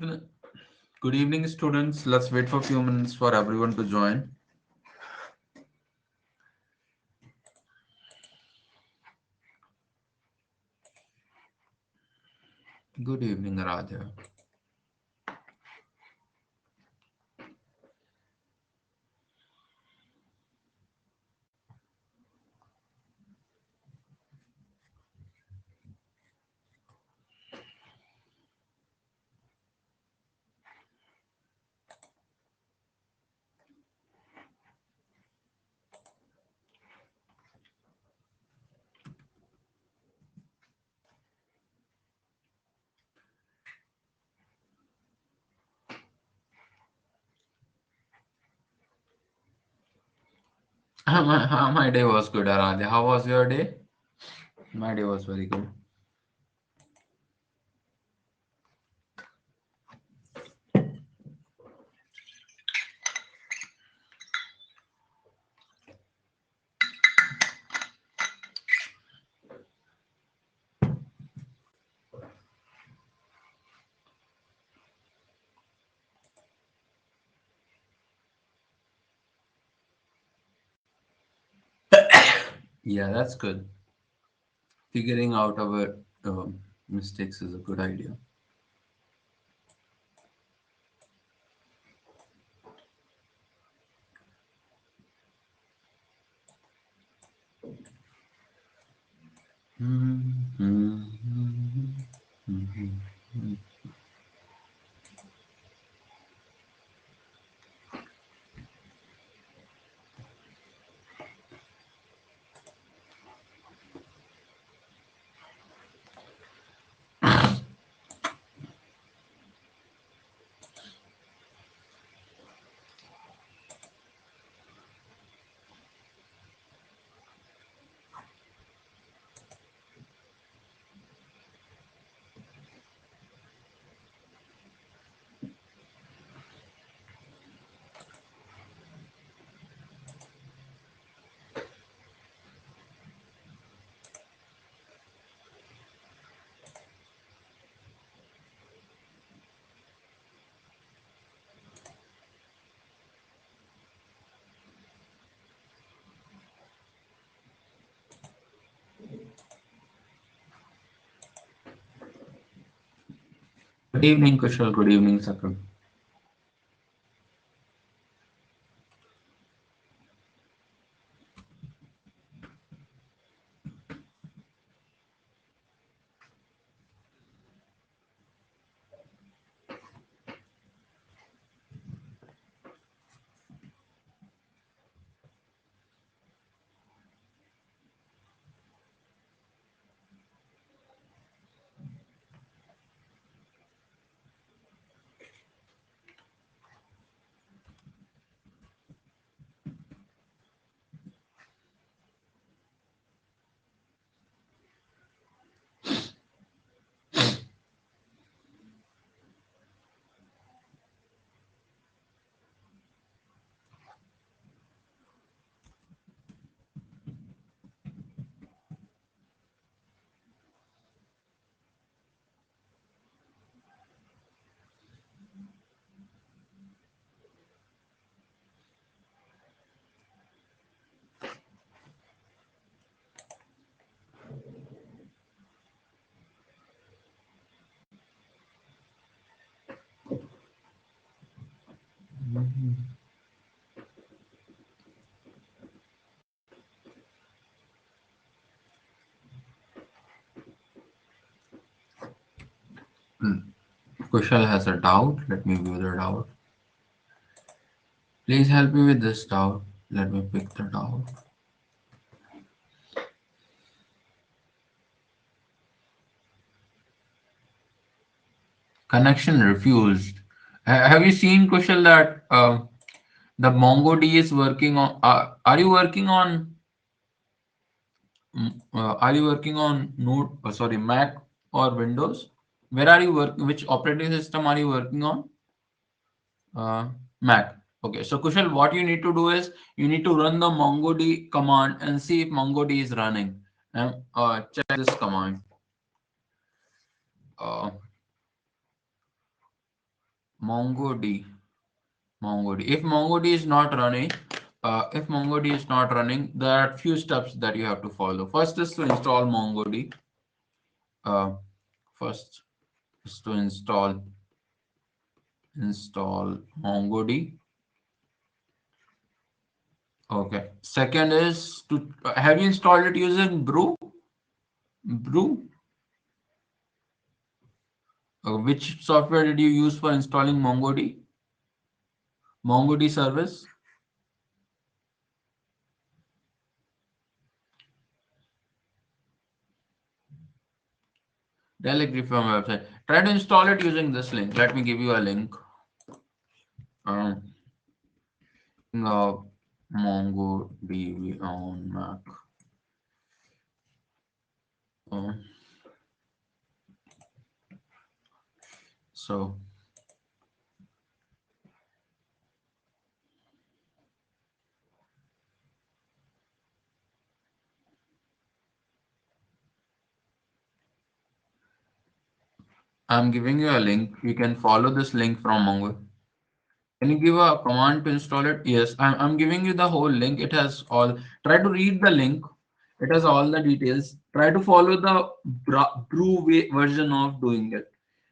afternoon. Good evening, students. Let's wait for a few minutes for everyone to join. Good evening, Radha. My day was good, Aradhya. How was your day? My day was very good. Yeah, that's good. Figuring out our mistakes is a good idea. Good evening, Kushal. Good evening, Sakal. Kushal has a doubt. Let me view the doubt. Please help me with this doubt. Let me pick the doubt. Connection refused. Have you seen, Kushal, that the MongoD is working on? Are you working on? Are you working on Node? Sorry, Mac or Windows? Where are you working? Which operating system are you working on? Mac. Okay, so Kushal, what you need to do is you need to run the MongoD command and see if MongoD is running. And check this command. Uh, MongoD. MongoD. If MongoD is not running, there are few steps that you have to follow. First is to install MongoD. Uh, First is to install MongoD. Okay. Second is to have you installed it using Brew? Brew. Which software did you use for installing MongoD? MongoD service. Directly from website. Try to install it using this link. Let me give you a link. Um, MongoDB on Mac. Um, so I'm giving you a link. You can follow this link from Mongo. Can you give a command to install it? Yes, I'm giving you the whole link. It has all. Try to read the link. It has all the details. Try to follow the version of doing it.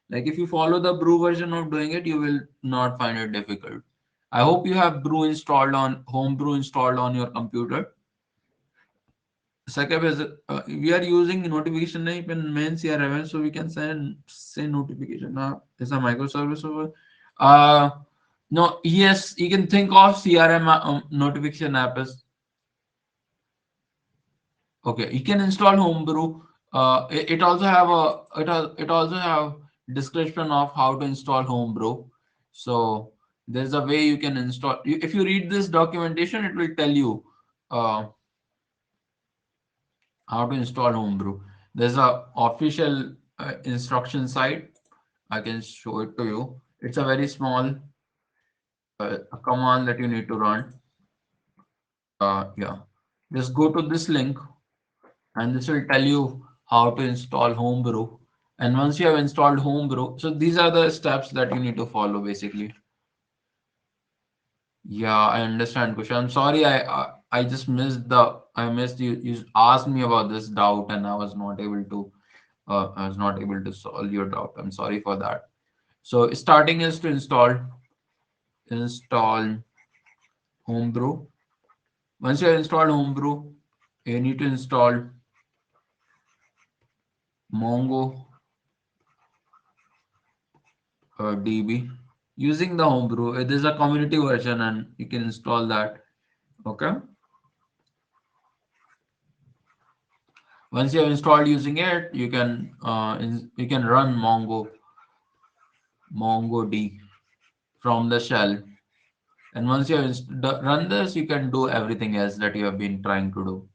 Like if you follow the brew version of doing it, you will not find it difficult. I hope you have brew installed on homebrew installed on your computer. Second is we are using notification type in main CRM, so we can send notification. Now is a microservice over. Uh, no, yes, you can think of CRM notification app as okay. You can install Homebrew. It also have it also have description of how to install Homebrew. So there's a way you can install. If you read this documentation, it will tell you. Uh, how to install Homebrew. There's a official instruction site. I can show it to you. It's a very small a command that you need to run. Yeah, just go to this link and this will tell you how to install Homebrew. And once you have installed Homebrew, so these are the steps that you need to follow basically. Yeah, I understand, Kush. I'm sorry, I just missed I missed you. You asked me about this doubt, and I was not able to solve your doubt. I'm sorry for that. So starting is to install Homebrew. Once you have installed Homebrew, you need to install Mongo DB using the Homebrew. It is a community version, and you can install that. Okay. Once you have installed using it, you can run MongoD from the shell. And once you have run this, you can do everything else that you have been trying to do.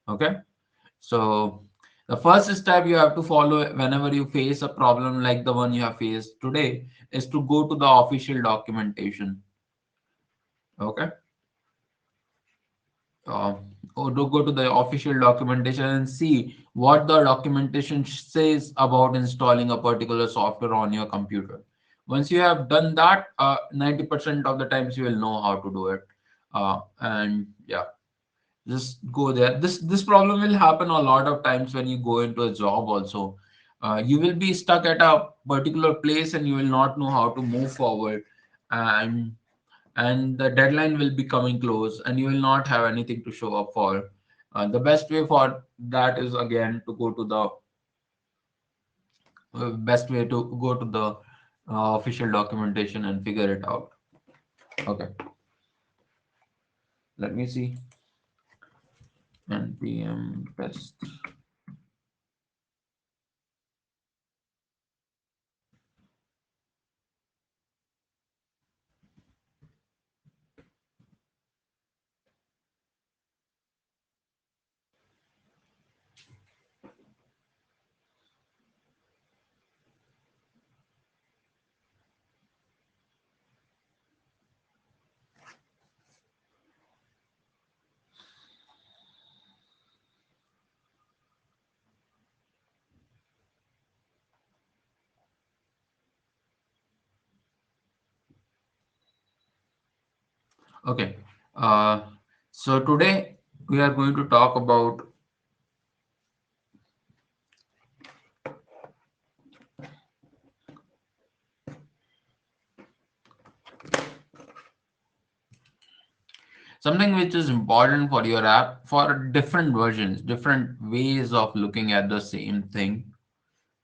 Okay. So the first step you have to follow whenever you face a problem like the one you have faced today is to go to the official documentation. Okay. uh, or to go to the official documentation and see what the documentation says about installing a particular software on your computer. Once you have done that, 90% of the times you will know how to do it. And yeah, just go there. This problem will happen a lot of times when you go into a job also. You will be stuck at a particular place and you will not know how to move forward. And the deadline will be coming close and you will not have anything to show up for. The best way for that is again to go to the best way to go to the official documentation and figure it out. Okay, let me see. npm test. Okay. Uh, so today we are going to talk about something which is important for your app for different versions, different ways of looking at the same thing.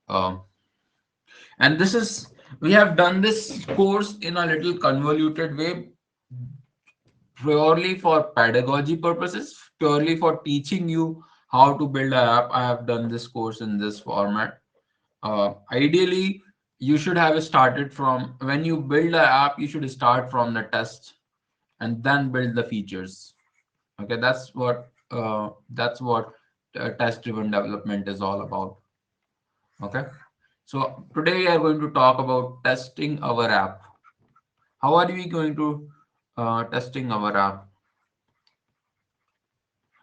Um, and this is we have done this course in a little convoluted way, purely for pedagogy purposes, purely for teaching you how to build an app. I have done this course in this format. Ideally, you should have started from when you build an app, you should start from the test and then build the features. Okay, that's what test driven development is all about. Okay, so today we are going to talk about testing our app. How are we going to testing our app?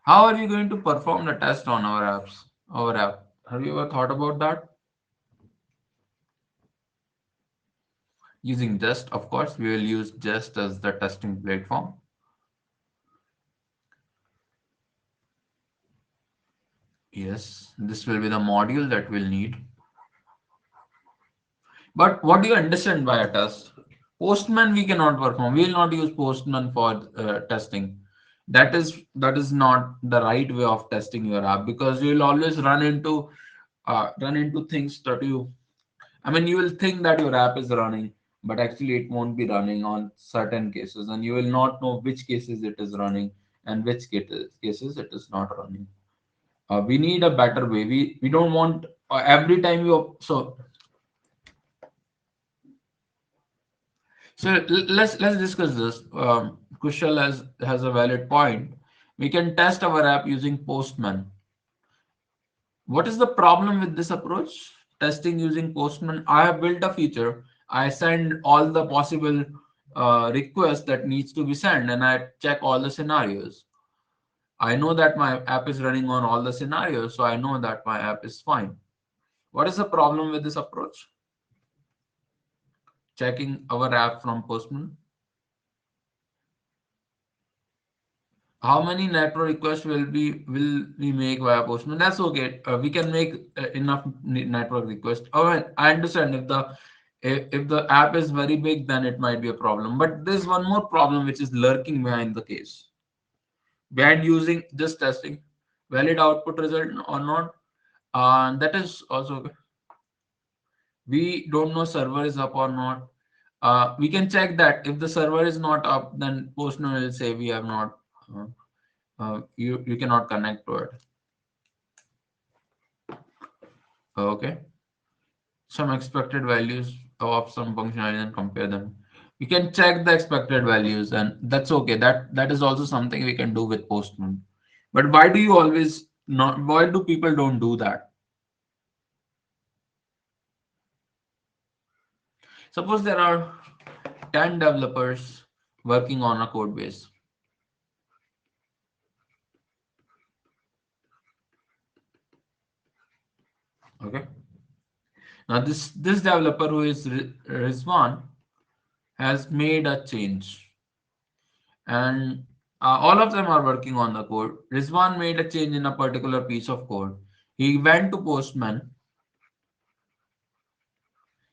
How are we going to perform the test on our app? Have you ever thought about that? Using Jest, of course, we will use Jest as the testing platform. Yes, this will be the module that we'll need. But what do you understand by a test? Postman we cannot perform. We will not use Postman for testing. That is not the right way of testing your app, because you will always run into things that you. I mean, you will think that your app is running, but actually it won't be running on certain cases, and you will not know which cases it is running and which cases it is not running. We need a better way. We don't want every time you let's discuss this. Kushal has a valid point. We can test our app using Postman. What is the problem with this approach? Testing using Postman. I have built a feature. I send all the possible requests that needs to be sent, and I check all the scenarios. I know that my app is running on all the scenarios, so I know that my app is fine. What is the problem with this approach? Checking our app from Postman. How many network requests will we make via Postman? That's okay. We can make enough network requests. Oh, I understand if the app is very big, then it might be a problem. But there's one more problem which is lurking behind the case. Behind using just testing, valid output result or not. That is also we don't know server is up or not. We can check that if the server is not up, then Postman will say we have not. Uh, you cannot connect to it. Okay, some expected values of some functionality and compare them. We can check the expected values, and that's okay. That is also something we can do with Postman. But why do you always not? Why do people don't do that? Suppose there are 10 developers working on a code base. Okay. Now this developer who is Rizwan has made a change, and all of them are working on the code. Rizwan made a change in a particular piece of code. He went to Postman,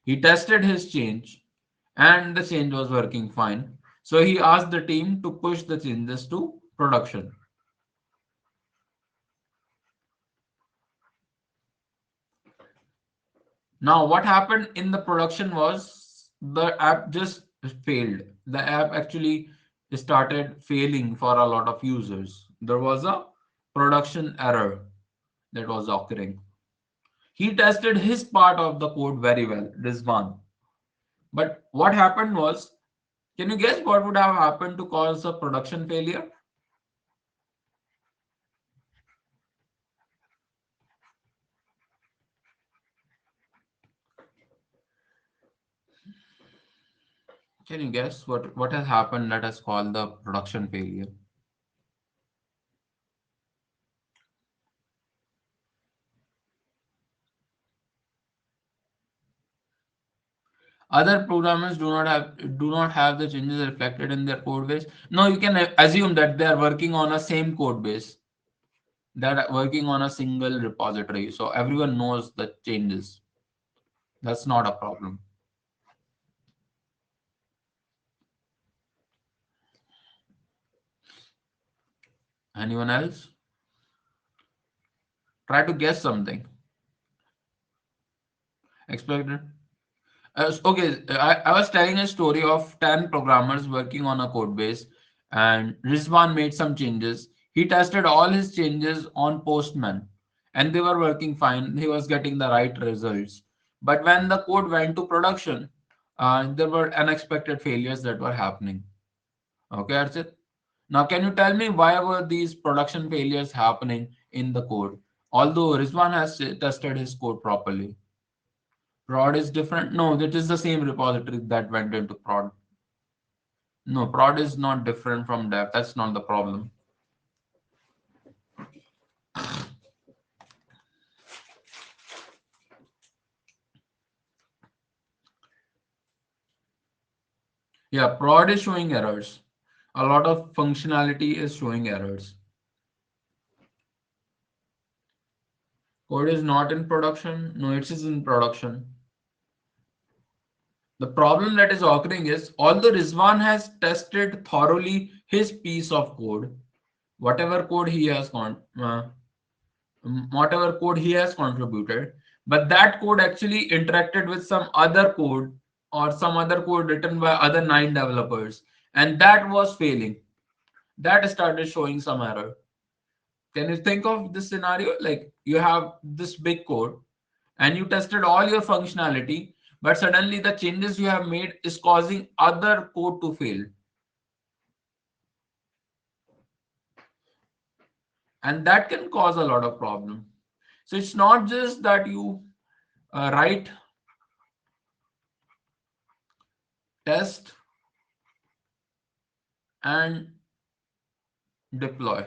he tested his change, and the change was working fine. So he asked the team to push the changes to production. Now, what happened in the production was the app just failed. The app actually started failing for a lot of users. There was a production error that was occurring. He tested his part of the code very well, this one. But what happened was, can you guess what would have happened to cause a production failure? Can you guess what has happened that has caused the production failure? Other programmers do not have the changes reflected in their code base. No, you can assume that they are working on a same code base, that are working on a single repository, so everyone knows the changes. That's not a problem. Anyone else? Try to guess something. Expected. Okay, I was telling a story of 10 programmers working on a code base, and Rizwan made some changes. He tested all his changes on Postman, and they were working fine. He was getting the right results. But when the code went to production, there were unexpected failures that were happening. Okay, Archit? Now, can you tell me why were these production failures happening in the code? Although Rizwan has tested his code properly. Prod is different. No, that is the same repository that went into prod. No, prod is not different from dev. That's not the problem. Yeah, prod is showing errors. A lot of functionality is showing errors. Code is not in production. No, it is in production. The problem that is occurring is although Rizwan has tested thoroughly his piece of code, whatever code he has whatever code he has contributed, but that code actually interacted with some other code or some other code written by other 9 developers, and that was failing. That started showing some error. Can you think of this scenario? Like you have this big code and you tested all your functionality, but suddenly the changes you have made is causing other code to fail, and that can cause a lot of problem. So it's not just that you write, test, and deploy.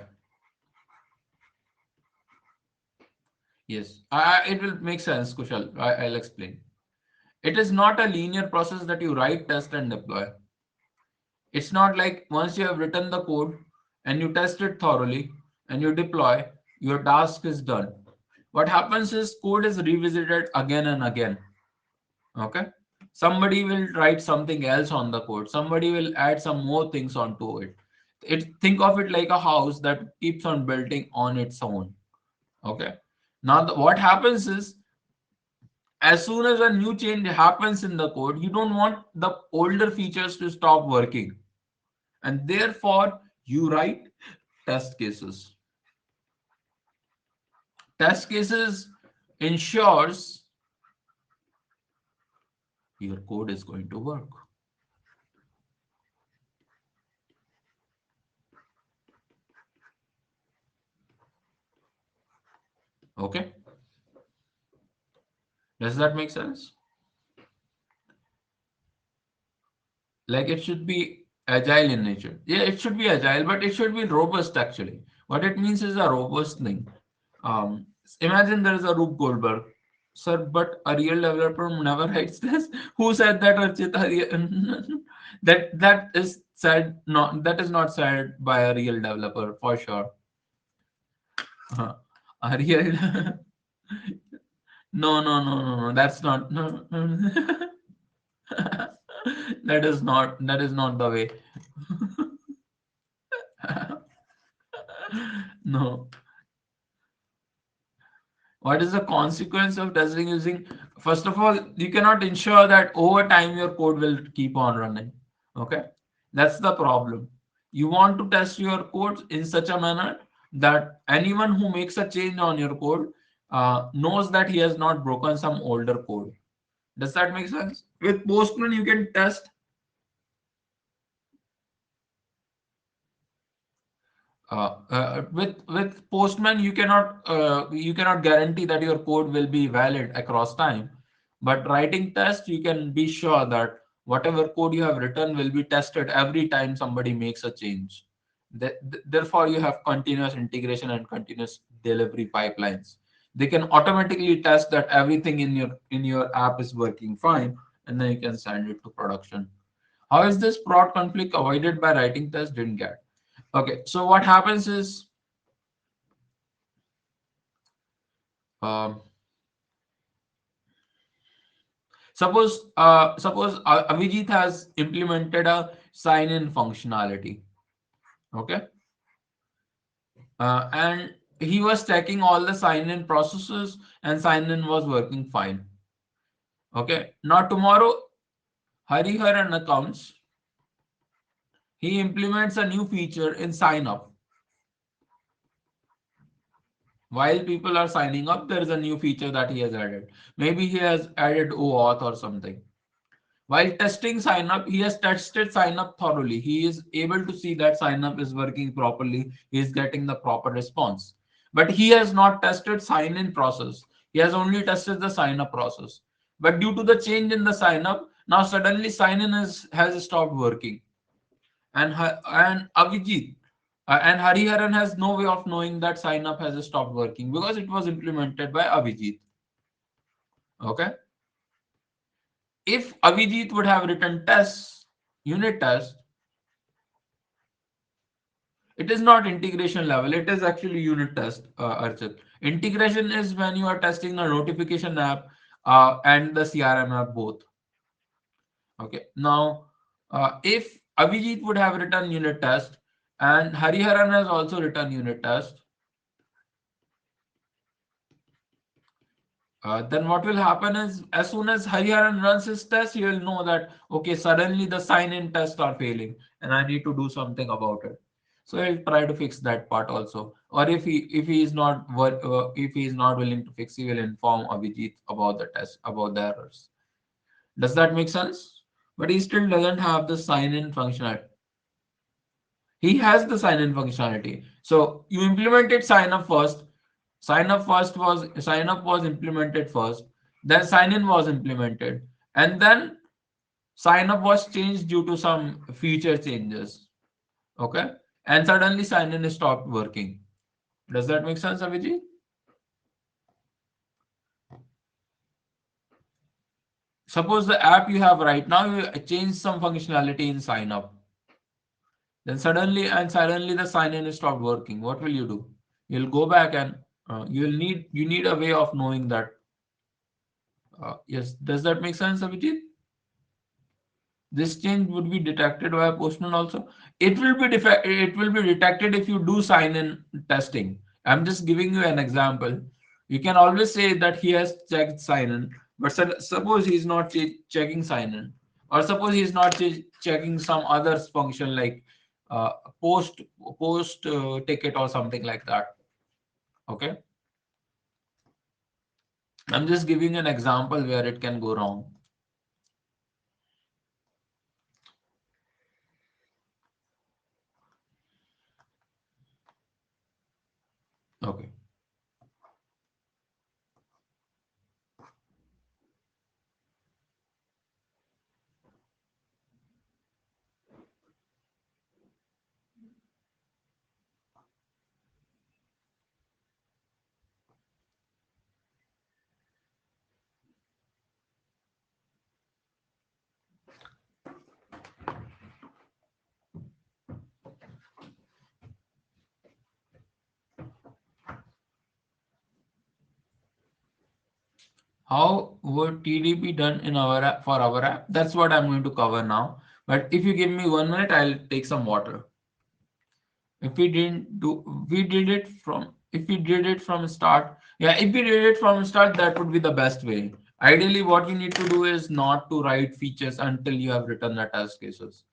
Yes, it will make sense, Kushal. I'll explain. It is not a linear process that you write, test, and deploy. It's not like once you have written the code and you test it thoroughly and you deploy, your task is done. What happens is code is revisited again and again. Okay? Somebody will write something else on the code. Somebody will add some more things onto it. Think of it like a house that keeps on building on its own. Okay? Now, what happens is as soon as a new change happens in the code, you don't want the older features to stop working. And therefore, you write test cases. Test cases ensures your code is going to work. Okay? Does that make sense? Like it should be agile in nature. Yeah, it should be agile, but it should be robust actually. What it means is a robust thing. Um, Imagine there is a Rube Goldberg. Sir, but a real developer never writes this. Who said that, Archita? That is said not that is not said by a real developer for sure. A real no. That's not no. That is not the way. No. What is the consequence of testing using? First of all, you cannot ensure that over time your code will keep on running. Okay, that's the problem. You want to test your code in such a manner that anyone who makes a change on your code knows that he has not broken some older code. Does that make sense? With Postman you can test with Postman, you cannot guarantee that your code will be valid across time. But writing tests, you can be sure that whatever code you have written will be tested every time somebody makes a change. Therefore, you have continuous integration and continuous delivery pipelines. They can automatically test that everything in your app is working fine, and then you can send it to production. How is this prod conflict avoided by writing test? Didn't get. Okay, so what happens is, um, suppose Avijit has implemented a sign-in functionality. Okay, and he was checking all the sign-in processes, and sign-in was working fine. Okay, now tomorrow Hariharan comes, he implements a new feature in sign up. While people are signing up, there is a new feature that he has added. Maybe he has added OAuth or something. While testing sign up, he has tested sign up thoroughly. He is able to see that sign up is working properly. He is getting the proper response. But he has not tested sign in process. He has only tested the sign up process. But due to the change in the sign up, now suddenly sign in has stopped working. And Avijit and Hariharan has no way of knowing that sign up has stopped working because it was implemented by Avijit. Okay. If Avijit would have written tests, unit test, it is not integration level. It is actually unit test, Archit. Integration is when you are testing the notification app and the CRM app both. Okay. Now, if Avijit would have written unit test and Hariharan has also written unit test, then what will happen is as soon as Hariharan runs his test, he will know that okay, suddenly the sign-in tests are failing and I need to do something about it. So he'll try to fix that part also. Or if he is not if he is not willing to fix, he will inform Abhijit about the test about the errors. Does that make sense? But he still doesn't have the sign-in functionality. He has the sign-in functionality. So you implemented sign up first. Sign up was implemented first. Then sign-in was implemented, and then sign up was changed due to some feature changes. Okay, and suddenly sign-in stopped working. Does that make sense, Abhijit? Suppose the app you have right now, you change some functionality in sign up. Then suddenly the sign-in stopped working. What will you do? You'll go back and you need a way of knowing that. Yes, does that make sense, Abhijit? This change would be detected by a postman also. It will be detected if you do sign in testing. I'm just giving you an example. You can always say that he has checked sign in, but suppose he's not checking sign in, or suppose he's not checking some other function like uh, post post ticket or something like that. Okay, I'm just giving an example where it can go wrong. Okay. How would TD be done in our app for our app? That's what I'm going to cover now. But if you give me 1 minute, I'll take some water. If we didn't do, we did it from, if we did it from start, yeah, if we did it from start, that would be the best way. Ideally, what you need to do is not to write features until you have written the test cases.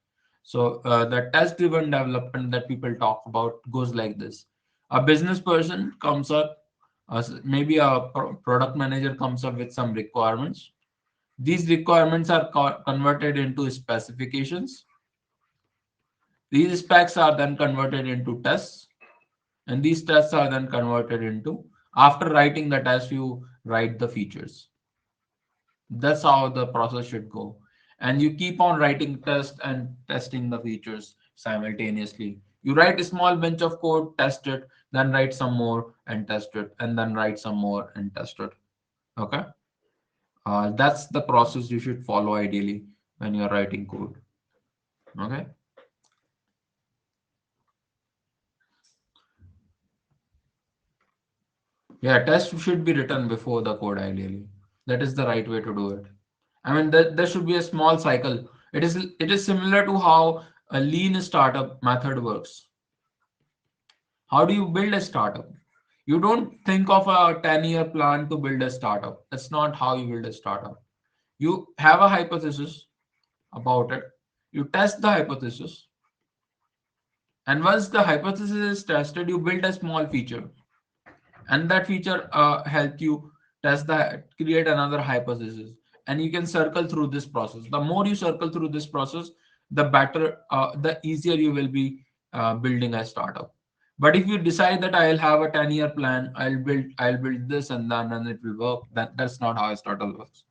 So the test-driven development that people talk about goes like this: a business person comes up, maybe a product manager comes up with some requirements. These requirements are converted into specifications. These specs are then converted into tests, and these tests are then converted into, after writing the test, you write the features. That's how the process should go. And you keep on writing tests and testing the features simultaneously. You write a small bunch of code, test it, then write some more and test it, and then write some more and test it. Okay. That's the process you should follow ideally when you're writing code. Okay. Yeah, test should be written before the code ideally. That is the right way to do it. I mean, there should be a small cycle. It is similar to how a lean startup method works. How do you build a startup? You don't think of a 10-year plan to build a startup. That's not how you build a startup. You have a hypothesis about it. You test the hypothesis, and once the hypothesis is tested, you build a small feature, and that feature help you test the create another hypothesis, and you can circle through this process. The more you circle through this process, the better, the easier you will be building a startup. But if you decide that I'll have a 10-year plan, I'll build this and then and it will work, that's not how a startup works.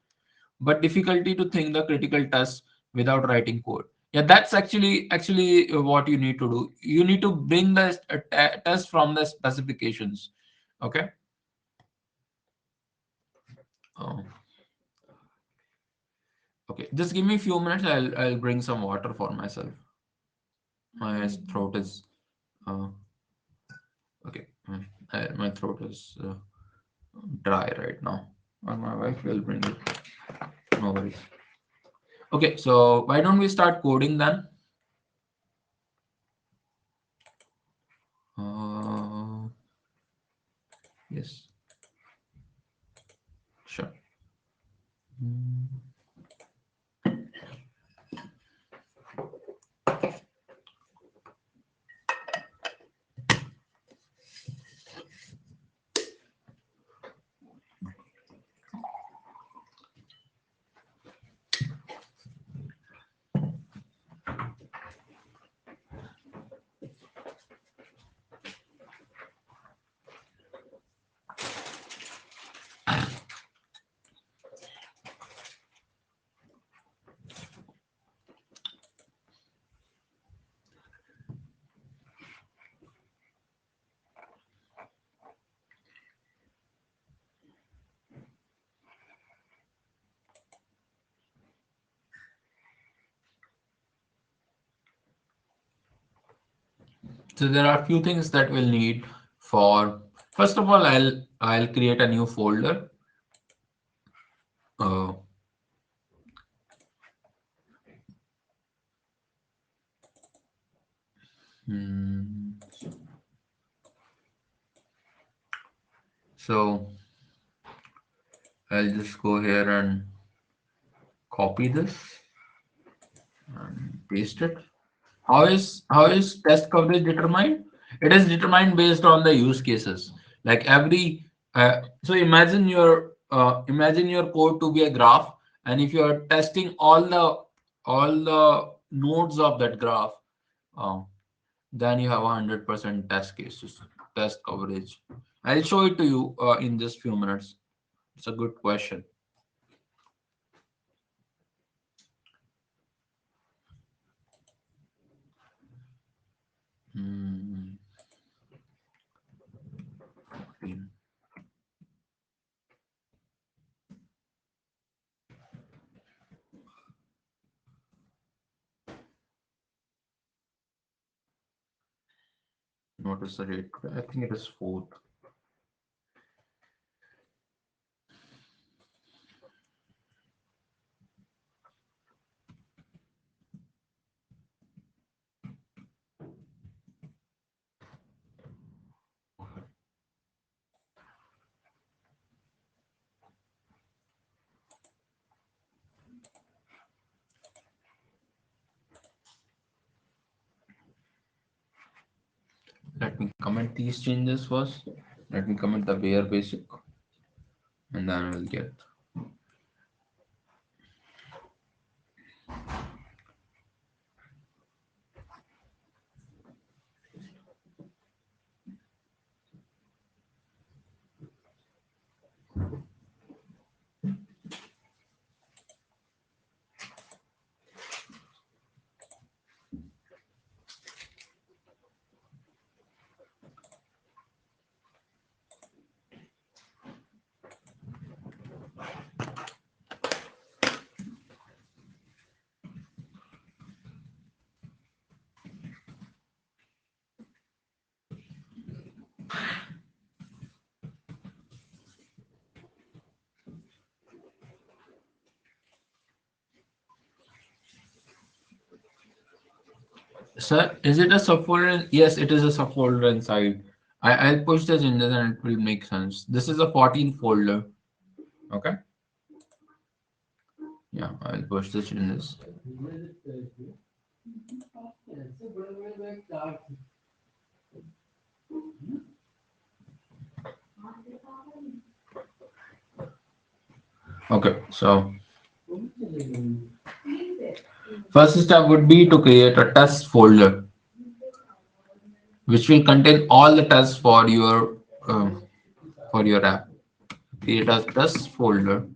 But difficulty to think the critical test without writing code. Yeah, that's actually what you need to do. You need to bring the test from the specifications. Okay. Oh, okay. Just give me a few minutes. I'll bring some water for myself. My throat is uh, okay. My throat is dry right now. And my wife will bring it. No worries. Okay, so why don't we start coding then? Uh, yes, sure. Mm. So there are a few things that we'll need for. First of all, I'll create a new folder. Uh, hmm, so I'll just go here and copy this and paste it. How is test coverage determined? It is determined based on the use cases. Like every so imagine your code to be a graph, and if you are testing all the nodes of that graph, uh, then you have 100% test cases, test coverage. I'll show it to you in just few minutes. It's a good question. Hmm. Notice the rate. I think it is fourth. Let me comment these changes first. Let me comment the bare basic, and then we'll get. Sir, is it a subfolder? Yes, it is a subfolder inside. I'll push the changes and it will make sense. This is a 14 folder. Okay. Yeah, I'll push the changes. Okay, so first step would be to create a test folder, which will contain all the tests for your app. Create a test folder,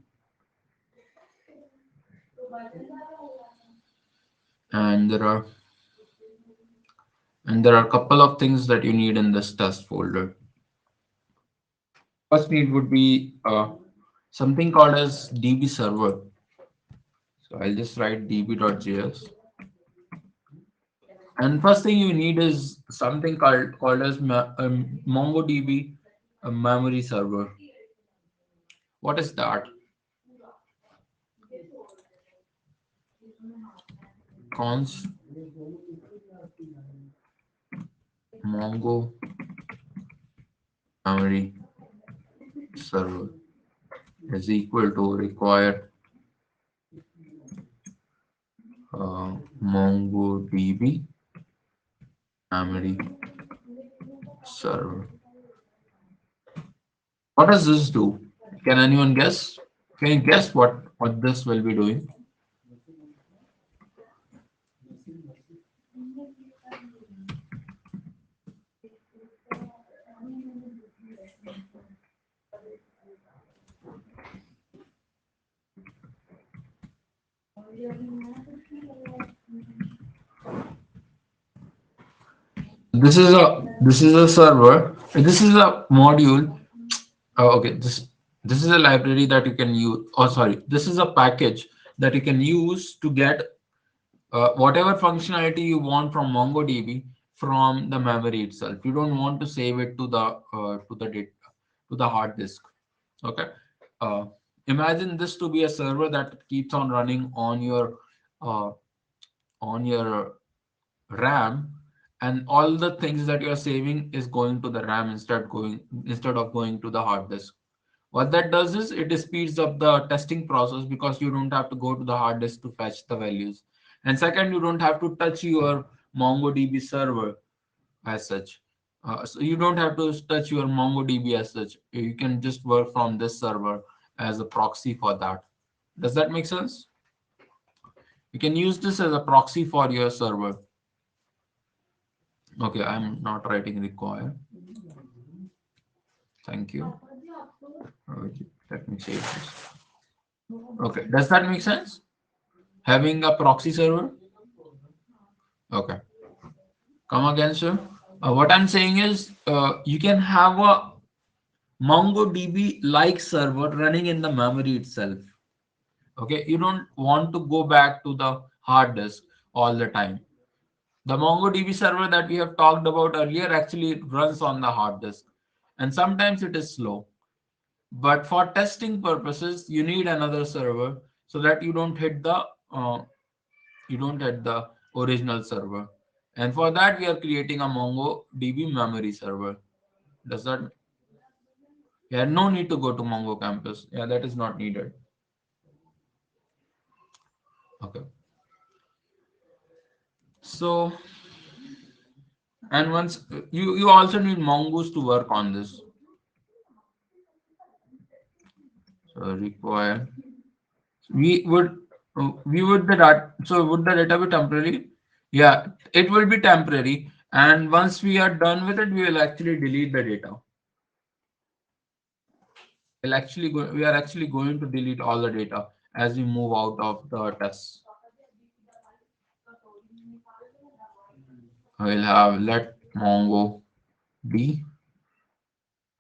and there are a couple of things that you need in this test folder. First need would be something called as DB server. So I'll just write db.js. And first thing you need is something called as MongoDB memory server. What is that? Const Mongo memory server is equal to required MongoDB memory server. What does this do? Can anyone guess? Can you guess what this will be doing? This is a server. This is a module. Oh, okay. This is a library that you can use. Oh, sorry. This is a package that you can use to get whatever functionality you want from MongoDB from the memory itself. You don't want to save it to the hard disk. Okay. Uh, Imagine this to be a server that keeps on running uh, on your RAM, and all the things that you're saving is going to the RAM instead of going to the hard disk. What that does is it speeds up the testing process because you don't have to go to the hard disk to fetch the values. And second, you don't have to touch your MongoDB server as such. So you don't have to touch your MongoDB as such. You can just work from this server as a proxy for that. Does that make sense? You can use this as a proxy for your server. Okay, I'm not writing require. Thank you. Okay, let me save this. Okay, does that make sense? Having a proxy server? Okay, come again, sir. What I'm saying is you can have a MongoDB like server running in the memory itself. Okay, you don't want to go back to the hard disk all the time. The MongoDB server that we have talked about earlier actually runs on the hard disk, and sometimes it is slow. But for testing purposes, you need another server so that uh, you don't hit the original server. And for that, we are creating a MongoDB memory server. Does that? Yeah, no need to go to Mongo campus. Yeah, that is not needed. Okay. So, and once you also need Mongoose to work on this. So require we would we would the data. So would the data be temporary? Yeah, it will be temporary. And once we are done with it, we will actually delete the data. We are actually going to delete all the data as we move out of the test. We'll have let Mongo be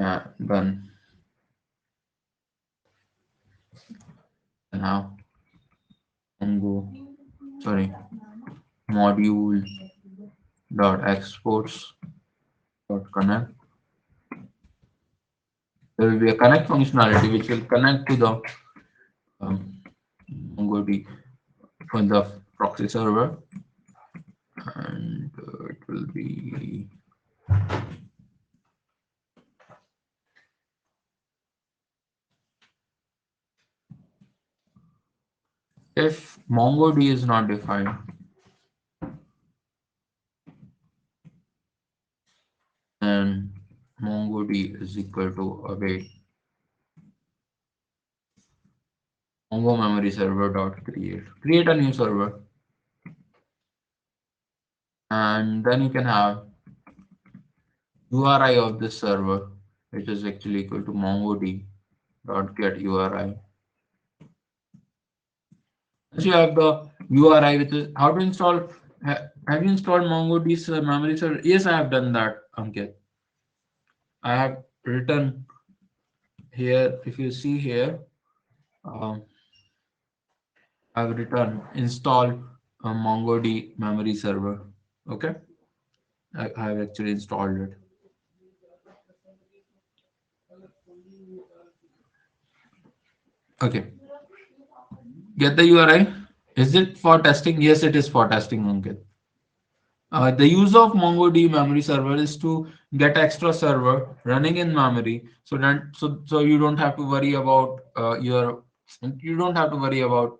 done. And now Mongo, sorry, module dot exports dot connect. There will be a connect functionality which will connect to the um, MongoDB from the proxy server. and it will be if MongoD is not defined, then MongoD is equal to await Mongo memory server dot create a new server, and then you can have URI of this server, which is actually equal to MongoD dot get URI. Once you have the URI, which is how to install. Have you installed MongoDB's memory server? Yes, I have done that, Ankit. I have written here. If you see here, um, I've written install a MongoDB memory server. Okay, I have actually installed it. Okay, get the URI. Is it for testing? Yes, it is for testing, Ankit. The use of MongoDB memory server is to get extra server running in memory, so you don't have to worry about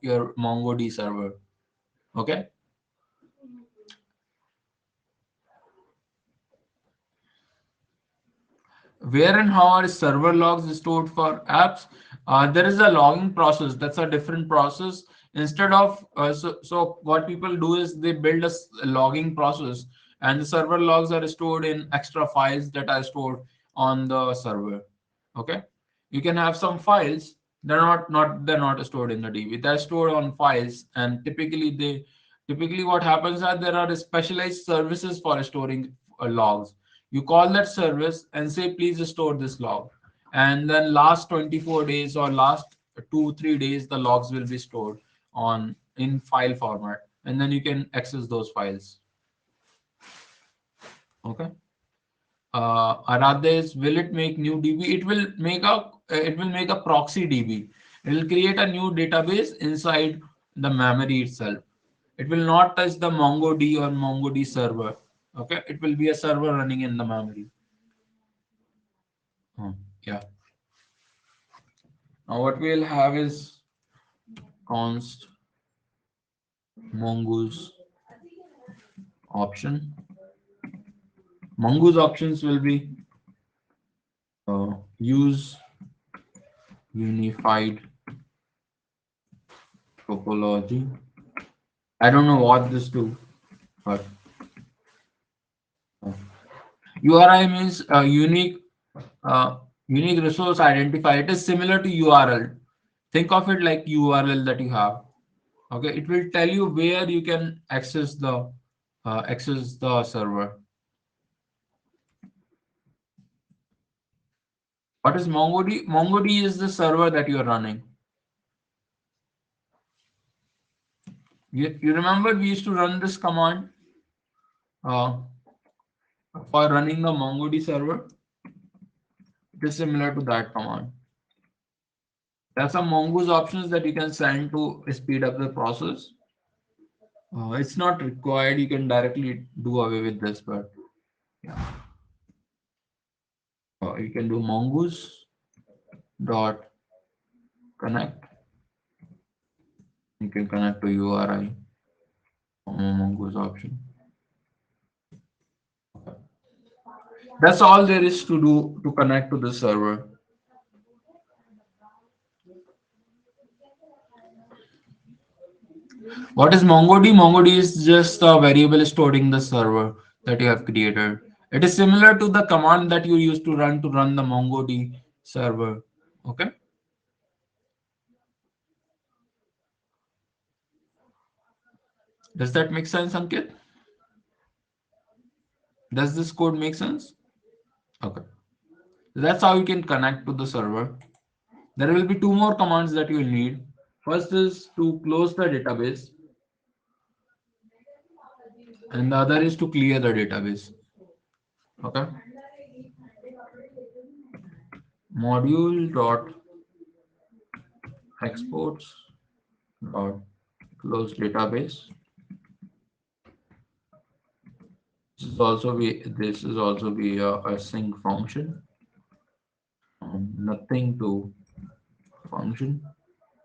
your MongoDB server. Okay. Where and how are server logs stored for apps? There is a logging process. That's a different process. Instead of so what people do is they build a logging process, and the server logs are stored in extra files that are stored on the server. Okay, you can have some files. They're not stored in the DB. They're stored on files, and typically what happens is there are specialized services for storing logs. You call that service and say please store this log, and then last 24 days or last 2 3 days the logs will be stored on in file format, and then you can access those files. Okay. Aradhes, will it make new DB? It will make a proxy DB. It will create a new database inside the memory itself. It will not touch the MongoD or MongoD server. Okay, it will be a server running in the memory. Yeah. Now what we'll have is const mongoose option. Mongoose options will be use unified topology. I don't know what this do, but URI means uh, unique resource identifier. It is similar to URL. Think of it like URL that you have. Okay, it will tell you where you can access the server. What is MongoD? MongoD is the server that you are running. You remember we used to run this command uh, for running the MongoD server. It is similar to that command. There are some Mongoose options that you can send to speed up the process. It's not required. You can directly do away with this, but yeah, you can do mongoose dot connect. You can connect to URI from a mongoose option. That's all there is to do to connect to the server. What is MongoD? MongoD is just a variable storing the server that you have created. It is similar to the command that you used to run the MongoD server. Okay, does that make sense, Ankit? Does this code make sense? Okay, that's how you can connect to the server. There will be two more commands that you will need. First is to close the database, and the other is to clear the database. Okay, module dot exports dot close database. This is also be a sync function, nothing to function,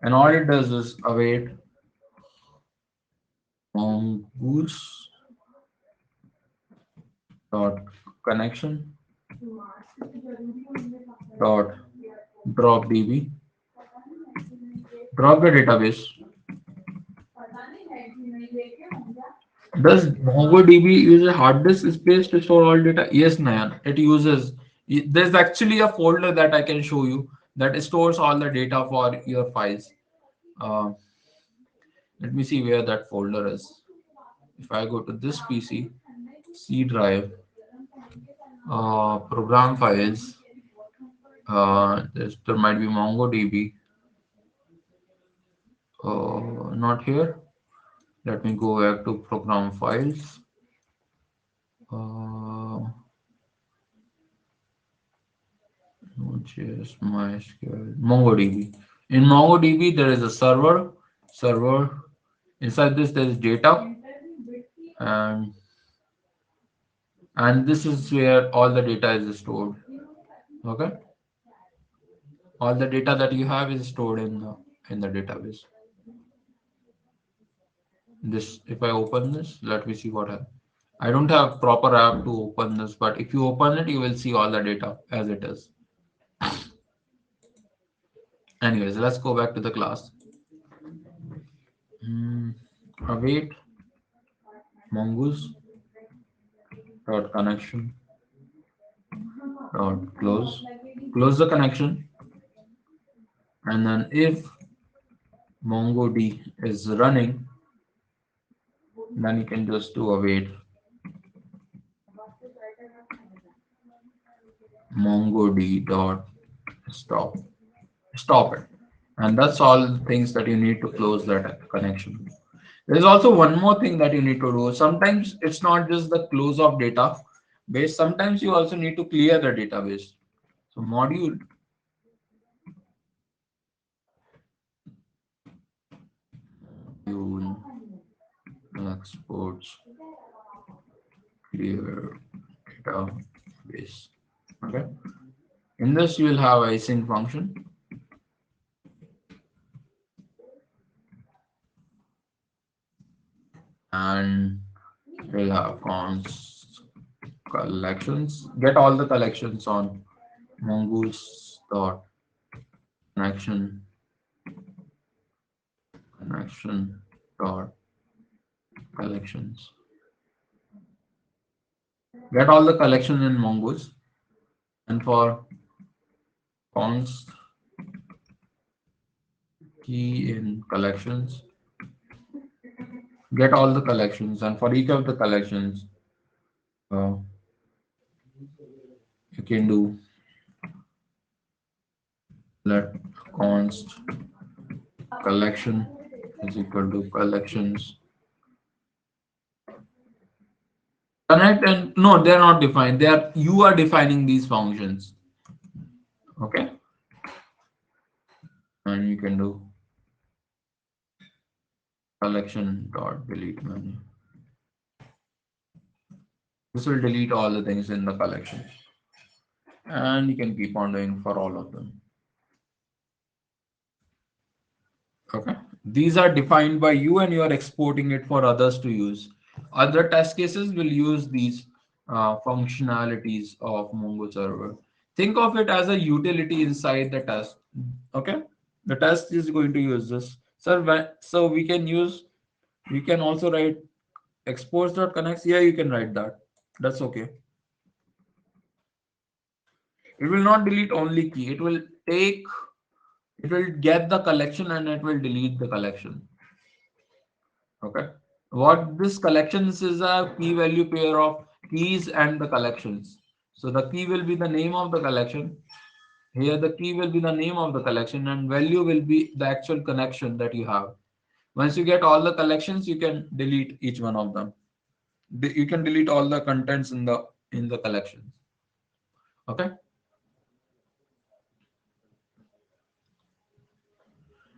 and all it does is await mongoose dot connection dot drop db, drop the database. Does MongoDB use a hard disk space to store all data? Yes, Nayan. It uses. There's actually a folder that I can show you that stores all the data for your files. Uh, Let me see where that folder is. If I go to this PC, C drive, program files, there might be MongoDB. Not here. Let me go back to program files. Uh, Node.js, MySQL, MongoDB. In MongoDB, there is a server. Inside this, there is data, and this is where all the data is stored. Okay, all the data that you have is stored in the database. This, if I open this, let me see what happens. I don't have proper app to open this, but if you open it, you will see all the data as it is. Anyways, let's go back to the class. Await mongoose dot connection dot close the connection, and then if mongod is running, then you can just do await mongod dot stop stop it, and that's all the things that you need to close that connection. There's also one more thing that you need to do. Sometimes it's not just the close of data base, sometimes you also need to clear the database. So module exports clear database. Okay. In this, you will have async function, and you'll have const collections. Get all the collections on mongoose dot connection connection dot collections. Get all the collection in mongoose, and for const key in collections, get all the collections, and for each of the collections, uh, you can do let const collection is equal to collections connect, and no, they're not defined, they are, you are defining these functions. Okay, and you can do collection dot delete menu. This will delete all the things in the collection, and you can keep on doing for all of them. Okay, these are defined by you and you are exporting it for others to use. Other test cases will use these functionalities of Mongo server. Think of it as a utility inside the test. Okay, the test is going to use this. So we can also write exports.connects. Yeah, you can write that. That's okay. It will not delete only key. It will get the collection and it will delete the collection. Okay. What this collections is a key value pair of keys and the collections. So the key will be the name of the collection. Here the key will be the name of the collection and value will be the actual connection that you have. Once you get all the collections, you can delete each one of them. You can delete all the contents in the collections. Okay.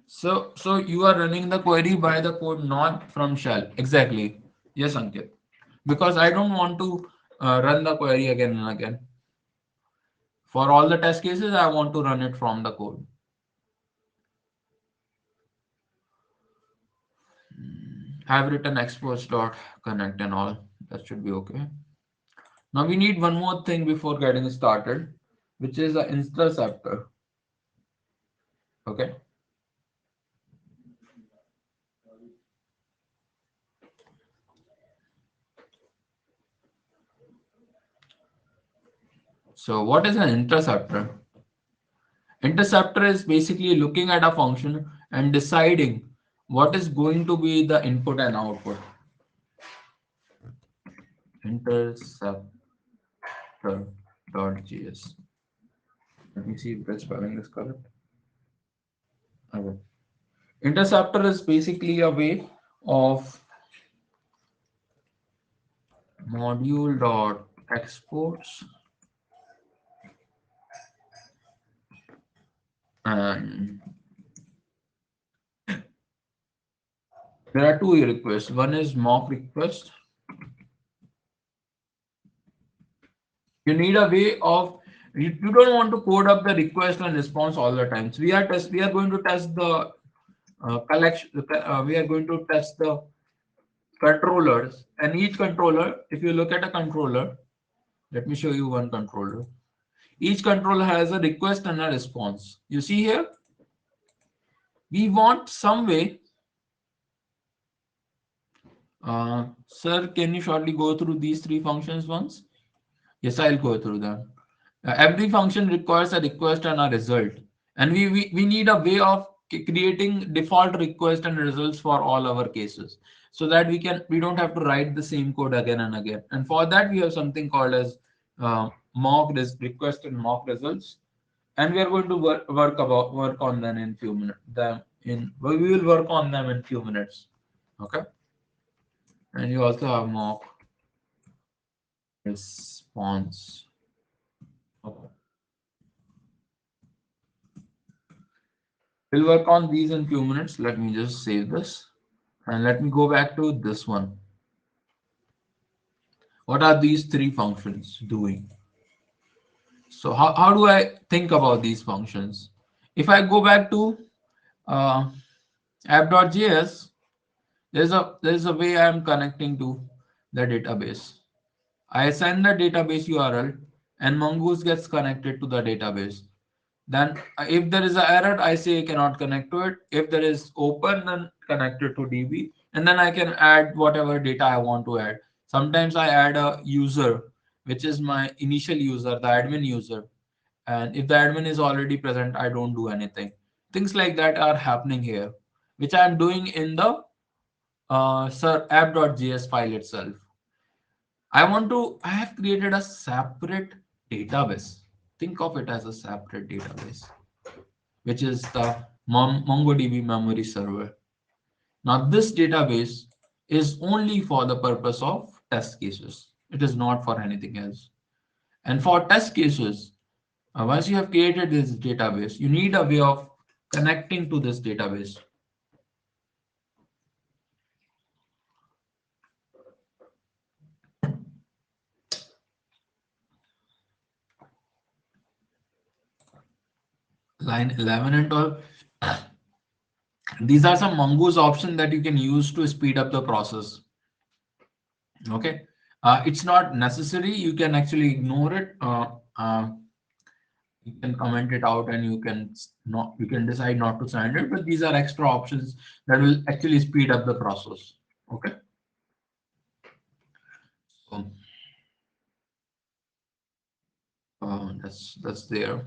So you are running the query by the code not from shell. Exactly. Yes, Ankit. because I don't want to run the query again and again. For all the test cases, I want to run it from the code. I've written exports dot connect and all. That should be okay. Now we need one more thing before getting started, which is an interceptor. Okay. So what is an interceptor? Interceptor is basically looking at a function and deciding what is going to be the input and output. Interceptor.js. Let me see if the spelling is correct. Okay. Interceptor is basically a way of module.exports, and there are two requests. One is mock request. You need a way of, you don't want to code up the request and response all the time. So we are going to test the collection. We are going to test the controllers, and each controller. If you look at a controller, let me show you one controller. Each controller has a request and a response. You see here, we want some way. Sir, can you shortly go through these three functions once? Yes, I'll go through them. Every function requires a request and a result. And we need a way of creating default request and results for all our cases, so that we don't have to write the same code again and again. And for that, we have something called as request and mock results. And we are going to work on them in few minutes. We will work on them in few minutes. Okay. And you also have mock response. Okay. We'll work on these in few minutes. Let me just save this and let me go back to this one. What are these three functions doing? So how do I think about these functions? If I go back to uh, app.js, there's a way I'm connecting to the database. I send the database URL and Mongoose gets connected to the database. Then if there is an error, I say cannot connect to it. If there is open, then connect it to DB. And then I can add whatever data I want to add. Sometimes I add a user, which is my initial user, the admin user. And if the admin is already present, I don't do anything. Things like that are happening here, which I'm doing in the app.js file itself. I have created a separate database. Think of it as a separate database, which is the MongoDB memory server. Now, this database is only for the purpose of test cases. It is not for anything else. And for test cases, once you have created this database, you need a way of connecting to this database. Line 11 and 12. These are some Mongoose options that you can use to speed up the process. Okay. It's not necessary. You can actually ignore it. You can comment it out and you can decide not to sign it, but these are extra options that will actually speed up the process. Okay. So that's there.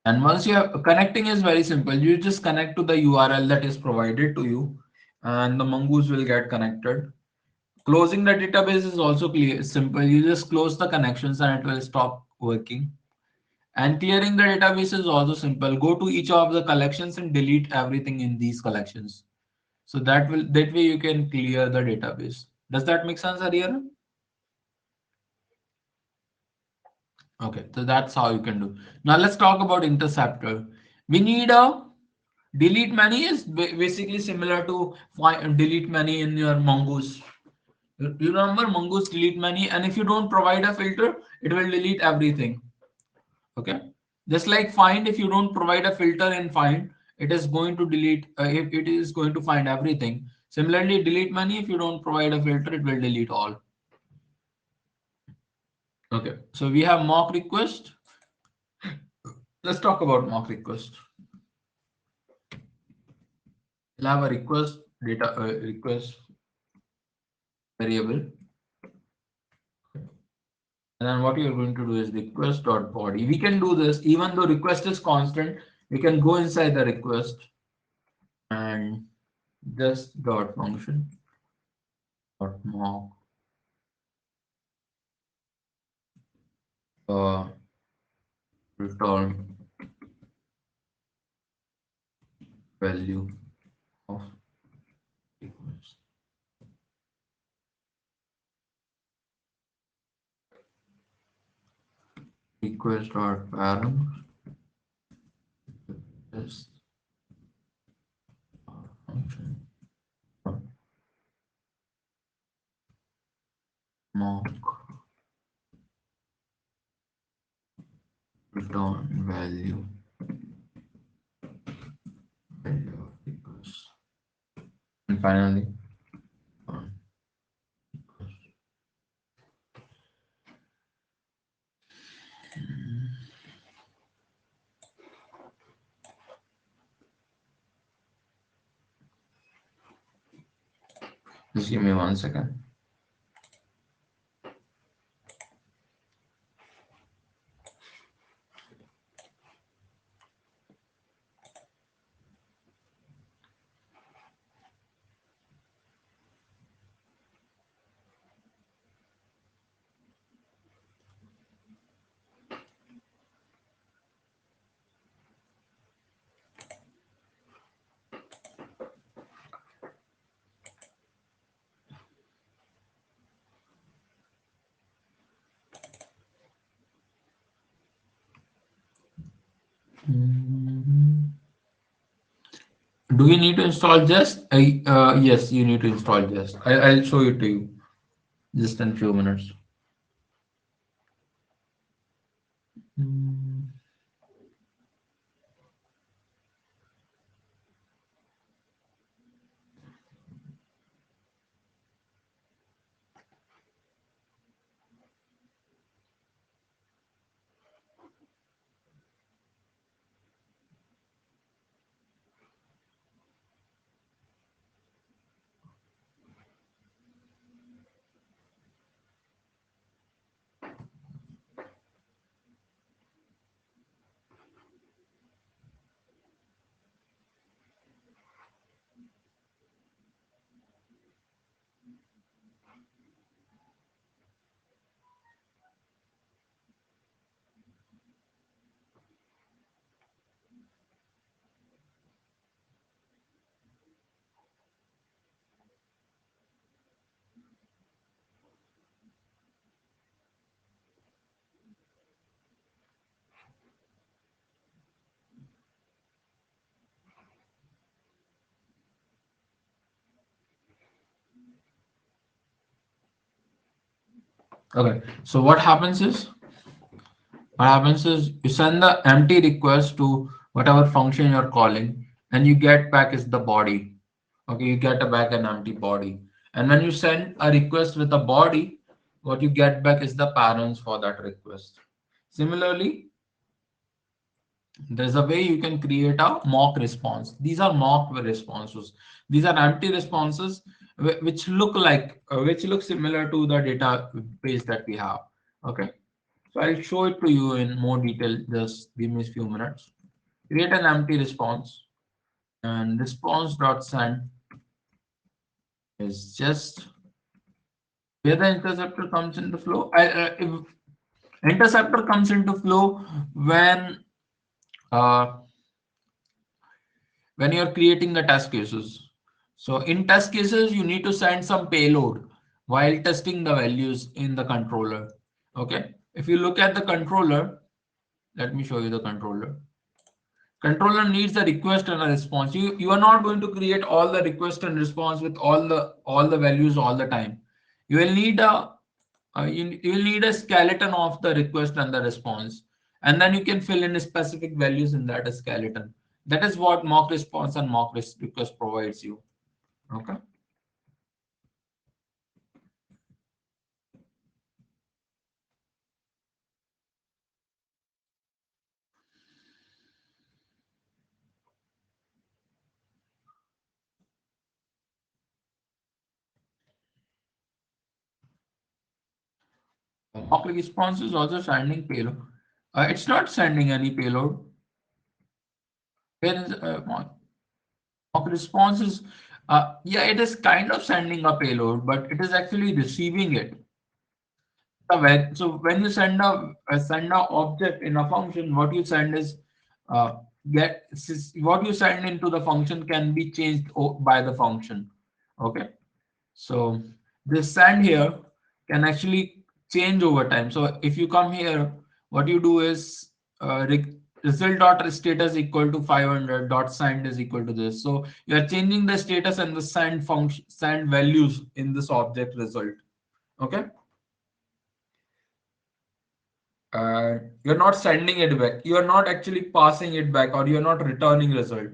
And once you have connecting is very simple. You just connect to the URL that is provided to you, and the mongoose will get connected. Closing the database is also clear, simple. You just close the connections and it will stop working. And clearing the database is also simple. Go to each of the collections and delete everything in these collections. So that way you can clear the database. Does that make sense, Ariana? Okay, so that's how you can do. Now let's talk about interceptor. We need a delete many is basically similar to delete many in your mongoose. You remember Mongoose delete many, and if you don't provide a filter, it will delete everything. Okay, just like find, if you don't provide a filter in find, it is going to delete. If it is going to find everything. Similarly, delete many, if you don't provide a filter, it will delete all. Okay, so we have mock request. Let's talk about mock request. We'll have a request data request variable, and then what you're going to do is request dot body. We can do this even though request is constant. We can go inside the request and just dot function dot mock uh, return value of request. Request dot parent is function mock return value of request. And finally, um, just give me 1 second. Mhm. Do you need to install Jest? Yes, you need to install Jest. I'll show it to you just in few minutes. Mm. Okay, so what happens is you send the empty request to whatever function you're calling, and you get back is the body. Okay, you get back an empty body. And when you send a request with a body, what you get back is the parents for that request. Similarly, there's a way you can create a mock response. These are mock responses. These are empty responses which look like which look similar to the database that we have. Okay, so I'll show it to you in more detail. Just give me a few minutes. Create an empty response, and response.send is just where the interceptor comes into flow. If interceptor comes into flow when uh, when you're creating the test cases. So in test cases, you need to send some payload while testing the values in the controller. Okay. If you look at the controller, let me show you the controller. Controller needs a request and a response. You are not going to create all the request and response with all the values all the time. You will need you will need a skeleton of the request and the response, and then you can fill in specific values in that skeleton. That is what mock response and request provides you. Okay. Mock response is also sending payload. It's not sending any payload. Where is mock response is yeah, it is kind of sending a payload, but it is actually receiving it. So when you send a object in a function, what you send is uh, what you send into the function can be changed by the function. Okay, so this send here can actually change over time. So if you come here, what you do is result dot status equal to 500 dot send is equal to this. So you are changing the status and the send function send values in this object result. Okay. You're not sending it back. You are not actually passing it back, or you're not returning result.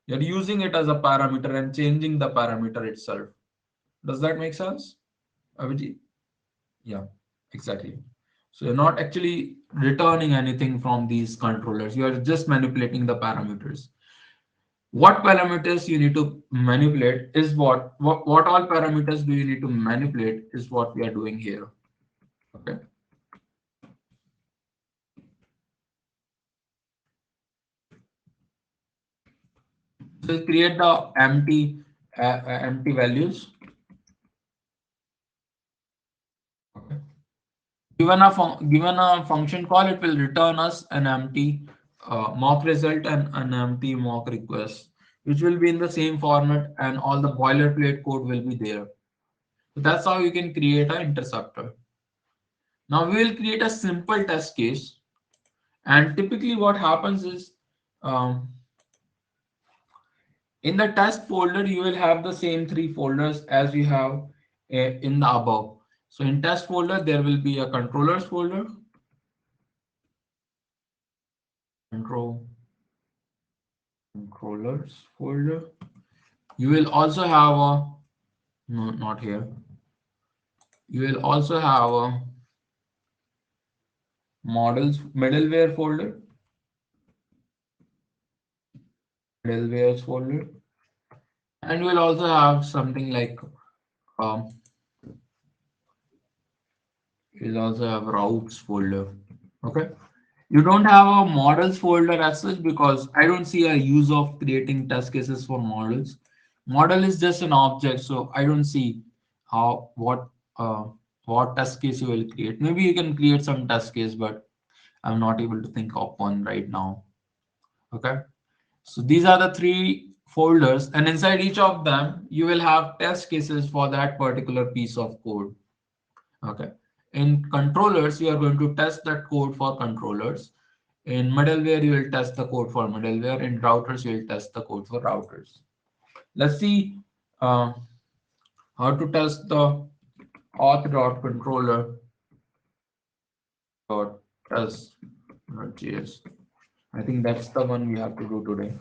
You're using it as a parameter and changing the parameter itself. Does that make sense, Abhijit? Yeah, exactly. So you're not actually returning anything from these controllers. You are just manipulating the parameters. What parameters you need to manipulate is what all parameters do you need to manipulate is what we are doing here. Okay. So create the empty values. Okay. Given a function call, it will return us an empty mock result and an empty mock request, which will be in the same format, and all the boilerplate code will be there. So that's how you can create an interceptor. Now we will create a simple test case, and typically what happens is um, in the test folder you will have the same three folders as we have in the above. So in test folder there will be a controllers folder, control controllers folder. You will also have a, no, not here. You will also have a models middleware folder, middlewares folder, and you will also have something like um, you will also have routes folder. Okay. You don't have a models folder as such because I don't see a use of creating test cases for models. Model is just an object, so I don't see how uh, what test case you will create. Maybe you can create some test case, but I'm not able to think of one right now. Okay. So these are the three folders, and inside each of them, you will have test cases for that particular piece of code. Okay. In controllers, you are going to test that code for controllers. In middleware, you will test the code for middleware. In routers, you will test the code for routers. Let's see uh, how to test the auth.controller dot test JS. I think that's the one we have to do today.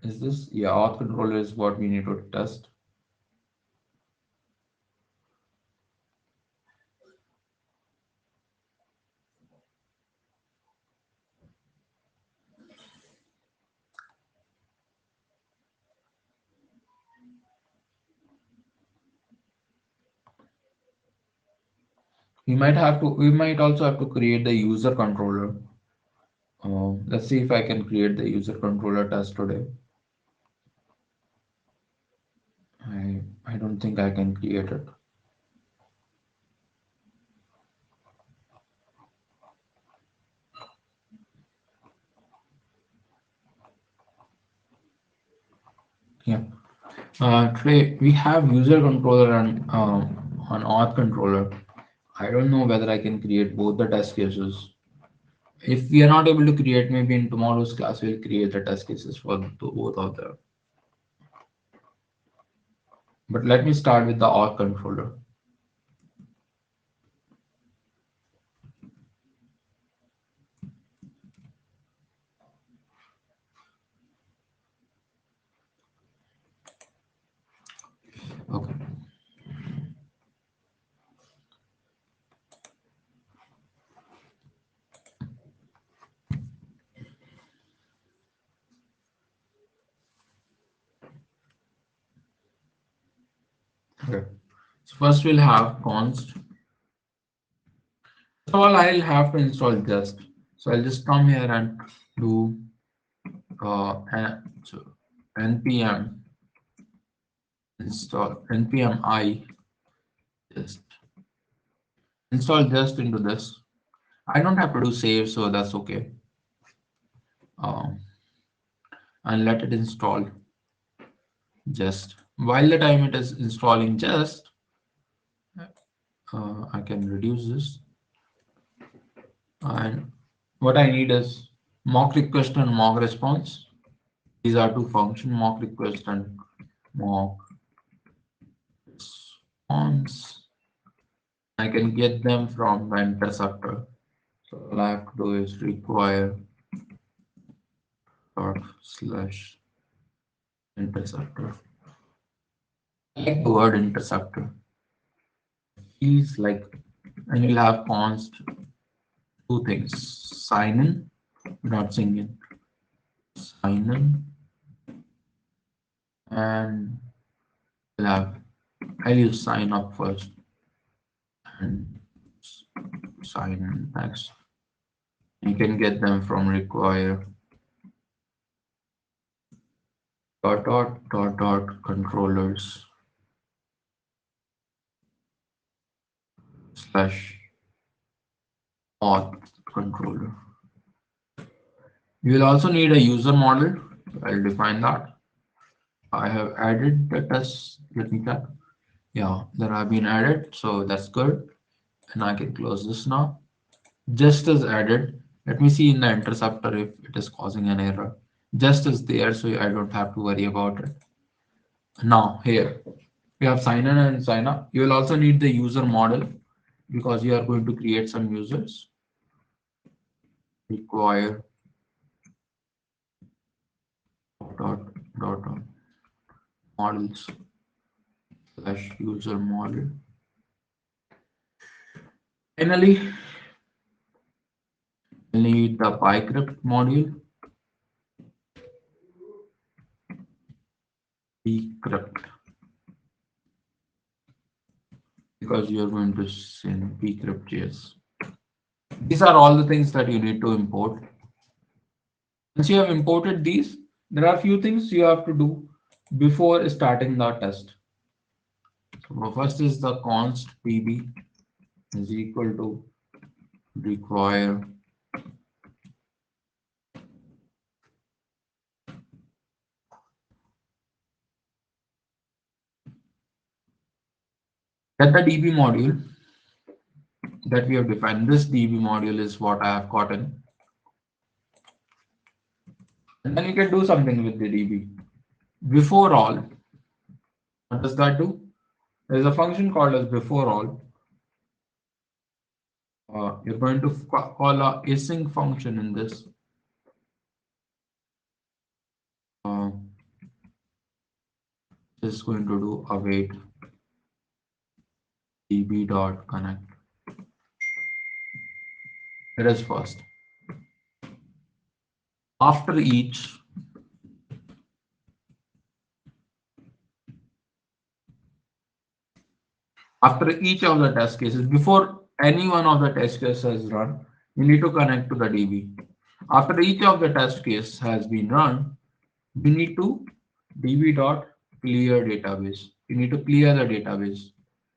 Is this? Yeah, auth controller is what we need to test. We might also have to create the user controller. Let's see if I can create the user controller test today. I don't think I can create it. Yeah. Today we have user controller and on auth controller. I don't know whether I can create both the test cases. If we are not able to create, maybe in tomorrow's class we'll create the test cases for both of them. But let me start with the auth controller. Okay. Okay. So first we'll have const. First of all, I'll have to install just. So I'll just come here and do so npm install npm I just install just into this. I don't have to do save, so that's okay. Um, and let it install just. While the time it is installing just, I can reduce this. And what I need is mock request and mock response. These are two functions, mock request and mock response. I can get them from the interceptor. So all I have to do is require dot slash interceptor. I like the word interceptor. Feels like, and you'll have const two things: sign in, not sing in, sign in, and we'll have I'll use sign up first and sign in next. You can get them from require controllers slash auth controller. You will also need a user model. I'll define that. I have added the test. Let me check. Yeah, that have been added. So that's good. And I can close this now. Just as added. Let me see in the interceptor if it is causing an error. Just as there, so I don't have to worry about it. Now here we have sign in and sign up. You will also need the user model because you are going to create some users. Require dot dot models slash user model. Finally, we need the picrypt module. Pcrypt because you are going to send pcrypt.js. These are all the things that you need to import. Once you have imported these, there are a few things you have to do before starting the test. So first is the const pb is equal to require get the db module that we have defined. This db module is what I have gotten. And then you can do something with the db. Before all, what does that do? There's a function called as before all. You're going to call a async function in this. Uh, is going to do await db.connect. It is first. After each of the test cases, before any one of the test cases is run, you need to connect to the DB. After each of the test case has been run, you need to db.clear database. You need to clear the database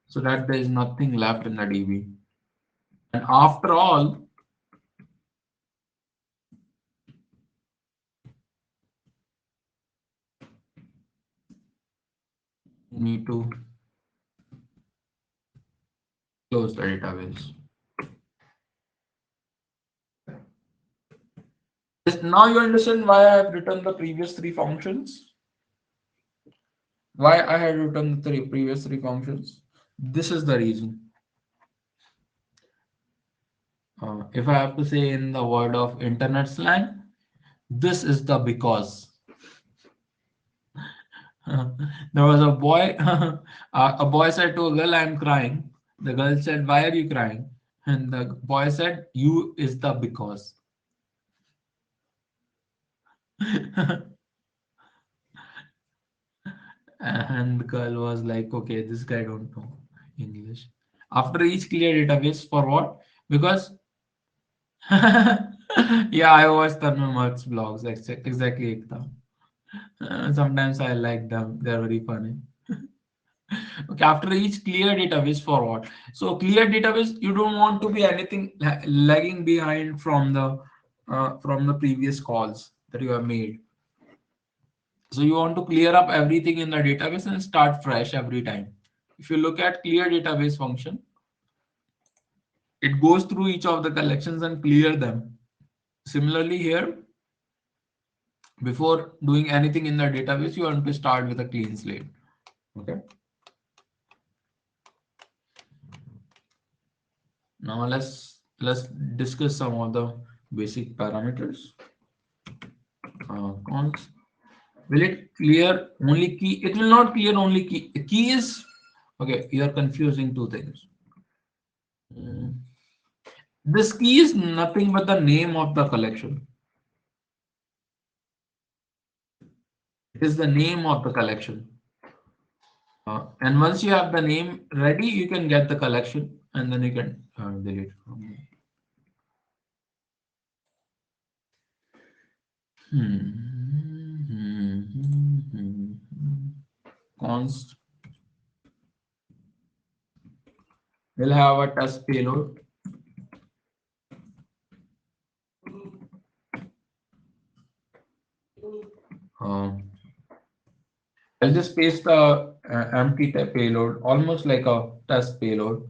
so that there is nothing left in the DB. And after all, you need to close the database. Now you understand why I have written the previous three functions. Why I had written the previous three functions? This is the reason. If I have to say in the word of internet slang, this is the because. There was a boy, a boy said to a girl, I'm crying. The girl said, why are you crying? And the boy said, you is the because. And the girl was like, okay, this guy don't know English. After each clear database for what? Because yeah, I watch Tanmay Mark's blogs exactly. Ekta. Sometimes I like them. They're very funny. Okay, after each clear database for what? So clear database, you don't want to be anything lagging behind from the previous calls that you have made. So you want to clear up everything in the database and start fresh every time. If you look at clear database function, it goes through each of the collections and clear them. Similarly here, before doing anything in the database, you want to start with a clean slate. Okay. Now let's discuss some of the basic parameters. Cons. Will it clear only key? It will not clear only key. Key is okay. You are confusing two things. Mm. This key is nothing but the name of the collection. It is the name of the collection. And once you have the name ready, you can get the collection and then you can delete from there. Const will have a test payload. Um, I'll just paste the empty payload, almost like a test payload.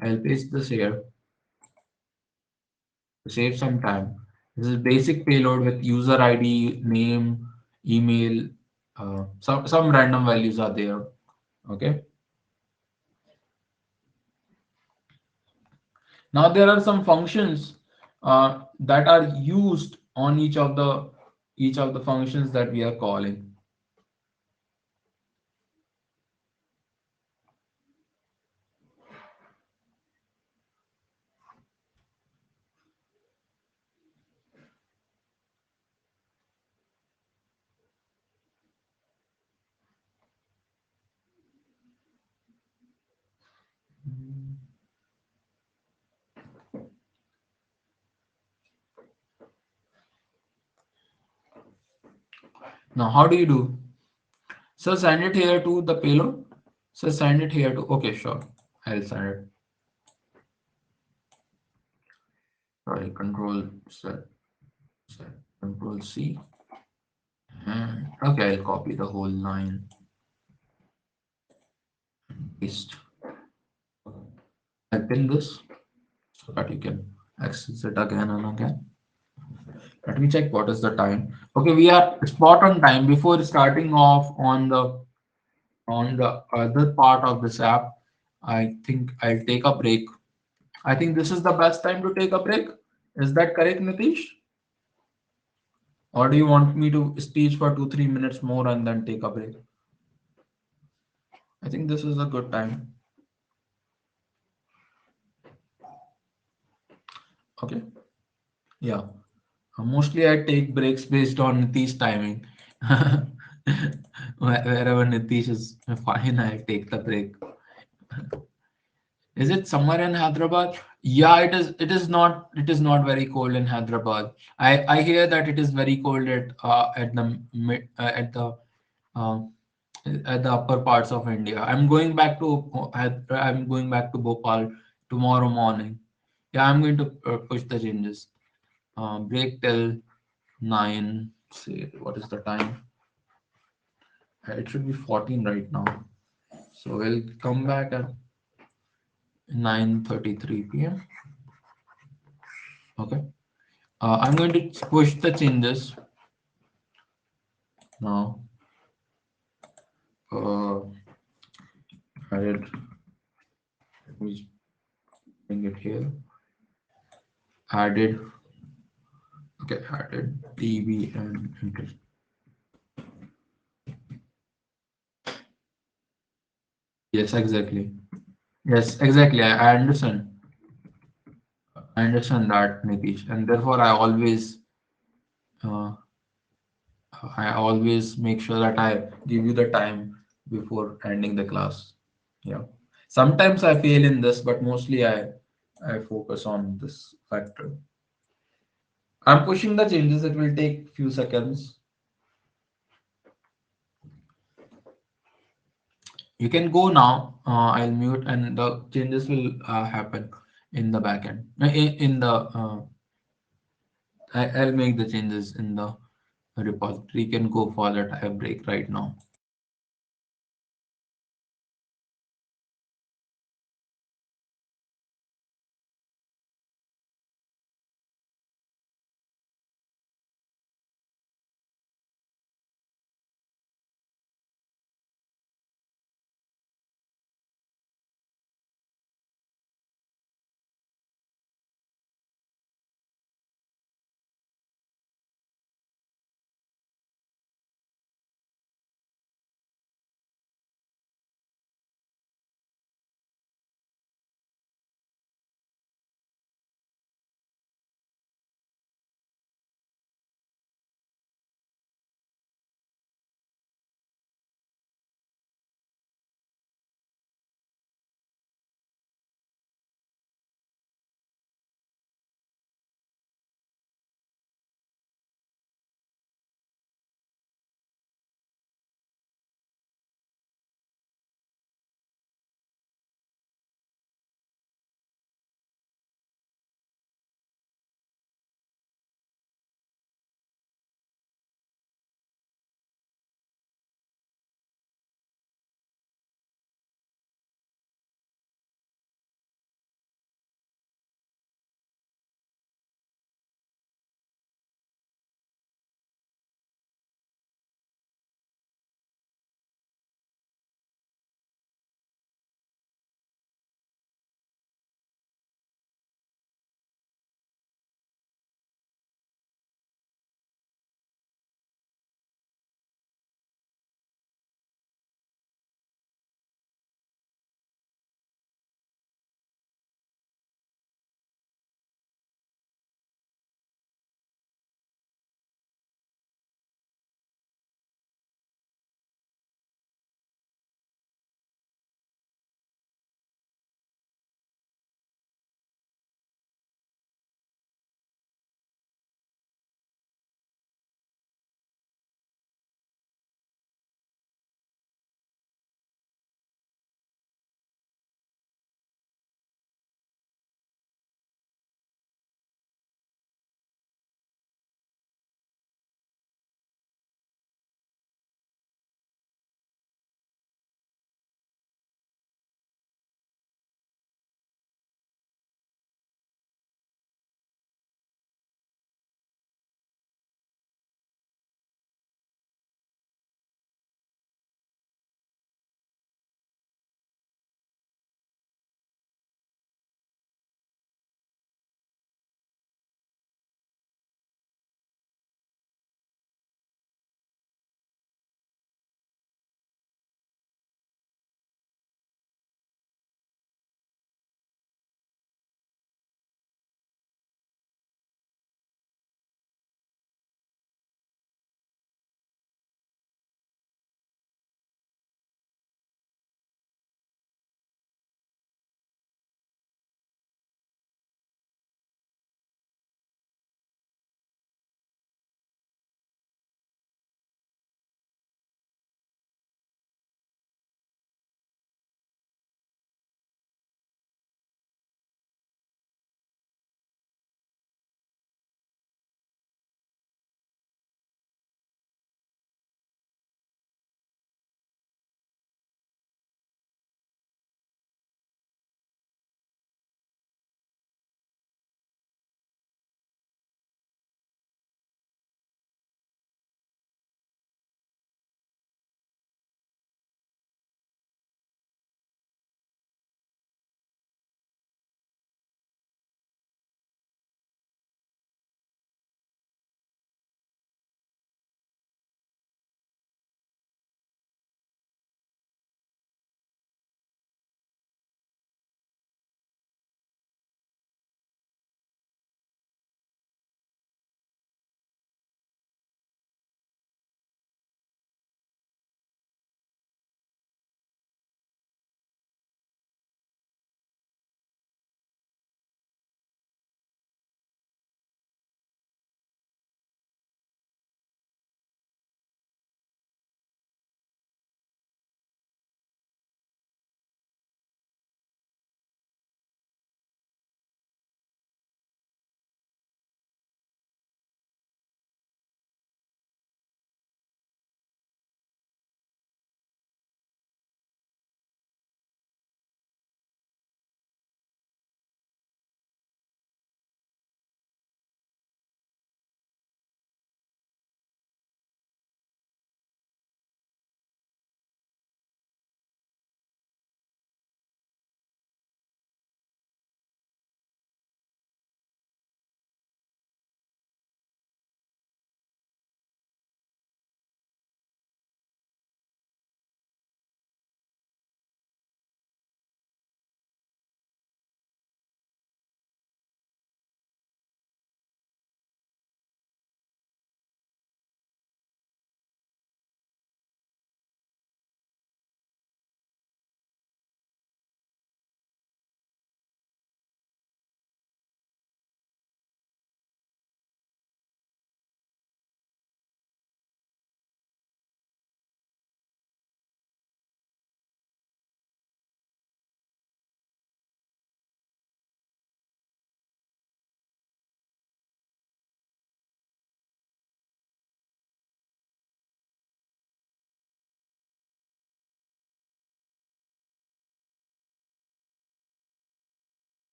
I'll paste this here to save some time. This is basic payload with user ID, name, email, some random values are there. Okay. Now there are some functions that are used on each of the functions that we are calling. Now, how do you do? So send it here to the payload. So send it here to. Okay, sure. I'll send it. Sorry, control set, control C. And okay, I'll copy the whole line. Paste. I pin this so that you can access it again and again. Let me check what is the time. Okay, we are spot on time. Before starting off on the other part of this app, I think I'll take a break. I think this is the best time to take a break. Is that correct, Nitish? Or do you want me to speak for 2-3 minutes more and then take a break? I think this is a good time. Okay. Yeah. Mostly I take breaks based on Nitish timing. Wherever Nitish is fine, I take the break. Is it somewhere in Hyderabad? Yeah, it is. It is not. It is not very cold in Hyderabad. I hear that it is very cold at the mid uh, at the upper parts of India. I'm going back to Bhopal tomorrow morning. Yeah, I'm going to push the changes. Break till 9. Say what is the time? It should be 14 right now. So we'll come back at 9:33 p.m. Okay. I'm going to push the changes now. uh, added, let me bring it here. Added, okay, added TV and internet. Yes, exactly. Yes, exactly. I understand. I understand that, Nitish, and therefore uh, I always make sure that I give you the time before ending the class. Yeah. Sometimes I fail in this, but mostly I focus on this factor. I'm pushing the changes. It will take few seconds. You can go now. I'll mute, and the changes will happen in the backend. In the I'll make the changes in the repository. You can go for that. I have break right now.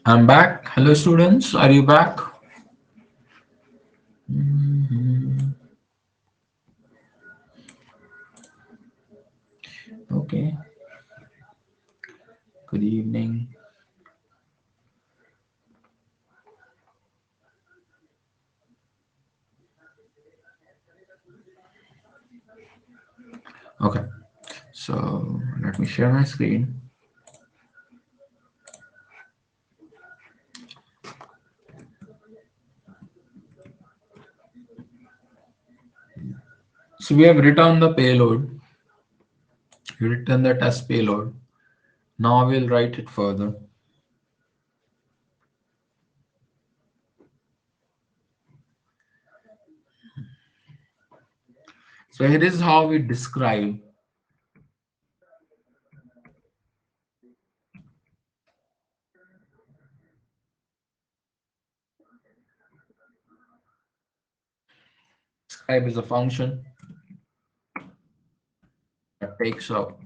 I'm back. Hello, students. Are you back? Mhm. Okay. Good evening. Okay. So let me share my screen. So we have written the payload, written the test payload. Now we'll write it further. So here is how we describe is a function that takes up.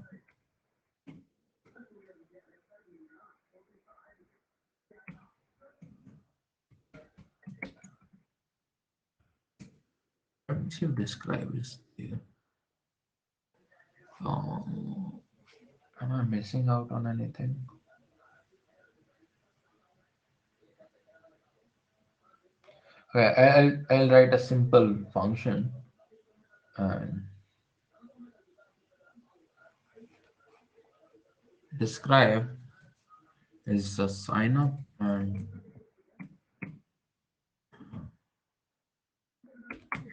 Let me see if describe is there. Um, am I missing out on anything? Okay, I'll write a simple function and describe is a sign up and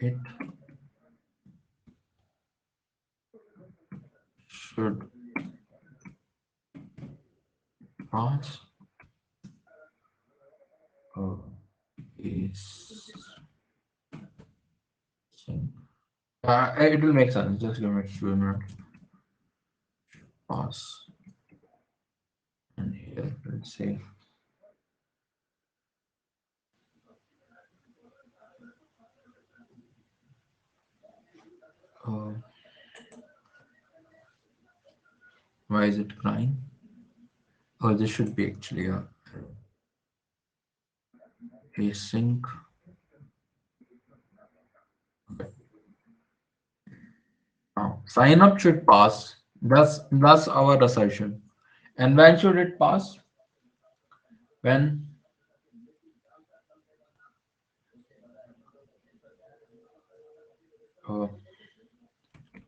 it should pass is it will make sense. Just give me 2 minutes. Pass and here let's say uh, why is it crying? Oh, this should be actually a async. Now, sign up should pass. That's our assertion. And when should it pass? When uh,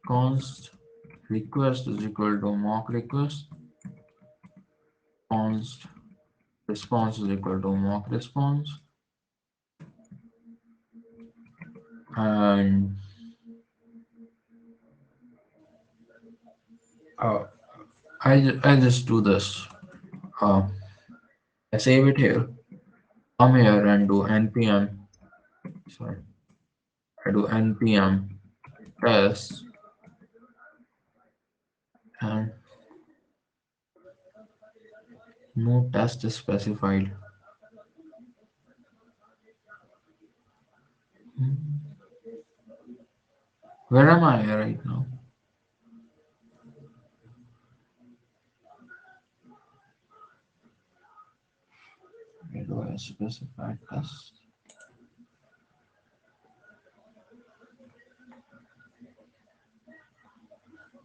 const request is equal to mock request, const response is equal to mock response, and uh, I just do this. Uh, I save it here. Come here and do npm. Sorry, I do npm test and no test is specified. Hmm, where am I right now? Where do I specify test?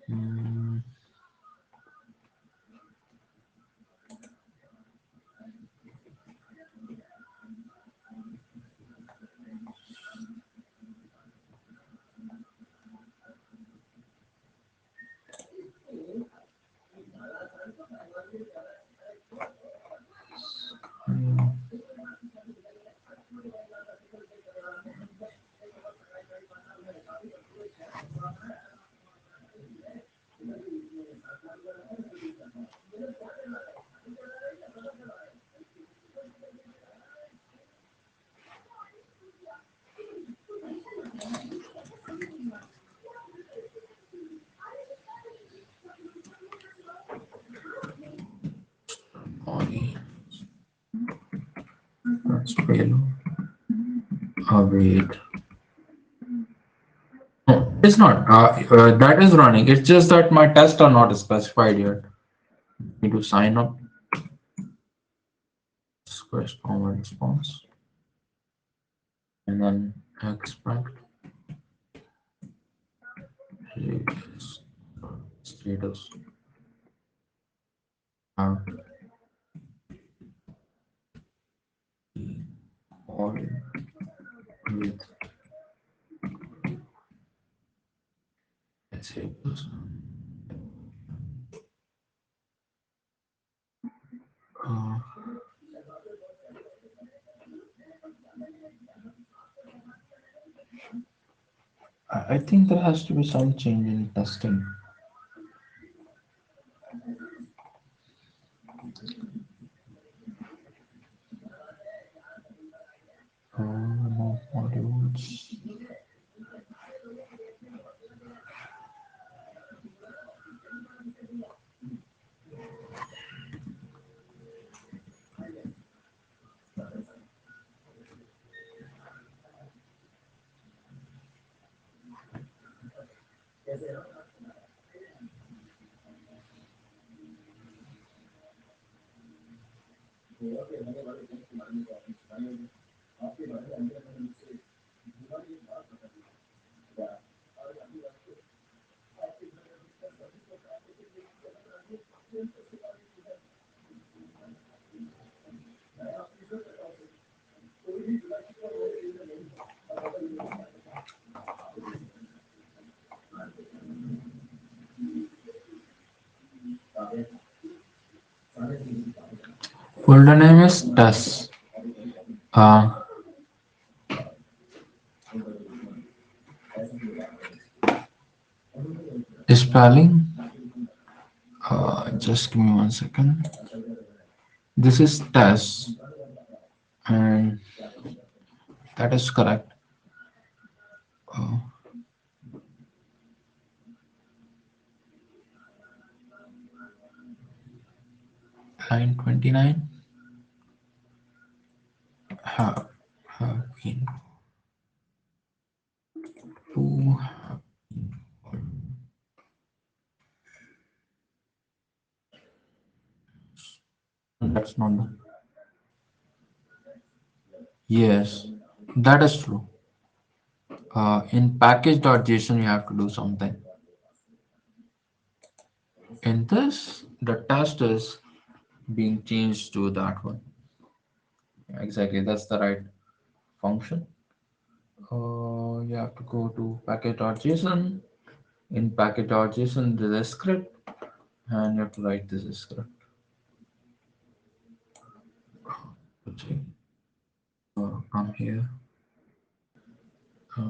Hmm, hmm, body. That's payload. Await. No, It's not. That is running. It's just that my tests are not specified yet. Need to sign up. Request forward response and then extract status out all with let's say uh, I think there has to be some change in testing. No modules. Folder name is test. Uh, spelling. Just give me 1 second. This is test, and that is correct. Uh, line 29. Have been to. That's not the. Yes, that is true. In package.json, you have to do something. In this, the test is being changed to that one. Exactly, that's the right function. You have to go to package.json. In package.json, there's a script, and you have to write this script. Okay. Come here. Let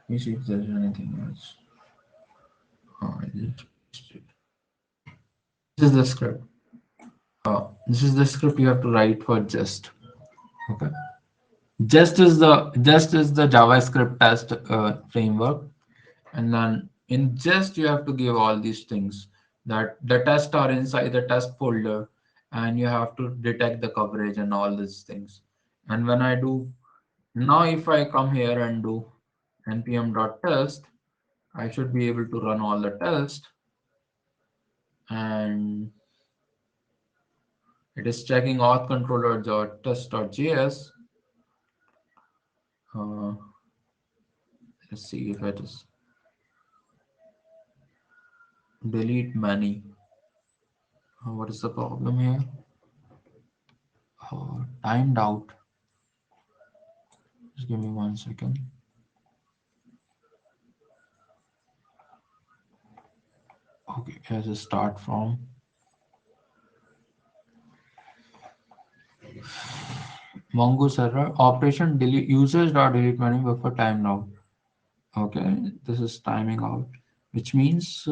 me see if there's anything else. This is the script. This is the script you have to write for just. Okay. Just is the JavaScript test framework, and then in just you have to give all these things that the tests are inside the test folder, and you have to detect the coverage and all these things. And when I do now, if I come here and do npm.test, I should be able to run all the tests, and it is checking auth controller.test.js. Uh, let's see if it is delete many. What is the problem here? Timed out. Just give me 1 second. Okay, here's a start from Mongo server operation delete users dot delete menu buffer timed out. Okay, this is timing out, which means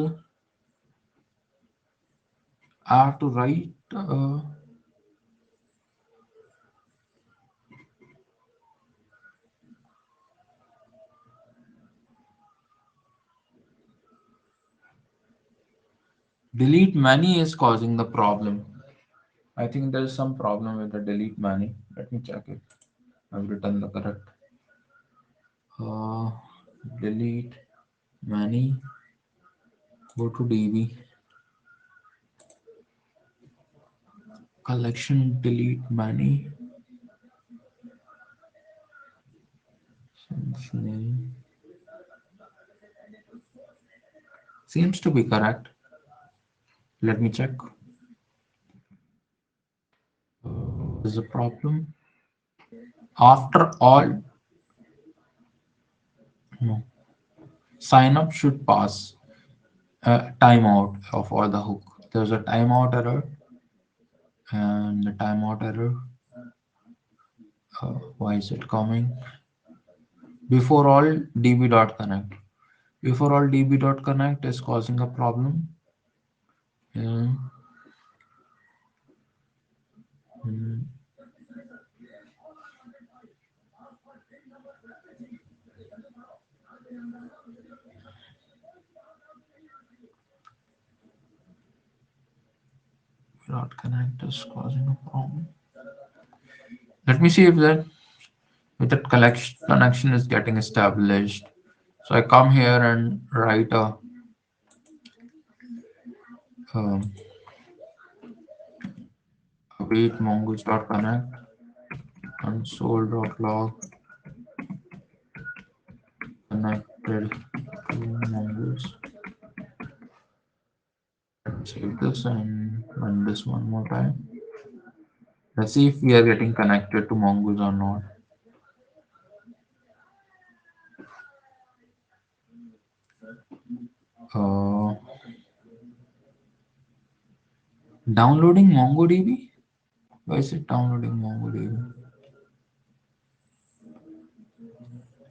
I have to write delete many is causing the problem. I think there is some problem with the delete many. Let me check if I've written the correct. Uh, delete many. Go to DB collection. Delete many. Since name seems to be correct. Let me check. Is a problem. After all, no. Sign up should pass timeout for the hook. There's a timeout error, and the timeout error. Why is it coming? Before all db.connect. Before all db.connect is causing a problem. Yeah. Mm, dot connect is causing a problem. Let me see if that connection is getting established. So I come here and write a um, await mongoose.connect console.log connected to mongoose. Let's save this and run this one more time. Let's see if we are getting connected to mongoose or not. Uh, downloading MongoDB? Why is it downloading MongoDB?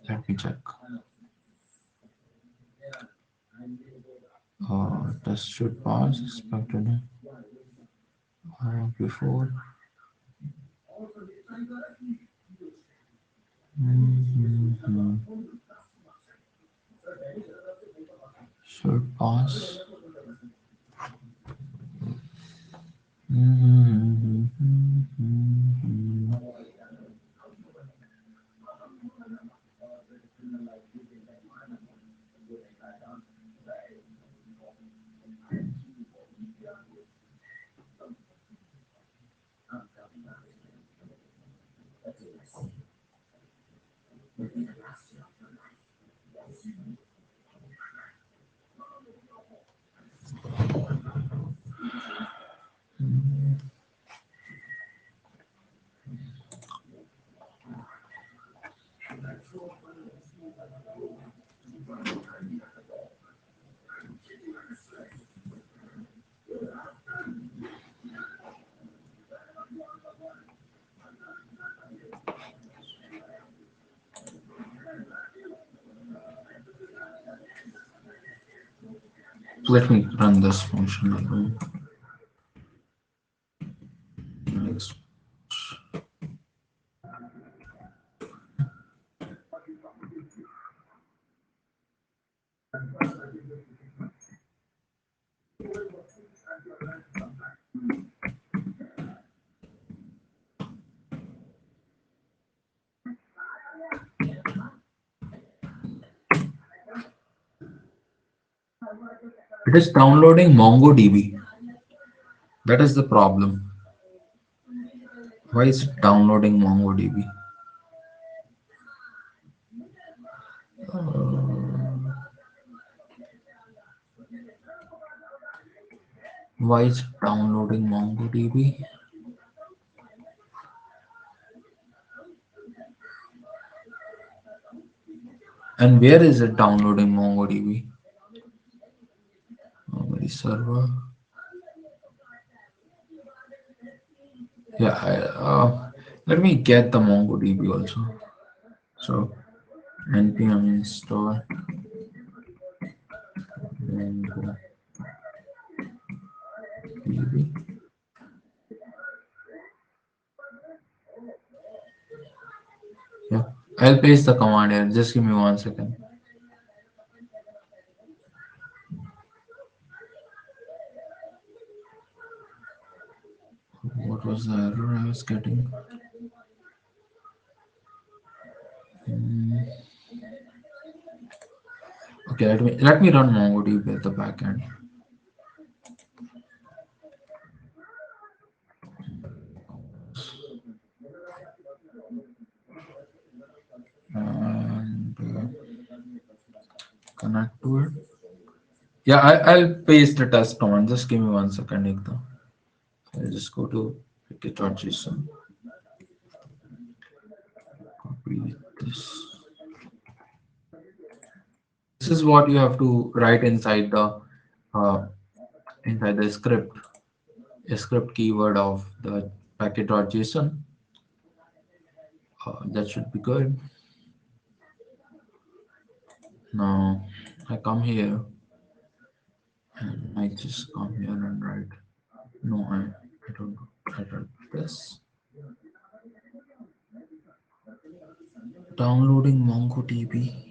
Let me check. Test should pass. Expected before. Mhm. Should pass. Mhm. Let me run this function again. Next. It is downloading MongoDB. That is the problem. Why is it downloading MongoDB? Why is it downloading MongoDB? And where is it downloading MongoDB? Memory server. Yeah, let me get the MongoDB also. So npm install MongoDB. Yeah, I'll paste the command here. Just give me 1 second. What was the error I was getting? Hmm. Okay, let me run MongoDB at the backend. And connect to it. Yeah, I'll paste the test command. Just give me 1 second, Ekta. I'll just go to package.json, copy this. This is what you have to write uh, inside the script, a script keyword of the package.json. That should be good. Now I come here and I just come here and write. No, I don't do. I don't do this. Downloading MongoDB.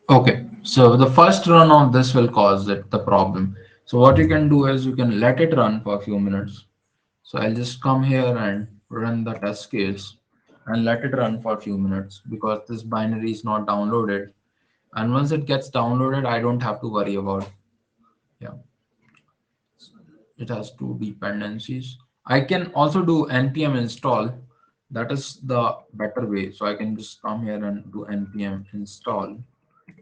Okay, so the first run of this will cause it the problem. So what you can do is you can let it run for a few minutes. So I'll just come here and run the test case and let it run for a few minutes because this binary is not downloaded. And once it gets downloaded, I don't have to worry about, yeah, it has two dependencies. I can also do npm install. That is the better way. So I can just come here and do npm install,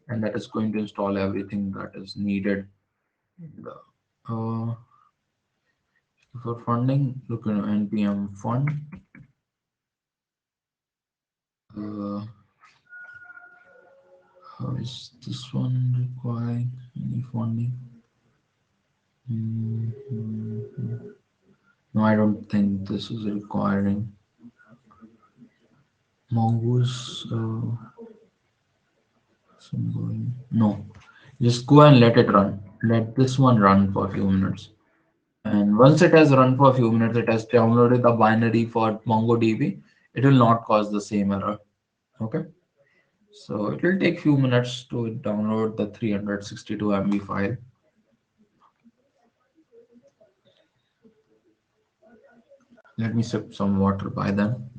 and that is going to install everything that is needed. Uh, for funding, look at npm fund. Uh, how is this one requiring any funding? Mhm. No, I don't think this is requiring. Mongoose symbol. No, just go and let it run. Let this one run for a few minutes. And once it has run for a few minutes, it has downloaded the binary for MongoDB. It will not cause the same error. Okay. So it will take few minutes to download the 362 MB file. Let me sip some water by then.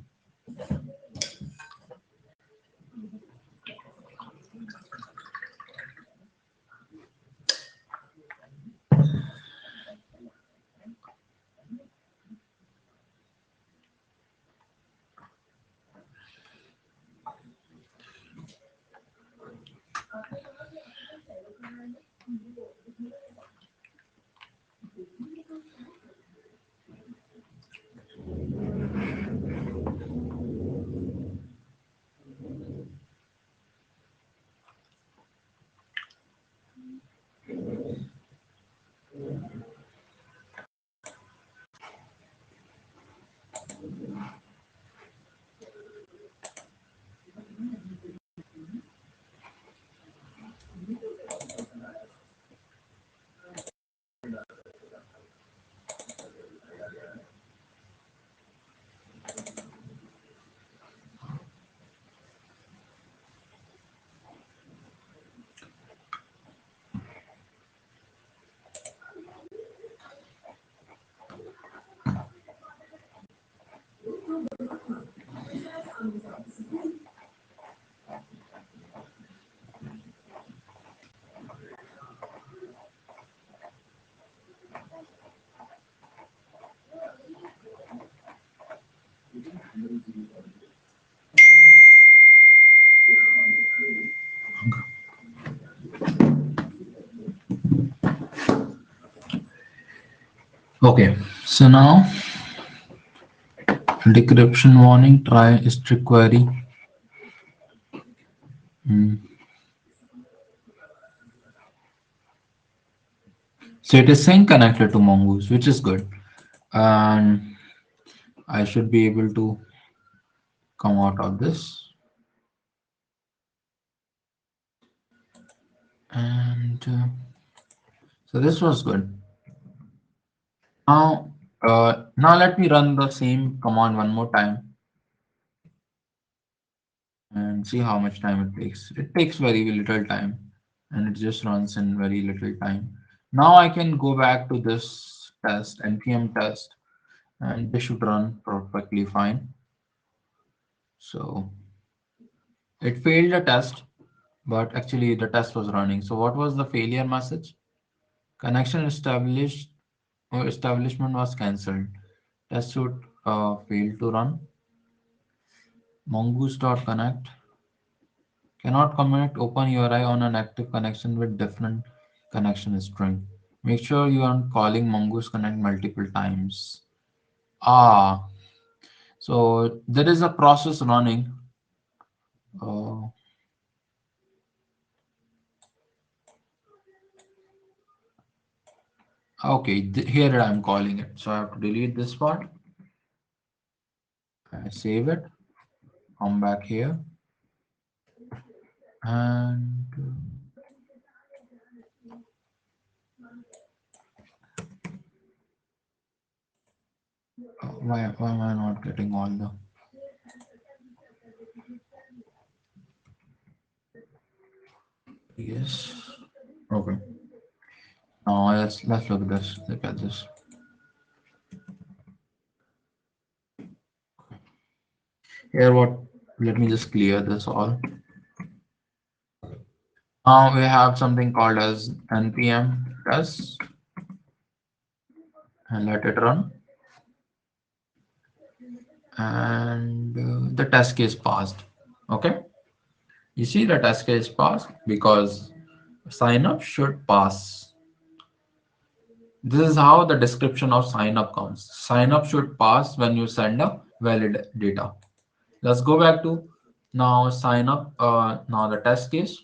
Okay, so now decryption warning, try strict query. Hmm. So it is saying connected to Mongoose, which is good. And I should be able to come out of this. And so this was good. Now let me run the same command one more time and see how much time it takes. It takes very little time and it just runs in very little time. Now I can go back to this test, npm test, and this should run perfectly fine. So it failed the test, but actually the test was running. So what was the failure message? Connection established or establishment was cancelled. Test should fail to run. Mongoose.connect cannot connect open URI on an active connection with different connection string. Make sure you are calling Mongoose Connect multiple times. Ah, so there is a process running. Uh, okay, here I am calling it. So I have to delete this part. I save it. Come back here and why am I not getting all the yes? Okay. Now let's look at this. Look at this. Here what? Let me just clear this all. Now we have something called as npm test and let it run. And the test case passed. Okay, you see the test case passed because sign up should pass. This is how the description of sign up comes. Sign up should pass when you send a valid data. Let's go back to now sign up. Now the test case.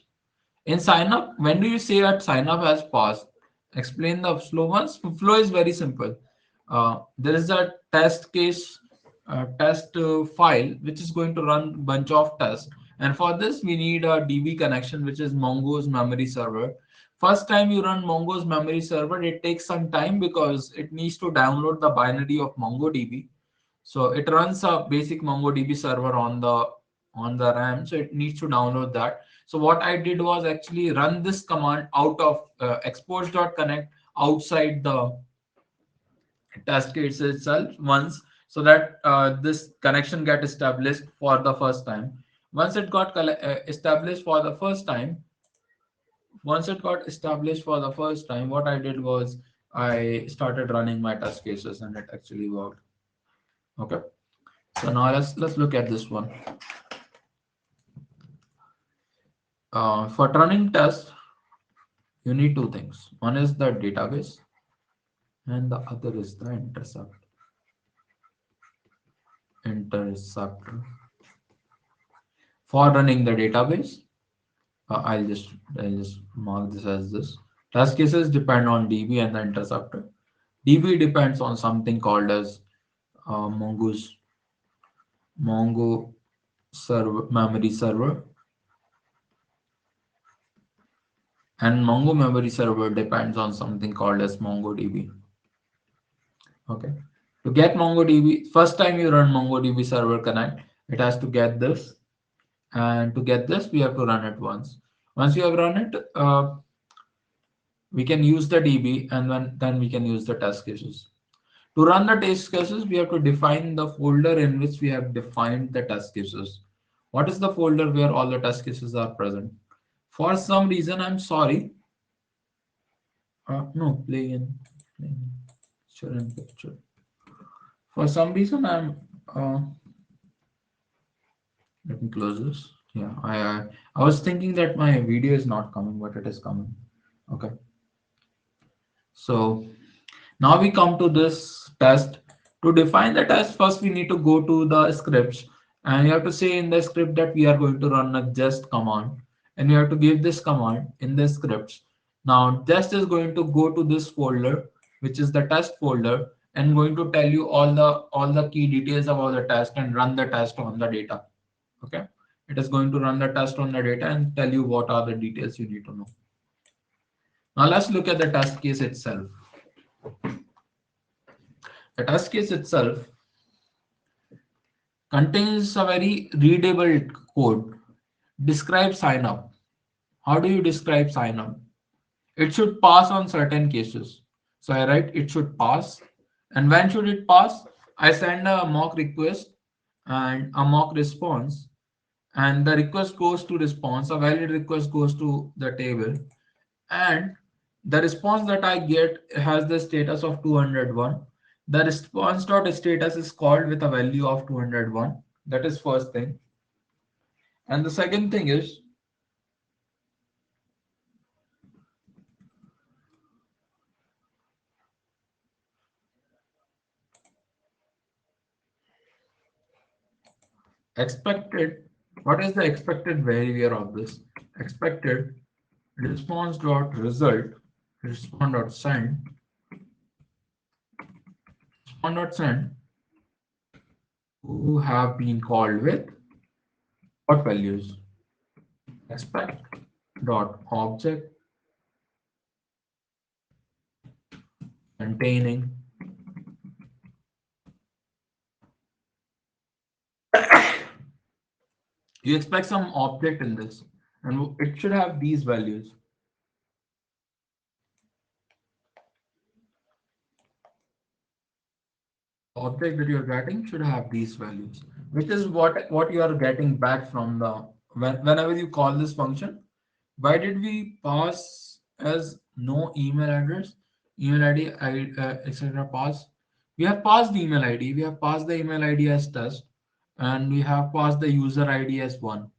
In sign up, when do you say that sign up has passed? Explain the flow once. Flow is very simple. There is a test case, test file, which is going to run bunch of tests. And for this, we need a DB connection, which is Mongo's memory server. First time you run Mongo's memory server, it takes some time because it needs to download the binary of MongoDB. So it runs a basic MongoDB server on the RAM. So it needs to download that. So what I did was actually run this command out of exports.connect outside the test case itself once, so that this connection get established for the first time. Once it got established for the first time, once it got established for the first time, what I did was I started running my test cases and it actually worked. Okay. So now let's look at this one. For running tests, you need two things. One is the database, and the other is the interceptor. For running the database, I'll just mark this as this. Test cases depend on DB and the interceptor. DB depends on something called as Mongo server memory server, and Mongo memory server depends on something called as MongoDB. Okay. To get MongoDB, first time you run MongoDB server connect, it has to get this. And to get this, we have to run it once. Once you have run it, we can use the DB and then we can use the test cases. To run the test cases, we have to define the folder in which we have defined the test cases. What is the folder where all the test cases are present? For some reason, I'm sorry. No, play in, share in picture. For some reason, let me close this. Yeah, I was thinking that my video is not coming, but it is coming. Okay. So Now we come to this test. To define the test, first we need to go to the scripts, and you have to say in the script that we are going to run a just command, and you have to give this command in the scripts. Now just is going to go to this folder, which is the test folder, and going to tell you all the key details about the test and run the test on the data. Okay, it is going to run the test on the data and tell you what are the details you need to know. Now let's look at the test case itself. The test case itself contains a very readable code. Describe sign up. How do you describe sign up? It should pass on certain cases. So I write it should pass. And when should it pass? I send a mock request and a mock response. And the request goes to response. A valid request goes to the table. And the response that I get has the status of 201. The response dot status is called with a value of 201. That is first thing. And the second thing is expected. What is the expected behavior of this? Expected response dot result, response dot send, response dot send who have been called with what values? Expect dot object containing you expect some object in this and it should have these values. Object that you're getting should have these values, which is what you are getting back from the whenever you call this function. Why did we pass as no email address, email ID, etc. Pass? We have passed the email ID. We have passed the email ID as test, and we have passed the user ID as one.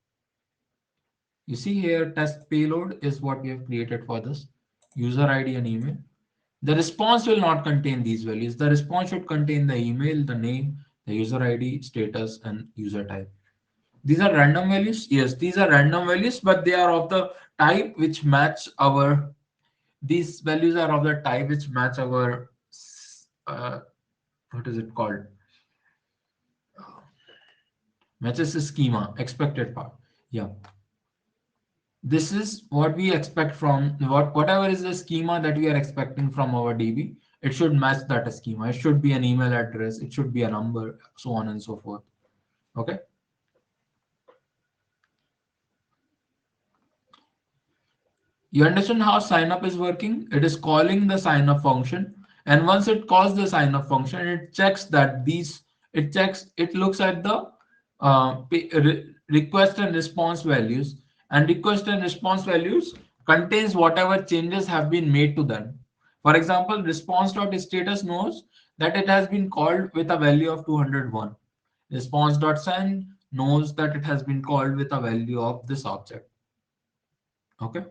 You see here, test payload is what we have created for this user ID and email. The response will not contain these values. The response should contain the email, the name, the user ID, status, and user type. These are random values. Yes, these are random values, but they are of the type which match our. These values are of the type which match our. Uh, what is it called? Matches the schema expected part. Yeah, this is what we expect from whatever is the schema that we are expecting from our DB. It should match that schema. It should be an email address. It should be a number, so on and so forth. Okay. You understand how sign up is working? It is calling the sign up function, and once it calls the sign up function, it checks that it looks at the request and response values, and request and response values contains whatever changes have been made to them. For example, response.status knows that it has been called with a value of 201. Response.send knows that it has been called with a value of this object. Okay.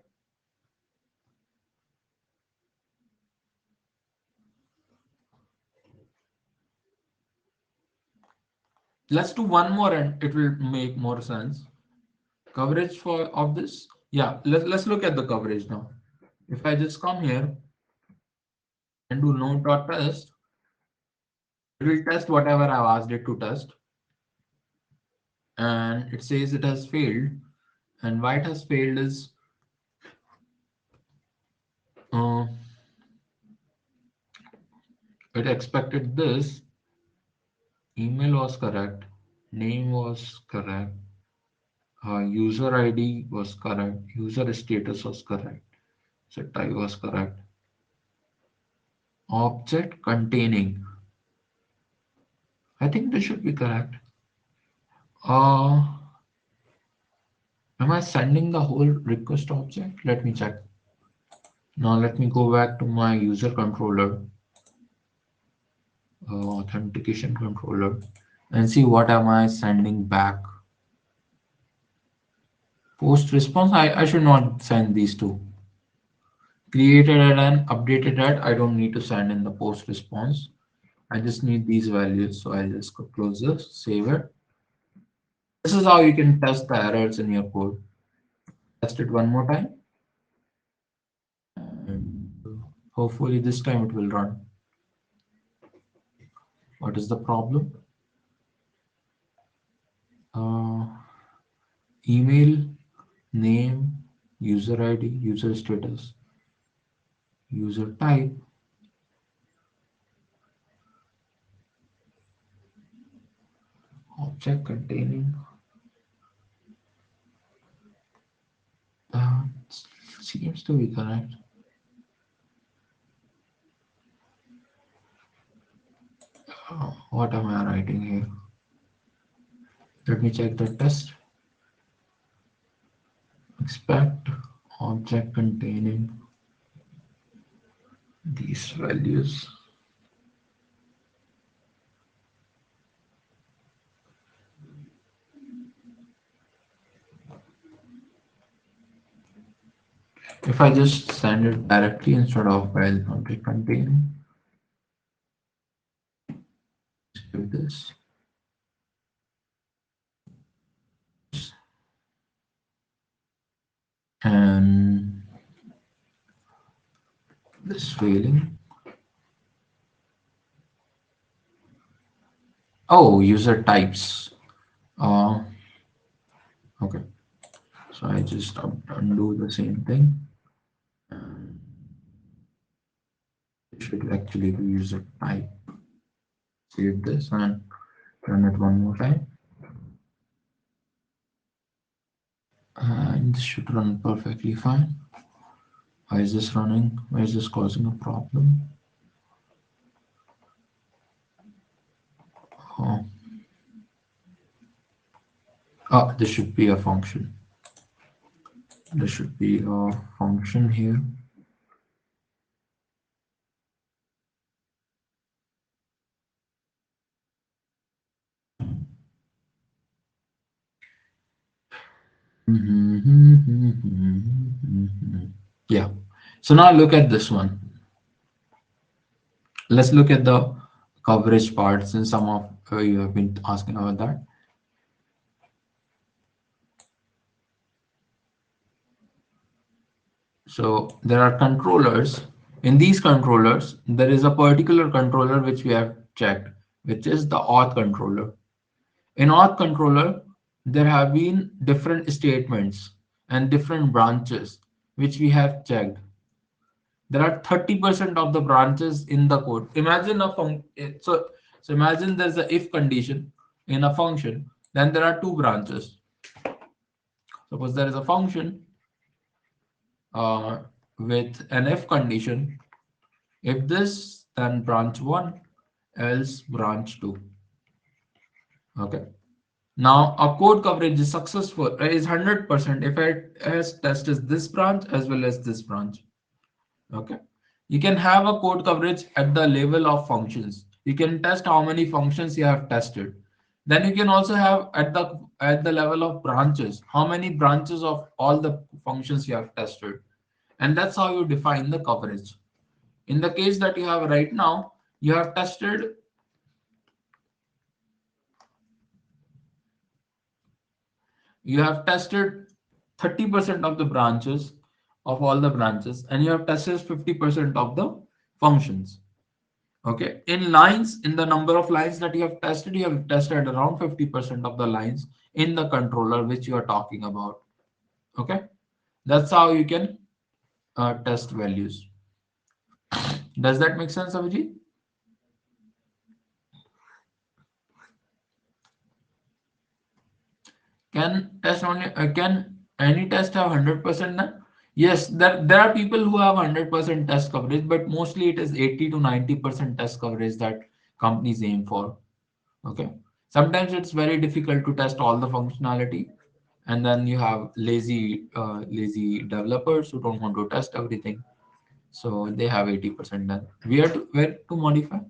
Let's do one more and it will make more sense. Coverage for of this. Yeah, let's look at the coverage now. If I just come here and do node.test, it will test whatever I've asked it to test. And it says it has failed. And why it has failed is uh, it expected this. Email was correct. Name was correct. User ID was correct. User status was correct. Set type was correct. Object containing. I think this should be correct. Uh, am I sending the whole request object? Let me check. Now let me go back to my user controller, authentication controller, and see what am I sending back. Post response, I should not send these two. created ad and updated ad. I don't need to send in the post response. I just need these values. So I'll just close this, save it. This is how you can test the errors in your code. Test it one more time. And hopefully this time it will run. What is the problem? Uh, email, name, user ID, user status, user type, object containing. Uh, Seems to be correct. What am I writing here? Let me check the test. Expect object containing these values. If I just send it directly instead of while object containing, give this and this failing. Oh, user types. Uh, okay. So I just undo the same thing. It should actually be user type. Save this and run it one more time. And this should run perfectly fine. Why is this running? Why is this causing a problem? Oh, this should be a function. There should be a function here. Yeah. So now look at this one. Let's look at the coverage part since some of you have been asking about that. So there are controllers. In these controllers, there is a particular controller which we have checked, which is the auth controller. In auth controller, there have been different statements and different branches which we have checked. There are 30% of the branches in the code. Imagine a so imagine there's a if condition in a function, then there are two branches. Suppose there is a function uh, with an if condition. If this, then branch 1, else branch 2. Okay. Now, a code coverage is successful, is 100% if it has tested this branch as well as this branch. Okay. You can have a code coverage at the level of functions. You can test how many functions you have tested. Then you can also have at the level of branches, how many branches of all the functions you have tested. And that's how you define the coverage. In the case that you have right now, you have tested you have tested 30% of the branches of all the branches, and you have tested 50% of the functions. Okay, in lines, in the number of lines that you have tested around 50% of the lines in the controller which you are talking about. Okay, that's how you can test values. Does that make sense, Abhijit? Can any test have 100% done? Yes, there are people who have 100% test coverage, but mostly it is 80 to 90% test coverage that companies aim for. Okay. Sometimes it's very difficult to test all the functionality, and then you have lazy developers who don't want to test everything, so they have 80% done. Where to modify?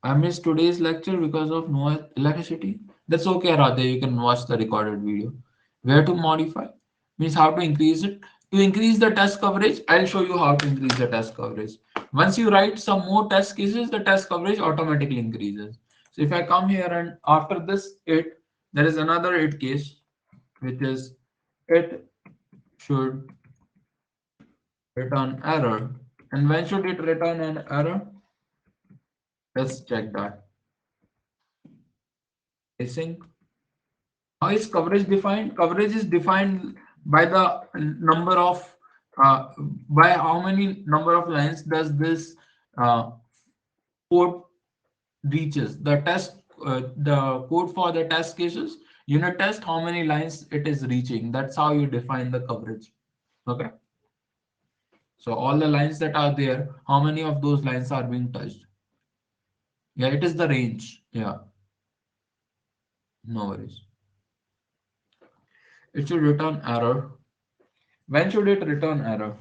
I missed today's lecture because of no electricity. That's okay, Radhe. You can watch the recorded video. Where to modify means how to increase it. To increase the test coverage, I'll show you how to increase the test coverage. Once you write some more test cases, the test coverage automatically increases. So if I come here and after this it, there is another it case, which is it should return error. And when should it return an error? Let's check that. Async. How is coverage defined? Coverage is defined by the number of by how many number of lines does this uh, code reaches. The code for the test cases, unit test, how many lines it is reaching. That's how you define the coverage. Okay. So all the lines that are there, how many of those lines are being touched? Yeah, it is the range. Yeah, no worries. It should return error. When should it return error?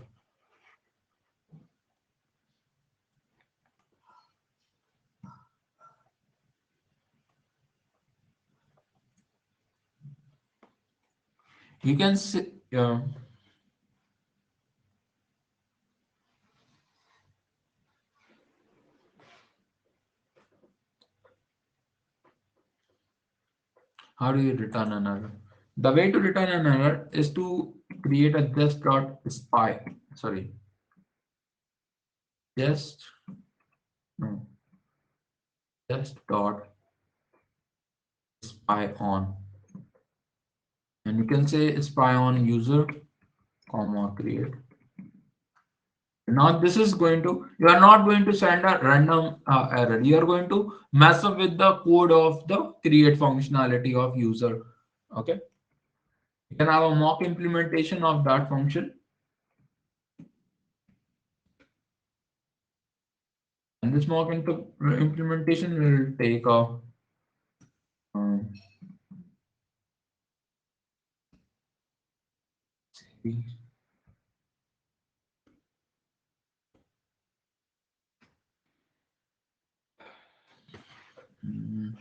You can see. How do you return an error? The way to return an error is to create a just.spy. Sorry, just no, just.spy on, and you can say spy on user, comma create. Now this is going to, you are not going to send a random error. You are going to mess up with the code of the create functionality of user. Okay. You can have a mock implementation of that function, and this mock implementation will take a um, mm,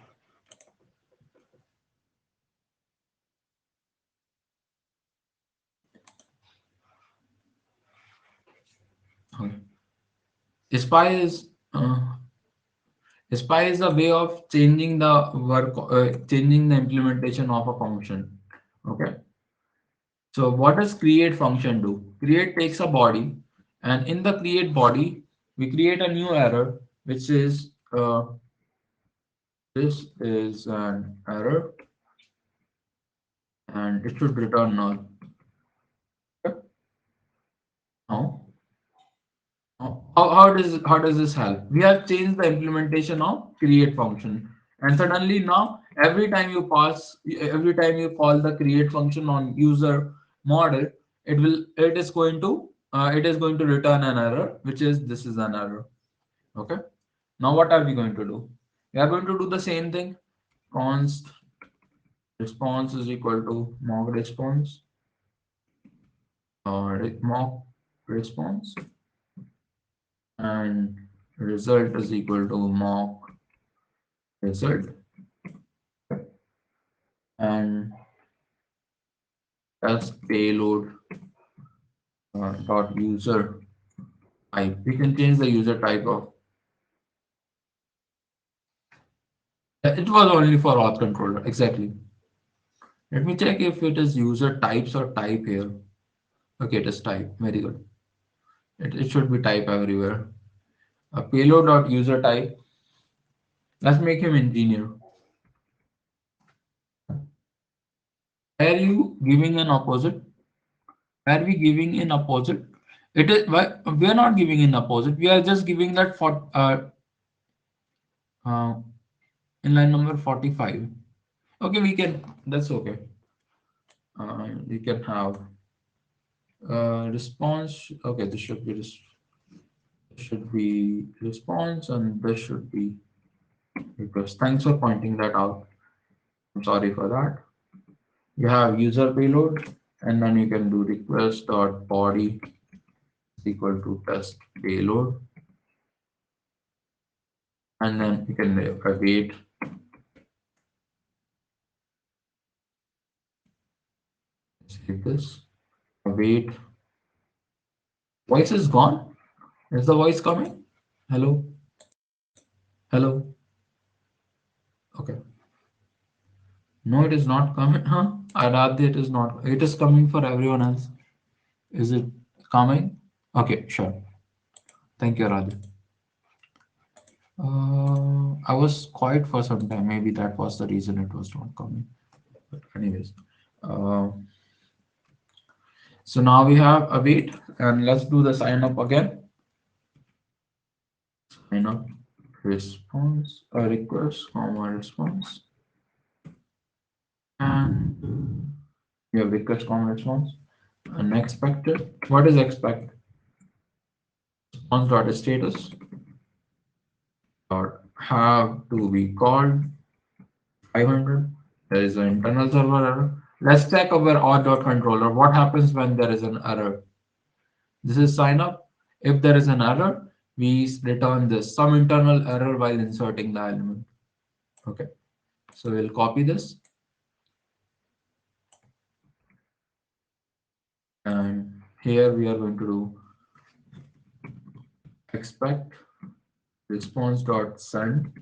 okay. Spy is spy is a way of changing the changing the implementation of a function. Okay. So what does create function do? Create takes a body, and in the create body, we create a new error, which is this is an error, and it should return null. Okay. Now, how does this help? We have changed the implementation of create function, and suddenly now every time you call the create function on user model, it is going to return an error, which is this is an error. Okay. Now what are we going to do? We are going to do the same thing. Const response is equal to mock response or mock response, and result is equal to mock result, and as payload dot user type. We can change the user type of. It was only for auth controller. Exactly. Let me check if it is user types or type here. Okay, it is type. Very good. It should be type everywhere. A payload dot user type. Let's make him engineer. Are you giving an opposite? Are we giving in opposite? It is why we are not giving in opposite. We are just giving that for uh, in line number 45. Okay, we can. That's okay. We can have response. Okay, this should be response, and this should be request. Thanks for pointing that out. I'm sorry for that. You have user payload, and then you can do request dot body is equal to test payload, and then you can await, save this, await Voice is gone. Is the voice coming? Hello? Hello? Okay. No, it is not coming. Huh? Aradhya, it is not. It is coming for everyone else. Is it coming? Okay, sure. Thank you, Aradhya. I was quiet for some time. Maybe that was the reason it was not coming. But anyways, uh, so now we have a wait, and let's do the sign up again. Sign up, response, a request, comma response, and we have request, comma response, and expected. What is expect? Response dot status dot have to be called 500. There is an internal server error. Let's check our auth.controller. What happens when there is an error? This is sign up. If there is an error, we return this some internal error while inserting the element. Okay, so we'll copy this, and here we are going to do expect response dot send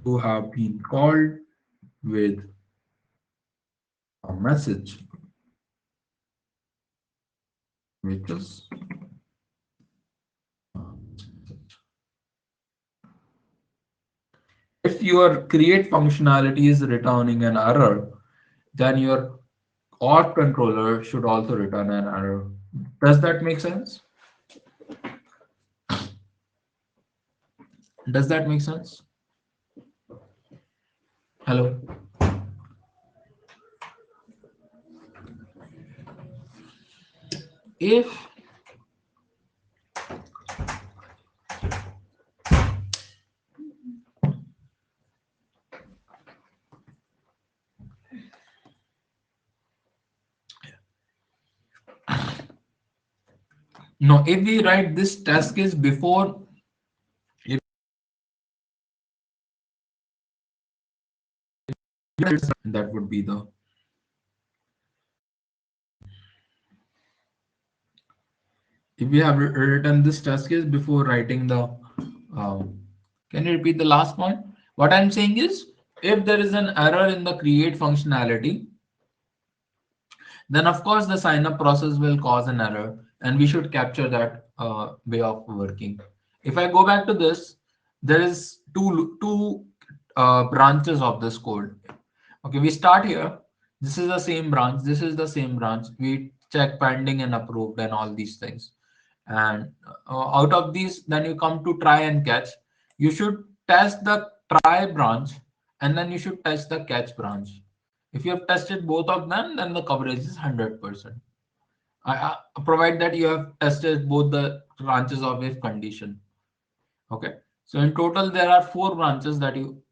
to have been called with a message which is if your create functionality is returning an error, then your auth controller should also return an error. Does that make sense? Does that make sense? Hello? If no, if we write this test case before, if that would be the if we have written this test case before writing the can you repeat the last point? What I'm saying is if there is an error in the create functionality, then of course the sign up process will cause an error, and we should capture that way of working. If I go back to this, there is two branches of this code. Okay, we start here. This is the same branch. This is the same branch. We check pending and approved and all these things. And out of these, then you come to try and catch. You should test the try branch, and then you should test the catch branch. If you have tested both of them, then the coverage is 100%. Provide that you have tested both the branches of if condition. Okay. So in total, there are four branches that you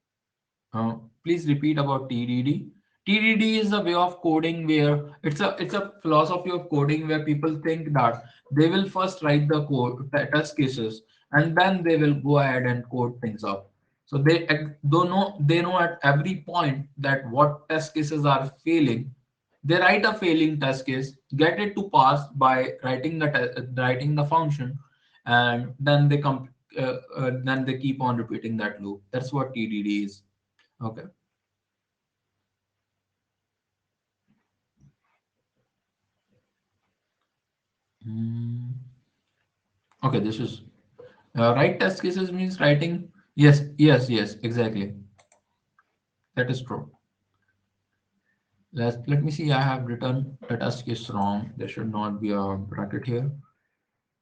please repeat about TDD. TDD is a way of coding where it's a philosophy of coding where people think that they will first write the code test cases, and then they will go ahead and code things up. So they know at every point that what test cases are failing. They write a failing test case, get it to pass by writing the function, and then they keep on repeating that loop. That's what TDD is. Okay. Mm, okay, this is write test cases means writing. Yes, yes, yes, exactly. That is true. Let me see. I have written the test case wrong. There should not be a bracket here.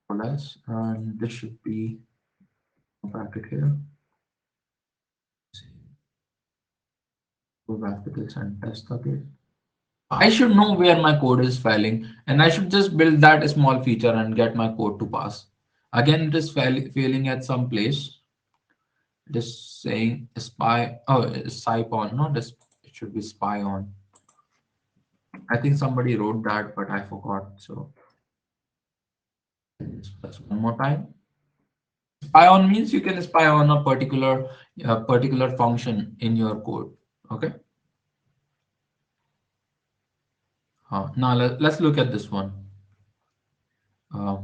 Less, and this should be a bracket here. Go back to this and test the case. I should know where my code is failing, and I should just build that small feature and get my code to pass. Again, it is failing at some place. It is saying spy. Oh, spy on. No, this it should be spy on. I think somebody wrote that, but I forgot. So just one more time. Spy on means you can spy on a particular function in your code. Okay. Now let's look at this one. Uh,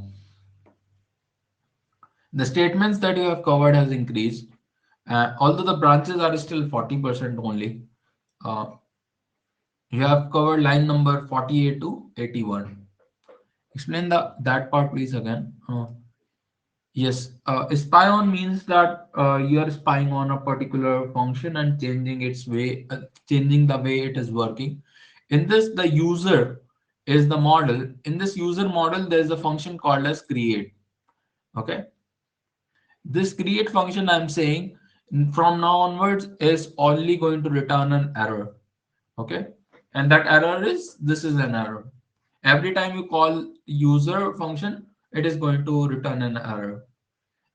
The statements that you have covered has increased, although the branches are still 40% only. Uh, you have covered line number 48 to 81. Explain that part, please, again. Yes, spy on means that you are spying on a particular function and changing the way it is working. In this, the user is the model. In this user model, there is a function called as create. Okay, this create function I'm saying from now onwards is only going to return an error. Okay, and that error is this is an error. Every time you call user function, it is going to return an error.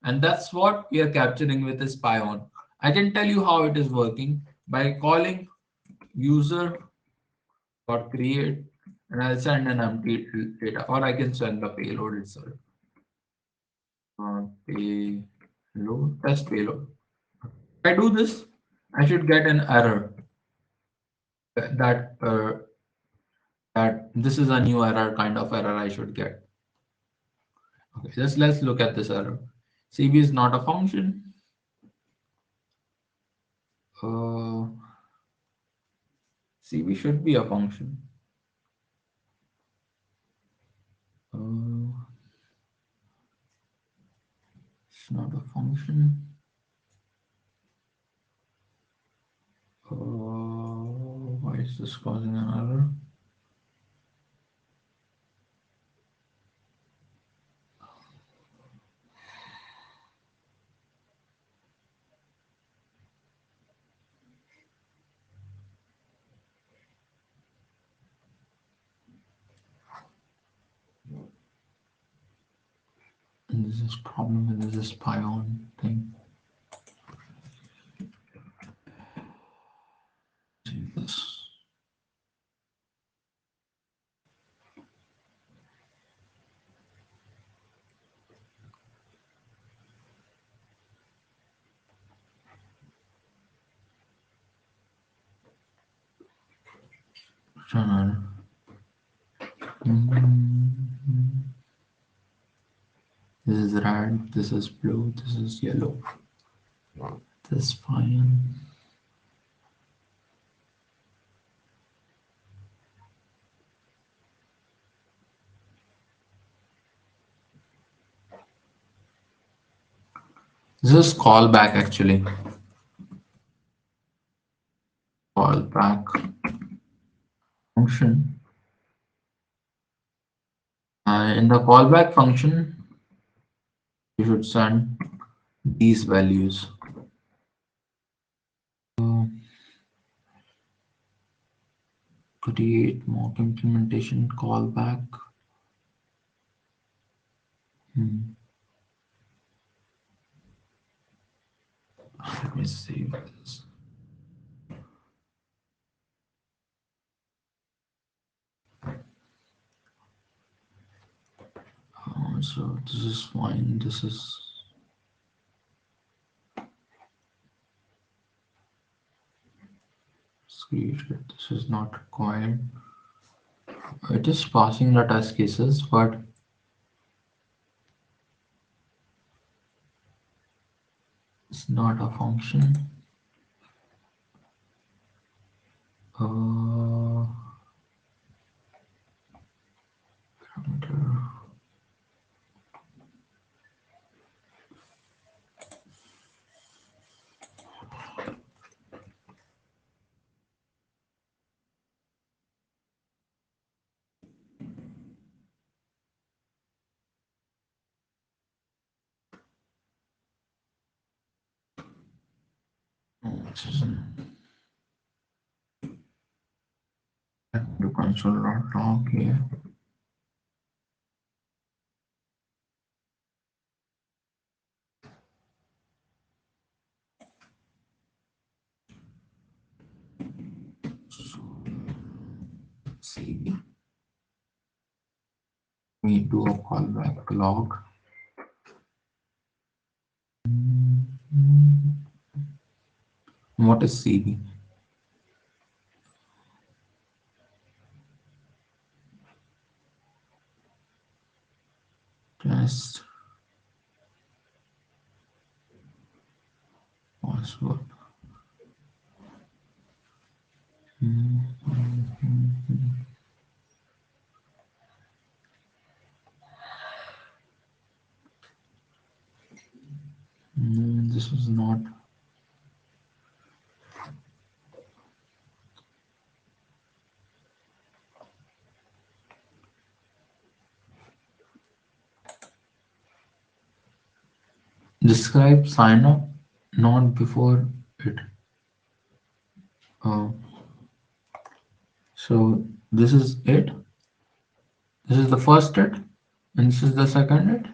And that's what we are capturing with this Pion. I can tell you how it is working by calling user dot create, and I'll send an empty data, or I can send the payload itself. Payload, test payload. If I do this, I should get an error that that this is a new error kind of error I should get. Okay, just let's look at this error. CB is not a function. Uh, CB should be a function. Uh, it's not a function. Why is this causing an error? And this is problem with this pion thing. See this. Mhm. This is red, this is blue, this is yellow. This is fine. This is callback actually. Callback function. In the callback function, you should send these values. Uh, Create mock implementation callback. Hmm. Let me save this. So this is fine. This is created. This is not required. It is passing the test cases, but it's not a function. Uh, parameter. This is do console.log here. See, we do a callback log. What is CB? Test password. Mm, this was not. Describe sign up, not before it. Uh, so this is it. This is the first it, and this is the second it.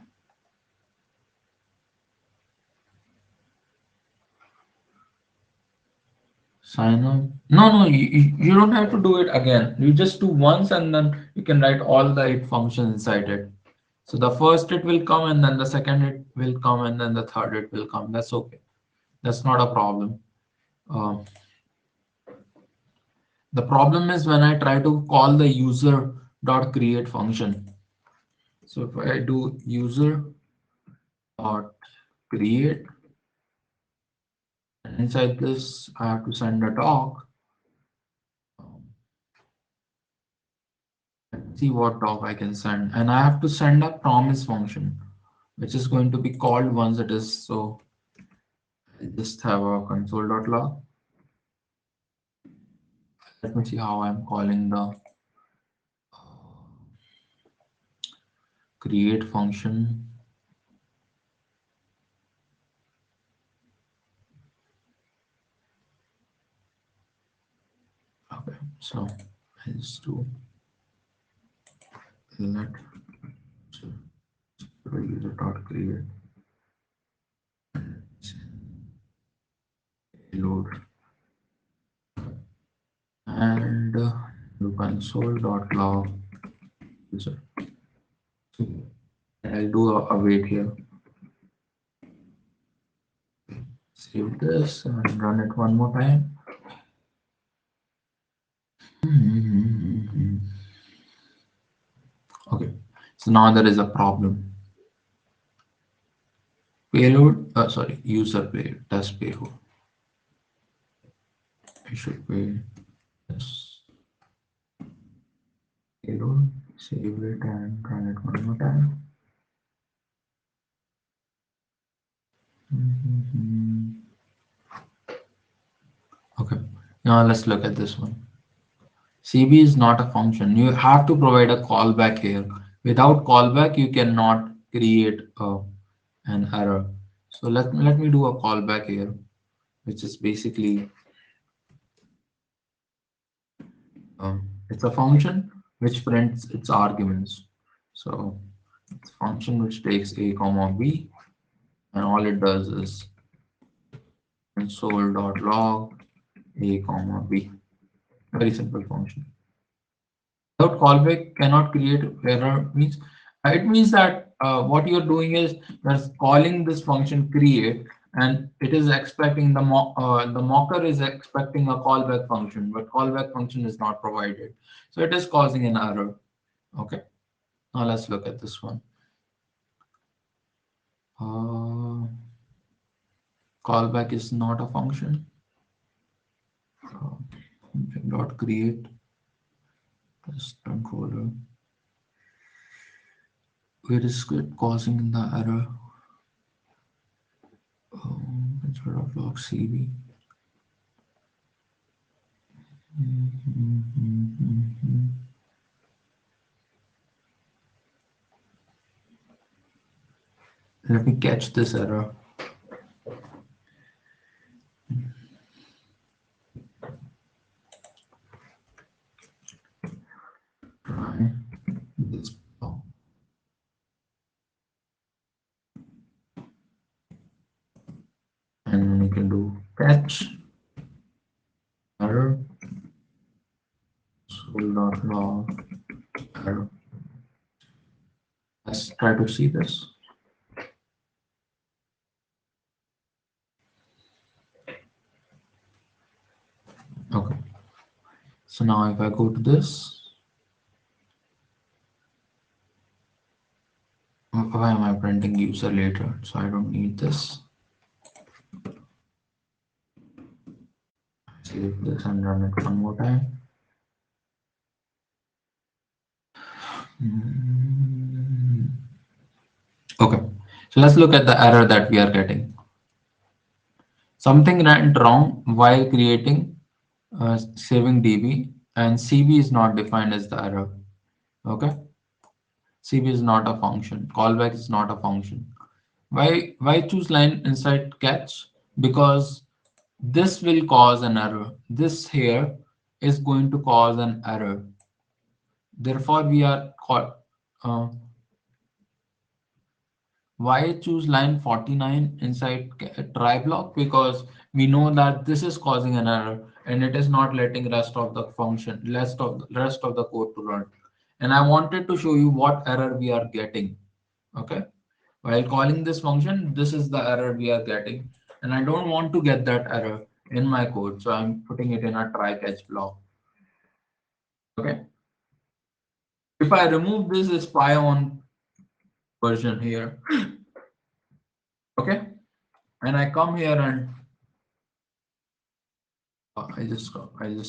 Sign up. No, no, you don't have to do it again. You just do once, and then you can write all the it functions inside it. So the first it will come, and then the second it will come, and then the third it will come. That's okay. That's not a problem. Um, the problem is when I try to call the user dot create function. So if I do user dot create, and inside this I have to send a doc. Um, let's see what doc I can send, and I have to send a promise function, which is going to be called once it is. So I just have a console.log. Let me see how I'm calling the create function. Okay, so I just do let user dot create load and do console dot log user. I'll do a wait here. Save this and run it one more time. Okay, so now there is a problem. Payload, sorry, user payload, test payload. I should pay this payload, save it and run it one more time. Okay, now let's look at this one. CB is not a function. You have to provide a callback here. Without callback, you cannot create an error. So let me do a callback here, which is basically it's a function which prints its arguments. So it's a function which takes a comma b, and all it does is console.log a comma b. Very simple function. Without callback cannot create error means it means that what you're doing is you're calling this function create, and it is expecting the mocker is expecting a callback function, but callback function is not provided, so it is causing an error. Okay, now let's look at this one. uh, Callback is not a function. uh, Dot create this controller, where is it causing the error? Instead of log cv. Let me catch this error. Try this block. And we can do catch error sol.log error. Let's try to see this. Okay. So now if I go to this, why am I printing user later? So I don't need this. Save this and run it one more time. Hmm. Okay, so let's look at the error that we are getting. Something went wrong while creating saving DB, and CB is not defined as the error. Okay, CB is not a function. Callback is not a function. Why choose line inside catch? Because this will cause an error. This here is going to cause an error. Therefore, we are called. Uh, why choose line 49 inside try block? Because we know that this is causing an error and it is not letting rest of the code to run. And I wanted to show you what error we are getting. Okay. While calling this function, this is the error we are getting. And I don't want to get that error in my code. So I'm putting it in a try catch block. Okay. If I remove this spy on version here, okay, and I come here and I just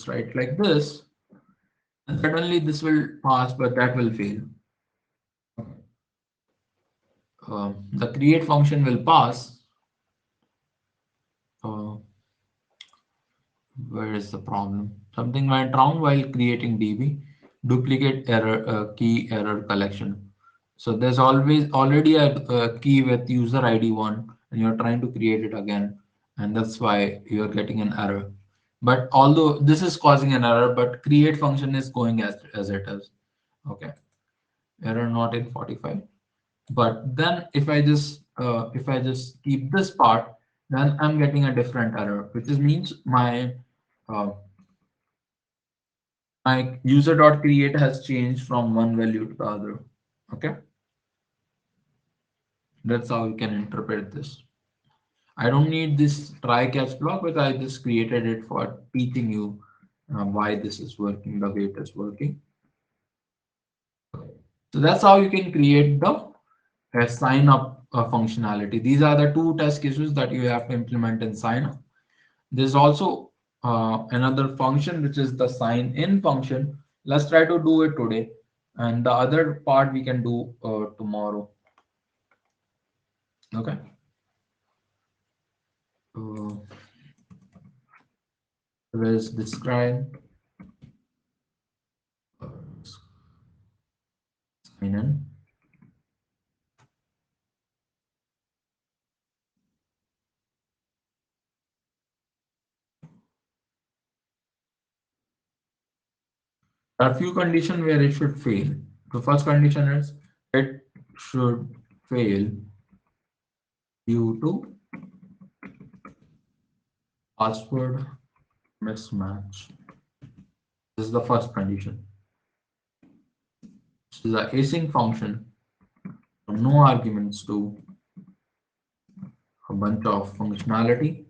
write like this, and suddenly this will pass, but that will fail. The create function will pass. Uh, where is the problem? Something went wrong while creating DB. Duplicate error key error collection. So there's already a key with user ID one, and you're trying to create it again, and that's why you're getting an error. But although this is causing an error, but create function is going as it is. Okay, error not in 45. But then if I just keep this part, then I'm getting a different error, which is means uh, my user dot create has changed from one value to the other. Okay, that's how you can interpret this. I don't need this try catch block, but I just created it for teaching you why this is working the way it is working. So that's how you can create the sign up functionality. These are the two test cases that you have to implement in sign up. There's also another function which is the sign in function. Let's try to do it today, and the other part we can do tomorrow. Okay. Uh, let's describe uh, sign in. There are few conditions where it should fail. The first condition is it should fail due to password mismatch. This is the first condition. This is a async function, so no arguments to a bunch of functionality.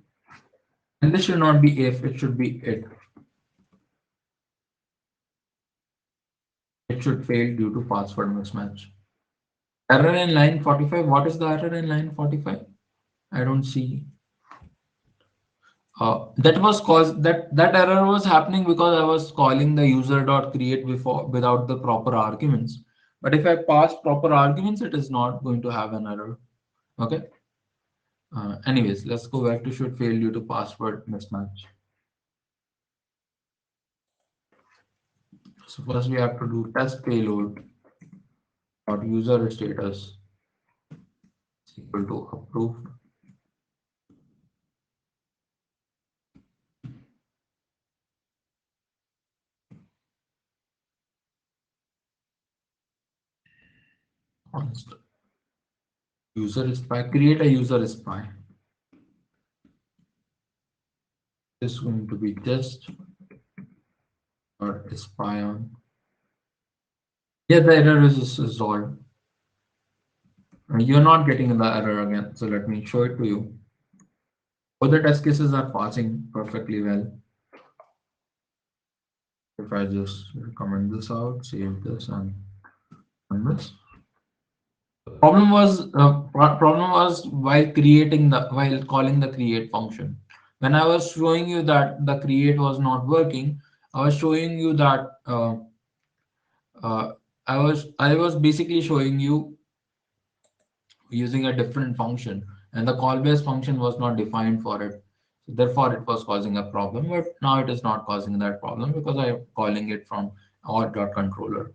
And this should not be if, it should be it. It should fail due to password mismatch. Error in line 45. What is the error in line 45? I don't see. That error was happening because I was calling the user dot create before without the proper arguments. But if I pass proper arguments, it is not going to have an error. Okay. Anyways, let's go back to should fail due to password mismatch. So first we have to do test payload dot user status is equal to approved. Const user spy, create a user spy. This is going to be test or spy on. Yeah, the error is resolved. You're not getting the error again, so let me show it to you. Other test cases are passing perfectly well. If I just comment this out, save this, and run this. Problem was while calling the create function. When I was showing you that the create was not working, I was showing you that uh, I was basically showing you using a different function, and the call based function was not defined for it. So therefore, it was causing a problem. But now it is not causing that problem because I am calling it from our.controller.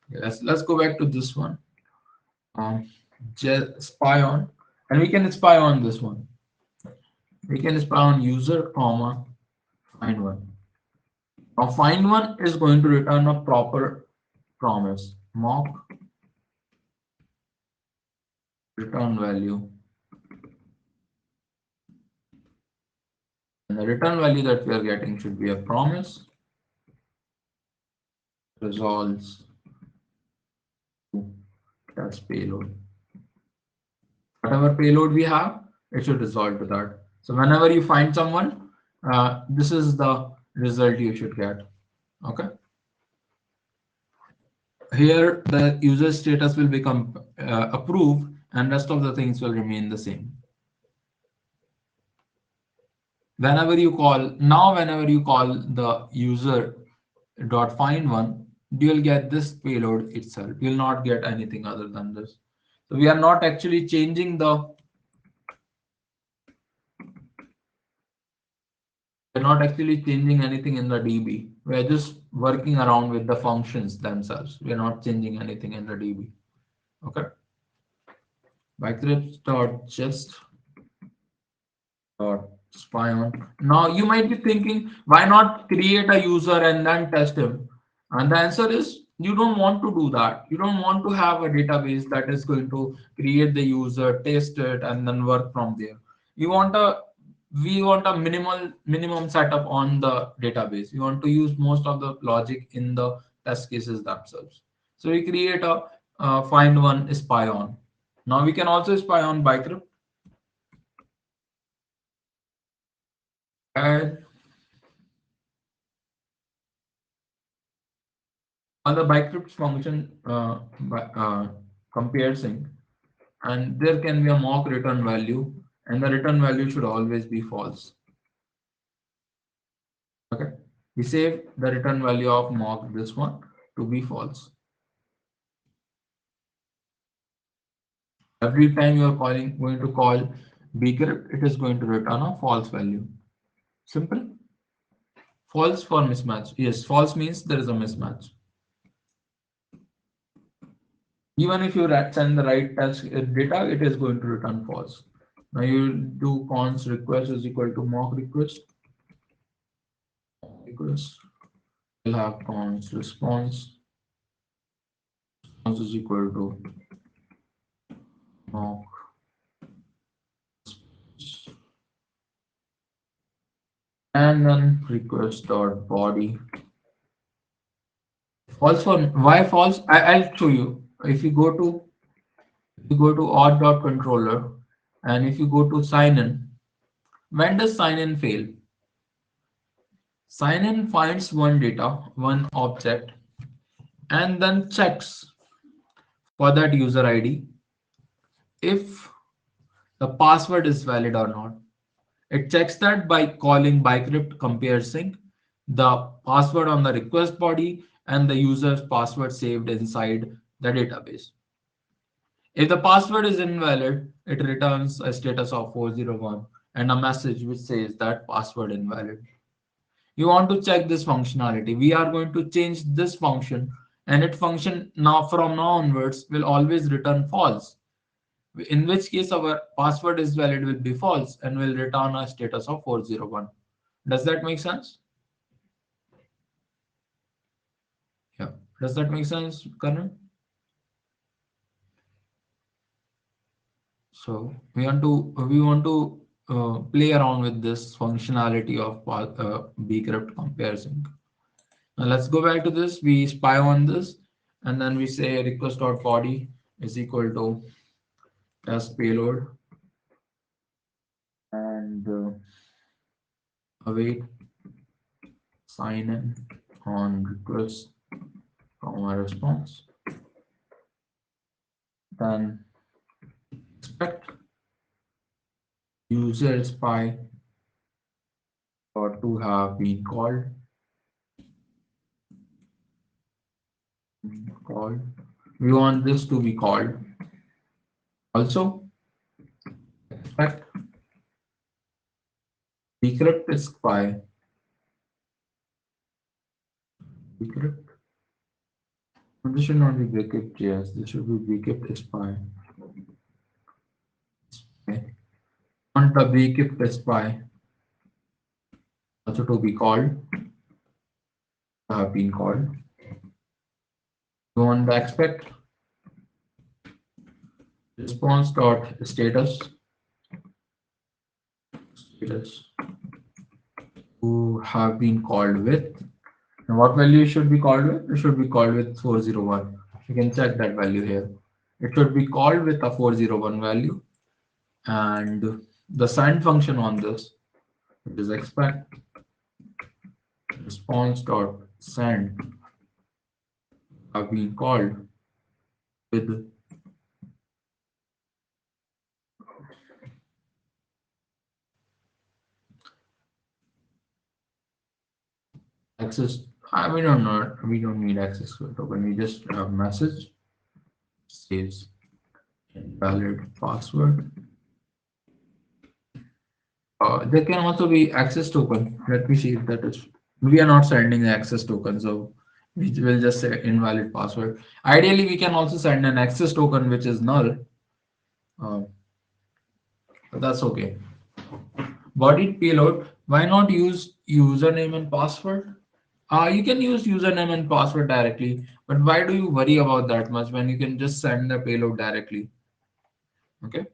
Let's go back to this one. Um, spy on, and we can spy on this one. We can spy on user, comma, find one. Now find one is going to return a proper promise, mock return value, and the return value that we are getting should be a promise resolves to test payload. Whatever payload we have, it should resolve to that. So whenever you find someone, this is the result you should get. Okay. Here the user status will become approved, and rest of the things will remain the same. Whenever you call the user dot find one, you will get this payload itself. You will not get anything other than this. So we are not actually changing the we're not actually changing anything in the DB. We are just working around with the functions themselves. We are not changing anything in the DB. Okay. Bicrypts dot just dot spy on. Now you might be thinking, why not create a user and then test him? And the answer is you don't want to do that. You don't want to have a database that is going to create the user, test it, and then work from there. You want a we want a minimum setup on the database. We want to use most of the logic in the test cases themselves. So we create a find one spy on. Now we can also spy on Bicrypt. And on the Bicrypt function compare sync, and there can be a mock return value, and the return value should always be false. Okay, we save the return value of mock this one to be false. Every time you are going to call bcrypt, it is going to return a false value. Simple. False for mismatch. Yes, false means there is a mismatch. Even if you send the right test data, it is going to return false. Now you do const request is equal to mock request. Request will have const response. Response is equal to mock and then request dot body. False for why false? I'll show you. If you go to odd.controller and if you go to sign in, when does sign in fail? Sign in finds one data, one object, and then checks for that user ID if the password is valid or not. It checks that by calling bcrypt compare sync the password on the request body and the user's password saved inside the database. If the password is invalid, it returns a status of 401 and a message which says that password invalid. You want to check this functionality. We are going to change this function, and it function now from now onwards will always return false. In which case our password is valid will be false and will return a status of 401. Does that make sense? Yeah. Does that make sense, Karan? So we want to play around with this functionality of bcrypt comparison. Now let's go back to this. We spy on this, and then we say request.body is equal to test payload and await sign in on request from a response. Then expect user spy to have been called. We want this to be called. Also, expect decrypt is spy. Decrypt. This should not be decrypt JS. This should be decrypt spy. Okay. Want the decrypt spy also to be called. Have been called. You want the expect response dot status who have been called with. And what value should be called with? It should be called with 401. You can check that value here. It should be called with a 401 value, and the send function on this, which is expect response dot send, have been called with access. We don't need access to it. When we just have message says invalid password. There can also be access token. Let me see if that is. We are not sending the access token, so we will just say invalid password. Ideally, we can also send an access token which is null. Uh, but that's okay. Body payload. Why not use username and password? You can use username and password directly, but why do you worry about that much when you can just send the payload directly? Okay.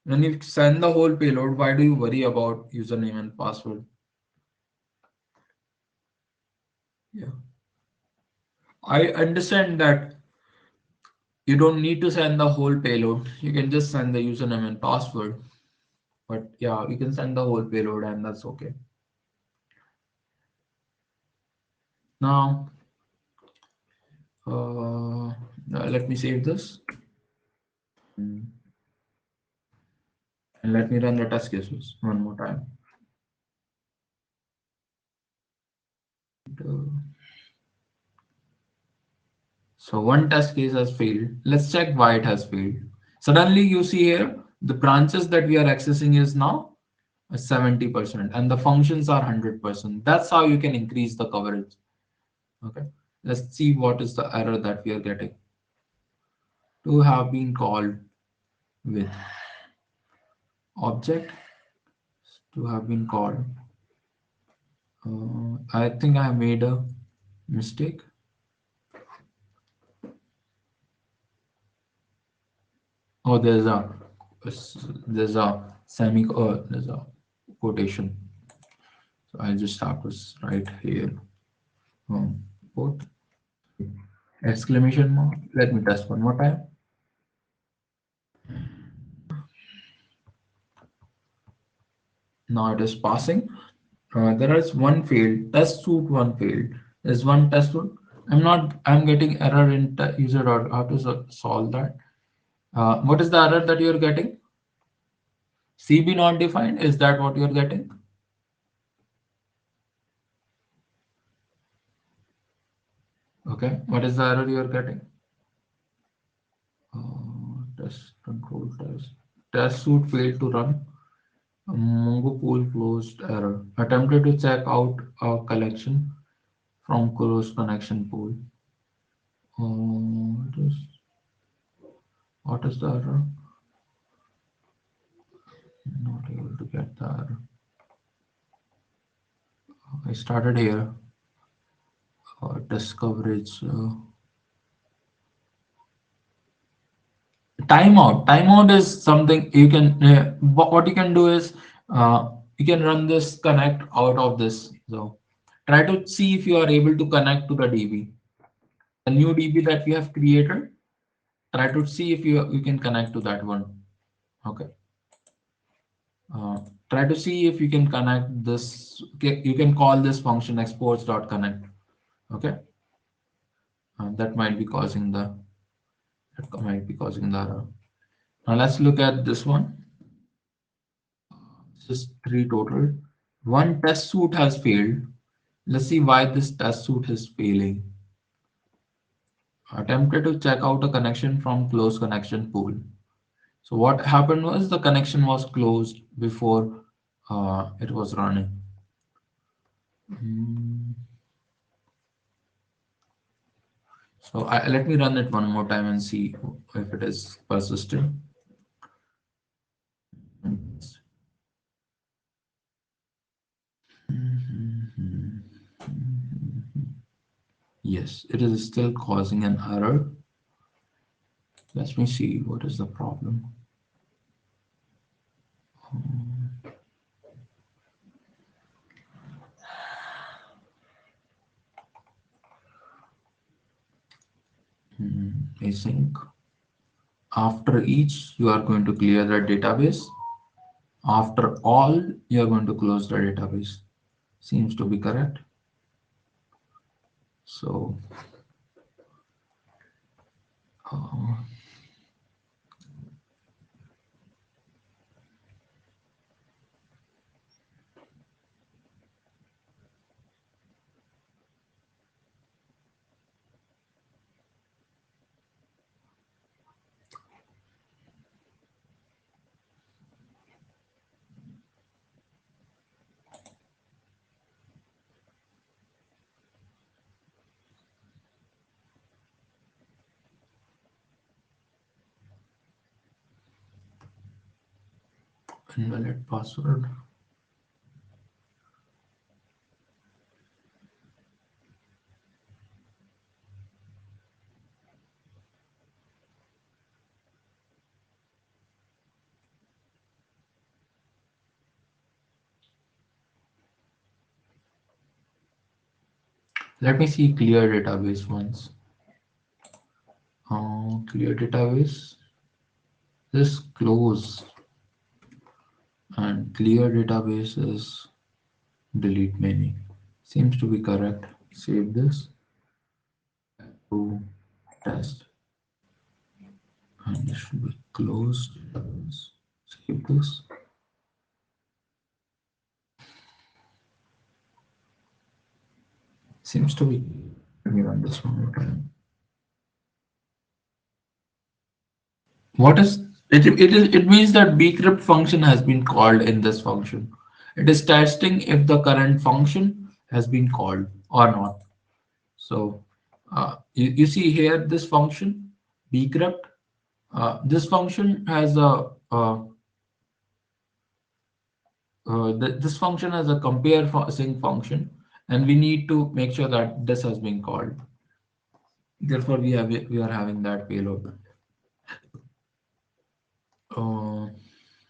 When you send the whole payload, why do you worry about username and password? Yeah. I understand that you don't need to send the whole payload. You can just send the username and password. But yeah, you can send the whole payload and that's okay. Now, let me save this. Mm, and let me run the test cases one more time. Uh, So one test case has failed. Let's check why it has failed. Suddenly you see here, the branches that we are accessing is now 70% and the functions are 100%. That's how you can increase the coverage. Okay. Let's see what is the error that we are getting. To have been called with object, to have been called. I think I made a mistake. Oh, there's a quotation. So I just have to write here. Quote exclamation mark. Let me test one more time. Now it is passing. There is one failed. Test suite one failed. There's one test suite. I'm getting error in user order. How to solve that? What is the error that you're getting? CB not defined. Is that what you're getting? Okay. What is the error you're getting? Test control test. Test suite failed to run. Mongo pool closed error. Attempted to check out a collection from closed connection pool. What is the error? Not able to get the error. I started here. Test coverage. Timeout. Timeout is something you can. What you can do is you can run this connect out of this. So try to see if you are able to connect to the DB. The new DB that we have created. Try to see if you can connect to that one. Okay. Try to see if you can connect this. Okay, you can call this function exports.connect. Okay. That might be causing the error. Now let's look at this one. This is 3 total. One test suite has failed. Let's see why this test suite is failing. Attempted to check out a connection from closed connection pool. So what happened was the connection was closed before it was running. Hmm. So let me run it one more time and see if it is persistent. Yes, it is still causing an error. Let me see what is the problem. Async. After each, you are going to clear the database. After all, you are going to close the database. Seems to be correct. So uh, invalid password. Let me see clear database once. Clear database. This close and clear database is delete many. Seems to be correct. Save this to test and it should be closed. Save this. Seems to be. Let me run this one more time. What is it? It means that bcrypt function has been called in this function. It is testing if the current function has been called or not. So you see here this function bcrypt. This function has a this function has a compare sync function, and we need to make sure that this has been called. Therefore, we are having that payload. Uh,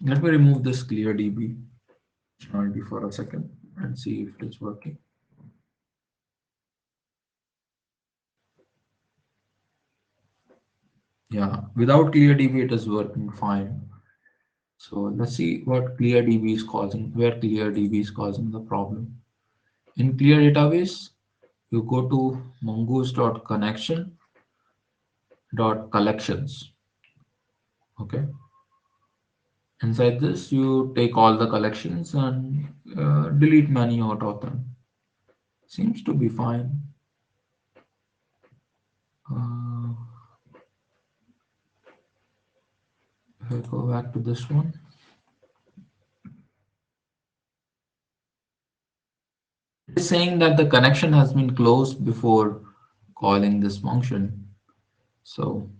Let me remove this clear DB functionality for a second and see if it's working. Yeah, without clear DB, it is working fine. So let's see what clear DB is causing, where clear DB is causing the problem. In clear database, you go to mongoose.connection.collections. Okay. Inside this, you take all the collections and delete many out of them. Seems to be fine. Uh, if I go back to this one, it's saying that the connection has been closed before calling this function. So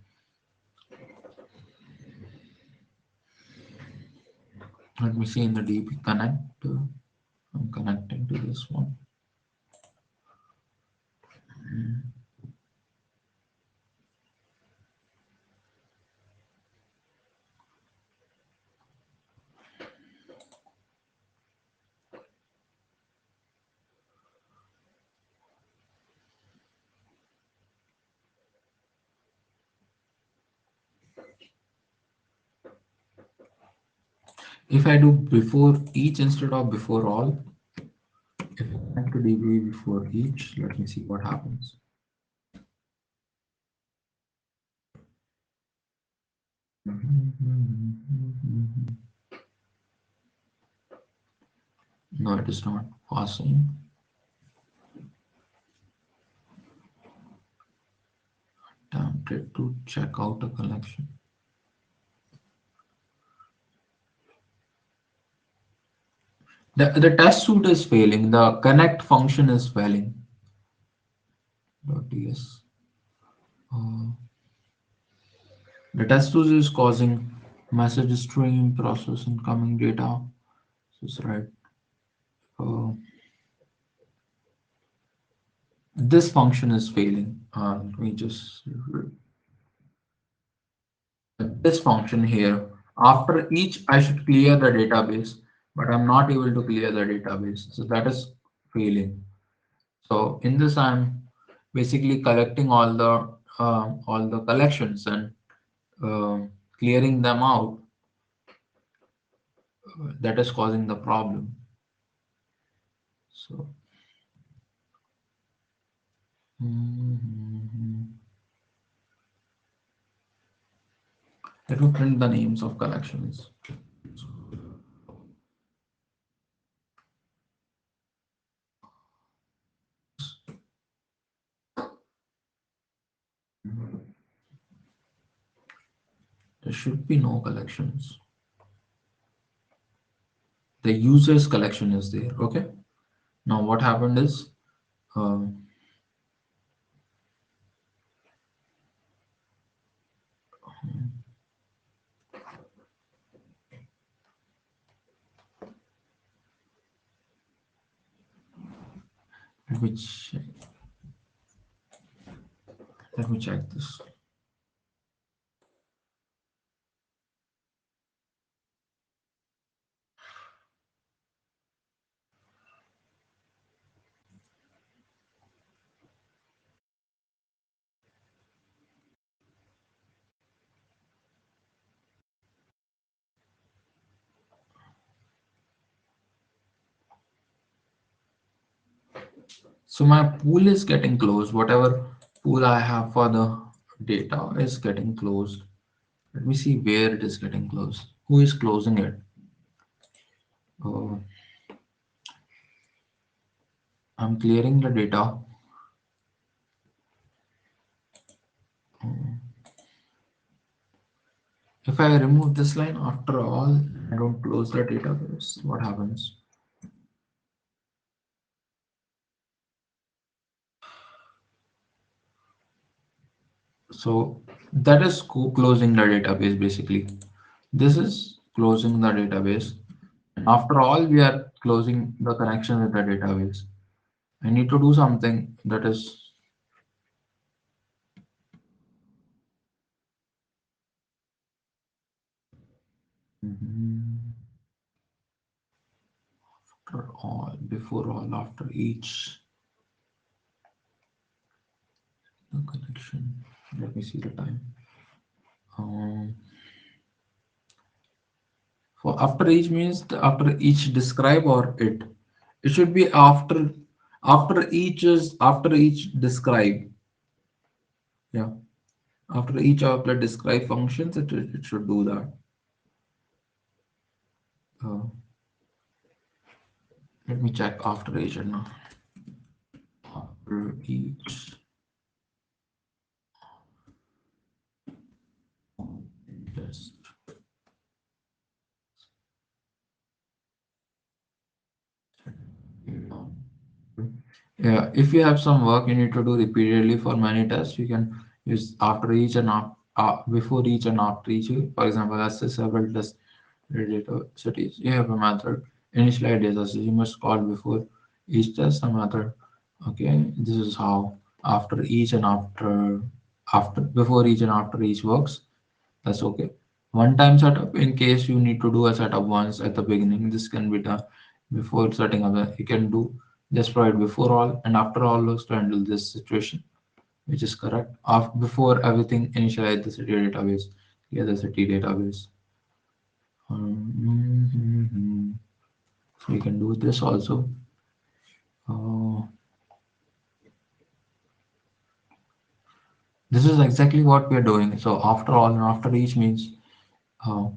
let me see in the DB connect. I'm connecting to this one. If I do before each instead of before all, if I connect to DB before each, let me see what happens. No, it is not passing. Tempted to check out a collection. The test suite is failing. The connect function is failing. .ts. Uh, the test suite is causing message stream process incoming data. This is right. Uh, this function is failing. Let me just this function here. After each, I should clear the database, but I'm not able to clear the database. So that is failing. So in this, I'm basically collecting all the collections and uh, clearing them out. That is causing the problem. So mhm. Let me print the names of collections. There should be no collections. The users collection is there. Okay. Now what happened is uh, let me check, let me check this. So my pool is getting closed. Whatever pool I have for the data is getting closed. Let me see where it is getting closed. Who is closing it? Oh, I'm clearing the data. If I remove this line after all, I don't close the database. What happens? So that is closing the database basically. This is closing the database. After all, we are closing the connection with the database. I need to do something that is mhm, after all, before all, after each the connection. Let me see the time. Um, for after each means after each describe or it. It should be after each describe. Yeah. After each of the describe functions, it should do that. Uh, let me check after each and now. After each test. Yeah, if you have some work you need to do repeatedly for many tests, you can use after each and before each and after each. For example, let's say several test data cities. You have a method initialize data. So you must call before each test a method. Okay, this is how after each and after before each and after each works. That's okay. One time setup in case you need to do a setup once at the beginning. This can be done before setting up. You can do just provide before all and after all those to handle this situation, which is correct. After before everything, initialize the city database, clear the city database. Mhm. So you can do this also. Uh, this is exactly what we are doing. So after all and after each means uh,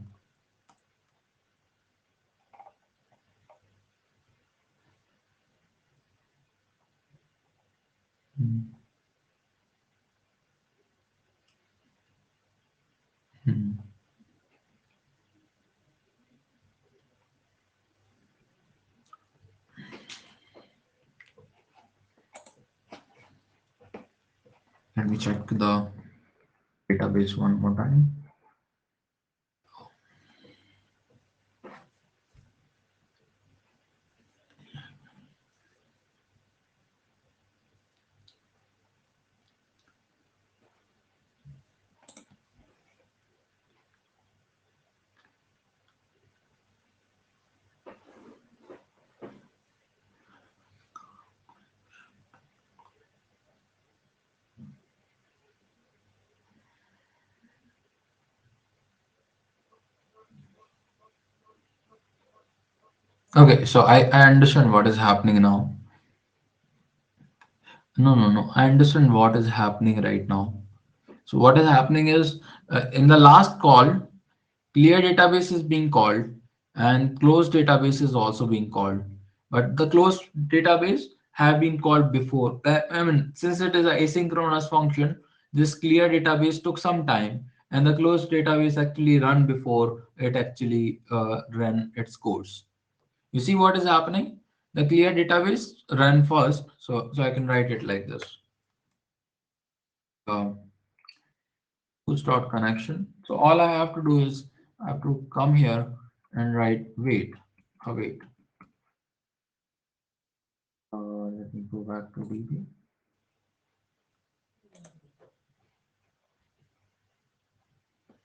Hmm. Let me check the database one more time. Okay, so I understand what is happening now. No, no, no. I understand what is happening right now. So what is happening is in the last call, clear database is being called and closed database is also being called. But the closed database have been called before. I mean, since it is an asynchronous function, this clear database took some time and the closed database actually run before it actually ran its course. You see what is happening? The clear database run first. So I can write it like this. Uh, Full start connection. So all I have to do is I have to come here and write wait, await. Let me go back to DB.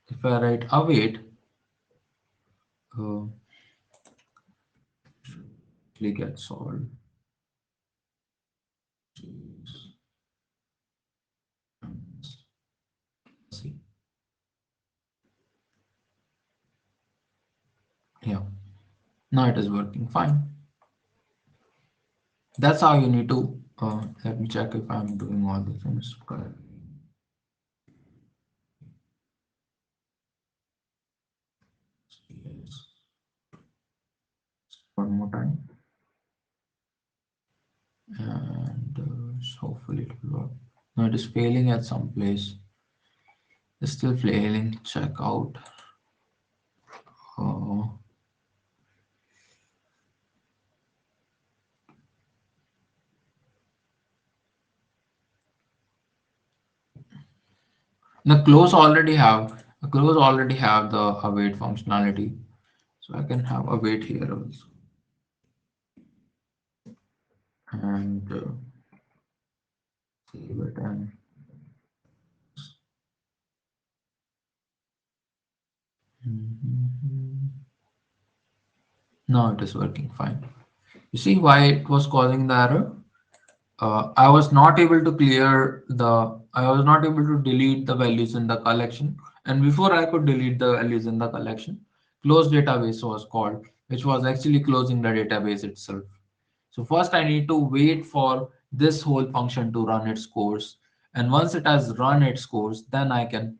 If I write await, uh, it gets solved. See, yeah, now it is working fine. That's how you need to. Let me check if I'm doing all the things correct. Yes. One more time, and hopefully it will work. No, it is failing at some place. It's still failing. Check out. Uh, the close already have the await functionality, so I can have await here also, and save it and Mhm. Now it is working fine. You see why it was causing the error? I was not able to I was not able to delete the values in the collection. And before I could delete the values in the collection, close database was called, which was actually closing the database itself. So first I need to wait for this whole function to run its course. And once it has run its course, then I can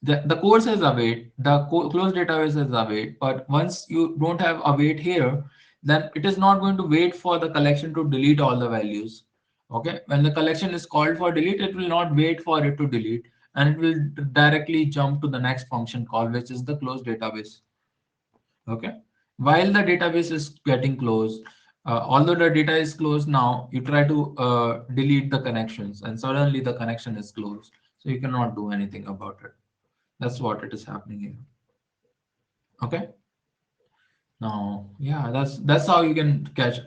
the course is await, the closed database is await, but once you don't have await here, then it is not going to wait for the collection to delete all the values. Okay, when the collection is called for delete, it will not wait for it to delete, and it will directly jump to the next function call, which is the closed database. Okay, while the database is getting closed, although the data is closed now, you try to delete the connections, and suddenly the connection is closed, so you cannot do anything about it. That's what it is happening here. Okay. Now, yeah, that's how you can catch.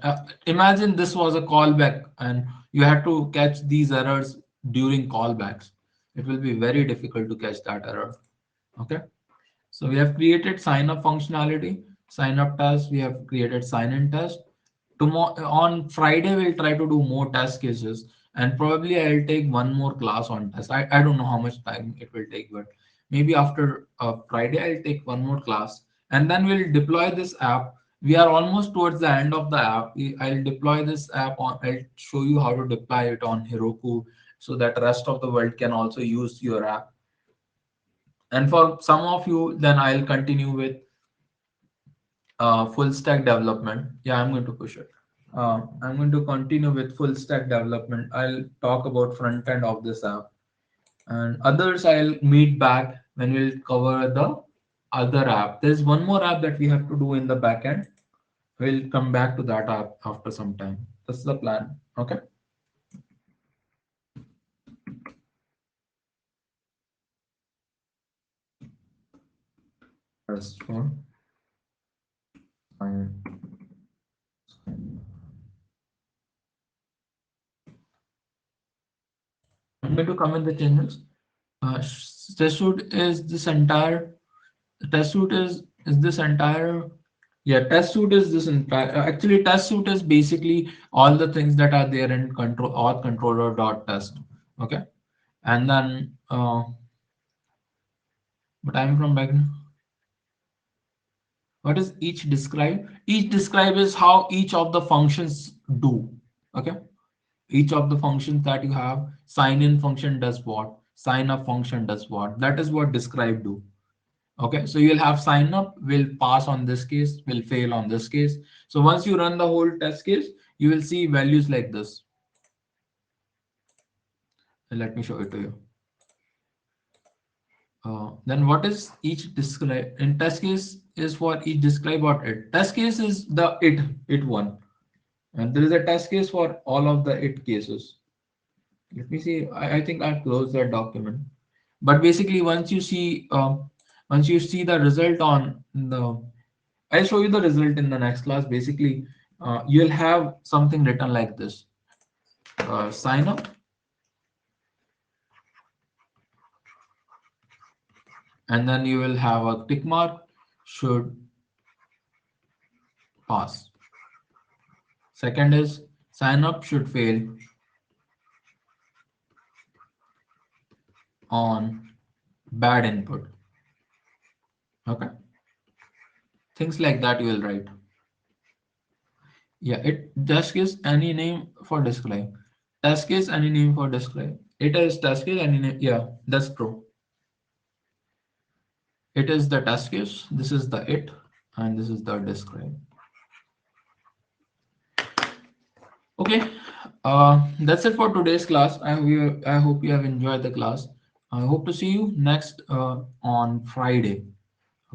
Imagine this was a callback, and you had to catch these errors during callbacks. It will be very difficult to catch that error. Okay. So we have created sign up functionality, sign up test. We have created sign in test. Tomorrow on Friday we'll try to do more test cases, and probably I'll take one more class on test. I don't know how much time it will take, but maybe after Friday I'll take one more class, and then we'll deploy this app. We are almost towards the end of the app. I'll deploy this app on. I'll show you how to deploy it on Heroku so that rest of the world can also use your app. And for some of you, then I'll continue with full stack development. Yeah, I'm going to push it. I'm going to continue with full stack development. I'll talk about front end of this app, and others I'll meet back when we'll cover the other app. There's one more app that we have to do in the backend. We'll come back to that app after some time. That's the plan. Okay. First one. Fine. I'm going to comment the changes. Test suite is this entire test suite is this entire yeah, test suite is this entire actually test suite is basically all the things that are there in control auth controller dot test. Okay. And then but I'm from back. What is each describe? Each describe is how each of the functions do. Okay. Each of the functions that you have, sign in function does what, sign up function does what. That is what describe do. Okay, so you'll have sign up will pass on this case, will fail on this case. So once you run the whole test case, you will see values like this. And let me show it to you. Then what is each describe in test case is for each describe what it. Test case is the it one. And there is a test case for all of the it cases. Let me see. I think I've closed that document. But basically, once you see the result on the, I'll show you the result in the next class. Basically, you'll have something written like this: sign up, and then you will have a tick mark should pass. Second is sign up should fail on bad input. Okay, things like that you will write. Yeah, it test case any name for display. Test case any name for display. It is test case any name. Yeah, that's true. It is the test case. This is the it, and this is the describe. Okay, that's it for today's class. I hope you have enjoyed the class. I hope to see you next on Friday.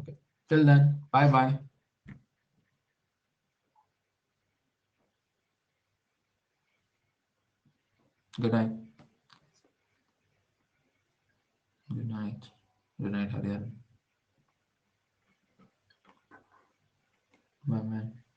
Okay, till then, bye bye. Good night. Good night. Good night, Harihan. Bye bye.